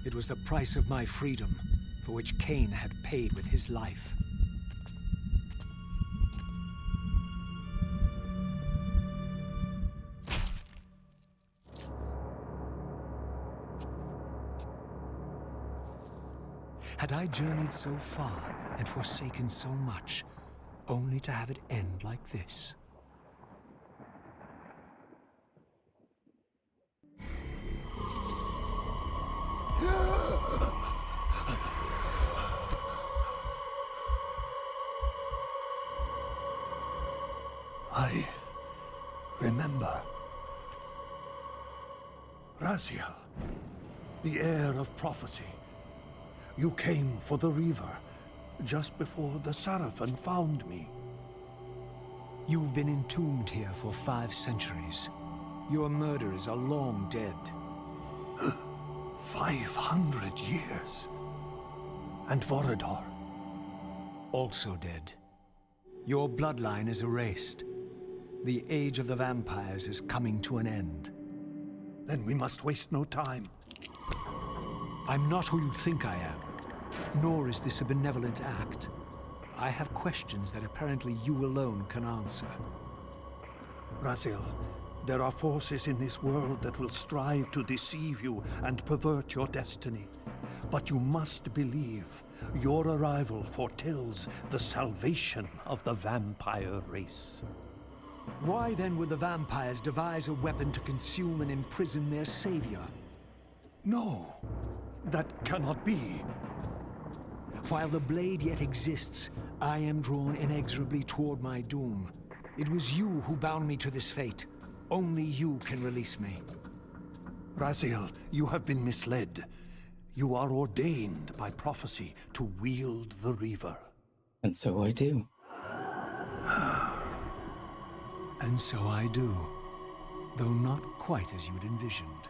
[SPEAKER 3] It was the price of my freedom, for which Kain had paid with his life. Had I journeyed so far and forsaken so much, only to have it end like this?
[SPEAKER 9] I remember. Raziel, the heir of prophecy. You came for the Reaver, just before the Seraphim found me.
[SPEAKER 3] You've been entombed here for 5 centuries. Your murderers are long dead.
[SPEAKER 9] 500 years. And Vorador?
[SPEAKER 3] Also dead. Your bloodline is erased. The age of the vampires is coming to an end.
[SPEAKER 9] Then we must waste no time.
[SPEAKER 3] I'm not who you think I am. Nor is this a benevolent act. I have questions that apparently you alone can answer.
[SPEAKER 9] Raziel, there are forces in this world that will strive to deceive you and pervert your destiny. But you must believe Your arrival foretells the salvation of the vampire race.
[SPEAKER 3] Why then would the vampires devise a weapon to consume and imprison their savior?
[SPEAKER 9] No, that cannot be.
[SPEAKER 3] While the blade yet exists, I am drawn inexorably toward my doom. It was you who bound me to this fate. Only you can release me.
[SPEAKER 9] Raziel, you have been misled. You are ordained by prophecy to wield the Reaver.
[SPEAKER 1] And so I do.
[SPEAKER 3] And so I do, though not quite as you'd envisioned.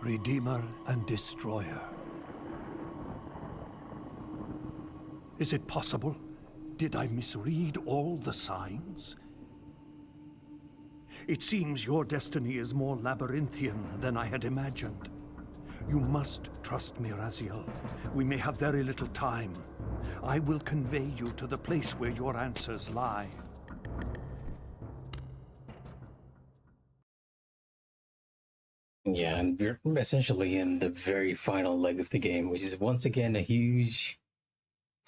[SPEAKER 9] Redeemer and Destroyer. Is it possible? Did I misread all the signs? It seems your destiny is more labyrinthian than I had imagined. You must trust me, Raziel. We may have very little time. I will convey you to the place where your answers lie.
[SPEAKER 1] Yeah, and we're essentially in the very final leg of the game, which is once again a huge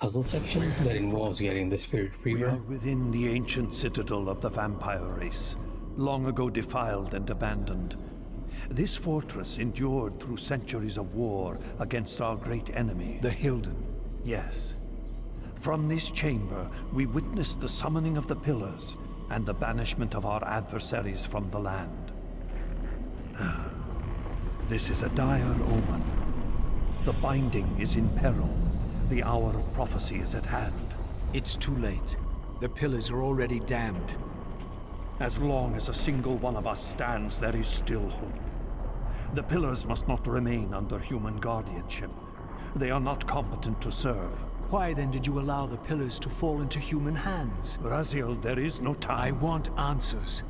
[SPEAKER 1] puzzle section that involves getting the Spirit
[SPEAKER 9] We
[SPEAKER 1] Reaver.
[SPEAKER 9] are within the ancient citadel of the vampire race, long ago defiled and abandoned. This fortress endured through centuries of war against our great enemy.
[SPEAKER 3] The Hilden.
[SPEAKER 9] Yes. From this chamber, we witnessed the summoning of the Pillars and the banishment of our adversaries from the land. This is a dire omen. The binding is in peril. The hour of prophecy is at hand.
[SPEAKER 3] It's too late. The pillars are already damned.
[SPEAKER 9] As long as a single one of us stands, there is still hope. The Pillars must not remain under human guardianship. They are not competent to serve.
[SPEAKER 3] Why then did you allow the pillars to fall into human hands?
[SPEAKER 9] Raziel, there is no
[SPEAKER 3] I
[SPEAKER 9] time.
[SPEAKER 3] want answers.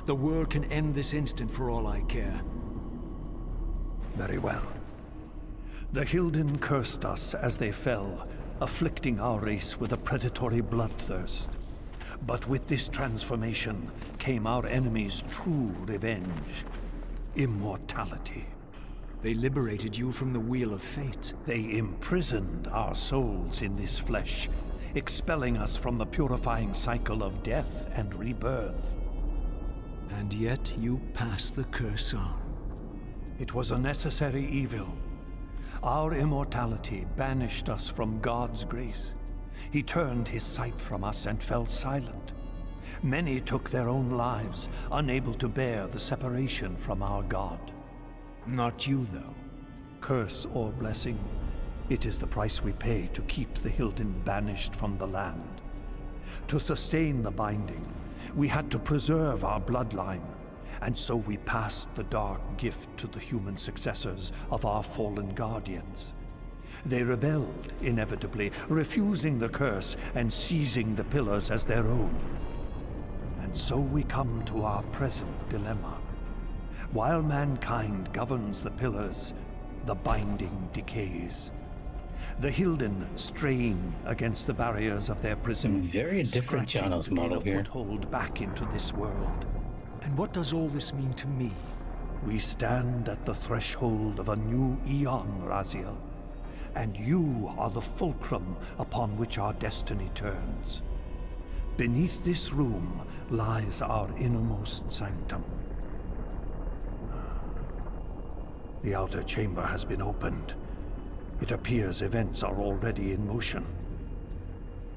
[SPEAKER 3] The world can end this instant for all I care.
[SPEAKER 9] Very well. The Hilden cursed us as they fell, afflicting our race with a predatory bloodthirst. But with this transformation came our enemy's true revenge. Immortality.
[SPEAKER 3] They liberated you from the Wheel of Fate.
[SPEAKER 9] They imprisoned our souls in this flesh, expelling us from the purifying cycle of death and rebirth.
[SPEAKER 3] And yet you pass the curse on.
[SPEAKER 9] It was a necessary evil. Our immortality banished us from God's grace. He turned his sight from us and fell silent. Many took their own lives, unable to bear the separation from our God.
[SPEAKER 3] Not you, though.
[SPEAKER 9] Curse or blessing, it is the price we pay to keep the Hilden banished from the land. To sustain the binding, we had to preserve our bloodline, and so we passed the dark gift to the human successors of our fallen guardians. They rebelled, inevitably, refusing the curse and seizing the pillars as their own. And so we come to our present dilemma. While mankind governs the pillars, the binding decays. The Hilden strain against the barriers of their prison,
[SPEAKER 1] Very different
[SPEAKER 9] scratching
[SPEAKER 1] channels
[SPEAKER 9] to gain
[SPEAKER 1] model
[SPEAKER 9] a
[SPEAKER 1] here.
[SPEAKER 9] foothold back into this world.
[SPEAKER 3] And what does all this mean to me?
[SPEAKER 9] We stand at the threshold of a new eon, Raziel, and you are the fulcrum upon which our destiny turns. Beneath this room lies our innermost sanctum. The outer chamber has been opened. It appears events are already in motion.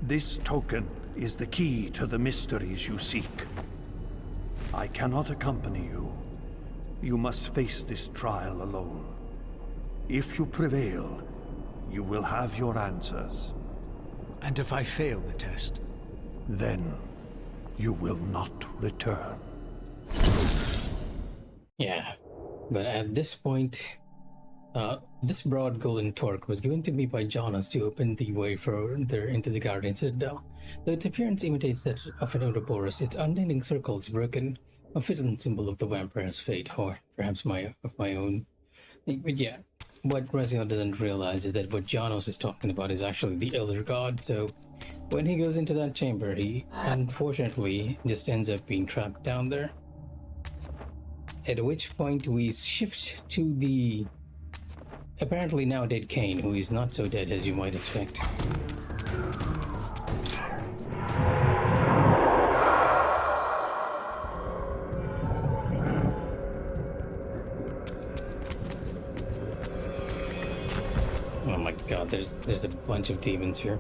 [SPEAKER 9] This token is the key to the mysteries you seek. I cannot accompany you. You must face this trial alone. If you prevail, you will have your answers.
[SPEAKER 3] And if I fail the test?
[SPEAKER 9] Then you will not return.
[SPEAKER 1] Yeah, but at this point, this broad golden torque was given to me by Jonas to open the way further into the Guardian Citadel. Though its appearance imitates that of an Ouroboros, its unending circle is broken, a fitting symbol of the vampire's fate, or perhaps of my own. But yeah, what Raziel doesn't realize is that what Jonas is talking about is actually the Elder God, so when he goes into that chamber, he unfortunately just ends up being trapped down there. At which point we shift to the apparently now dead Kain, who is not so dead as you might expect. Oh my god, there's a bunch of demons here.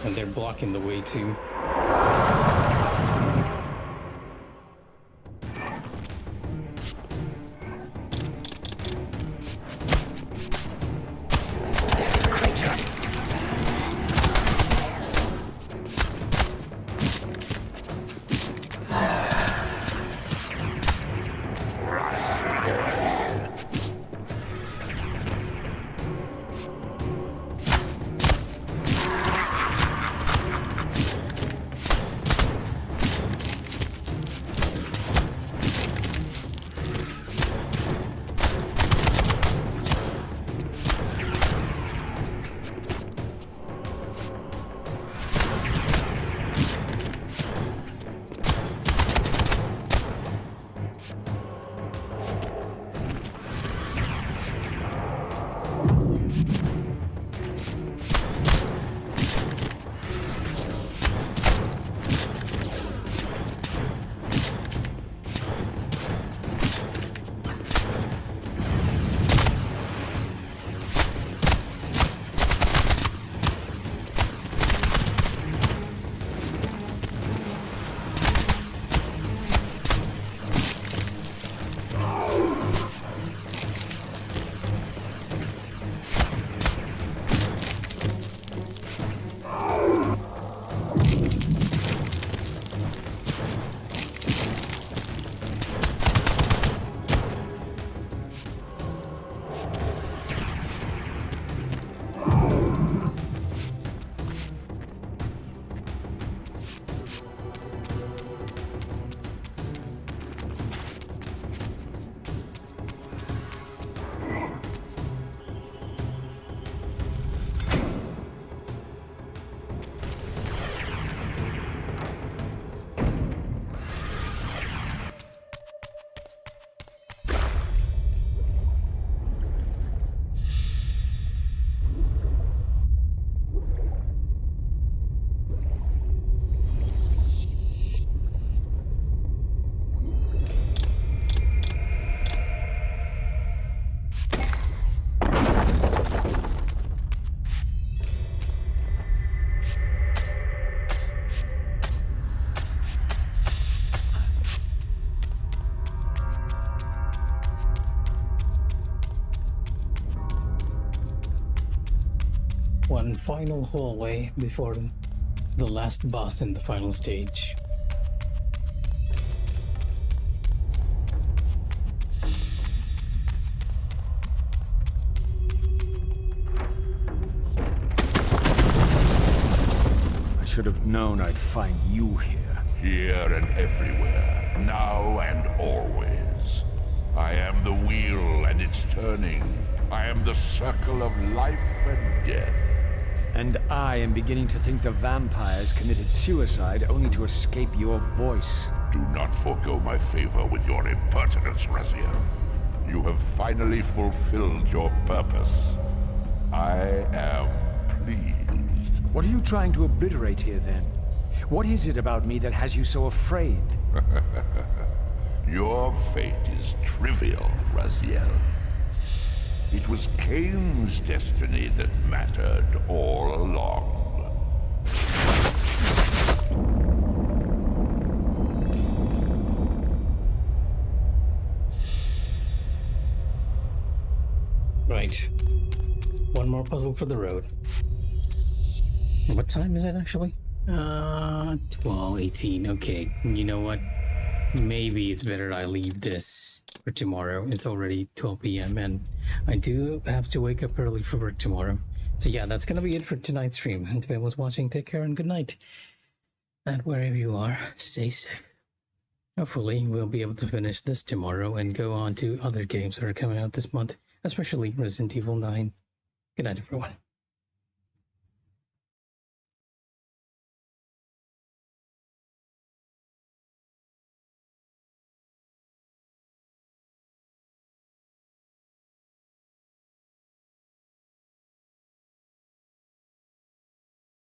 [SPEAKER 1] And they're blocking the way too. One final hallway before the last boss in the final stage.
[SPEAKER 3] I should have known I'd find you here.
[SPEAKER 2] Here and everywhere, now and always. I am the wheel and its turning. I am the circle of life and death.
[SPEAKER 3] And I am beginning to think the vampires committed suicide only to escape your voice.
[SPEAKER 2] Do not forego my favor with your impertinence, Raziel. You have finally fulfilled your purpose. I am pleased.
[SPEAKER 3] What are you trying to obliterate here, then? What is it about me that has you so afraid?
[SPEAKER 2] Your fate is trivial, Raziel. It was Kain's destiny that mattered all along.
[SPEAKER 1] Right. One more puzzle for the road. What time is it actually? 12:18. Okay. You know what? Maybe it's better I leave this for tomorrow. It's already 12 p.m. and I do have to wake up early for work tomorrow. So yeah, that's gonna be it for tonight's stream. And if anyone's watching, take care and good night. And wherever you are, stay safe. Hopefully, we'll be able to finish this tomorrow and go on to other games that are coming out this month, especially Resident Evil 9. Good night, everyone.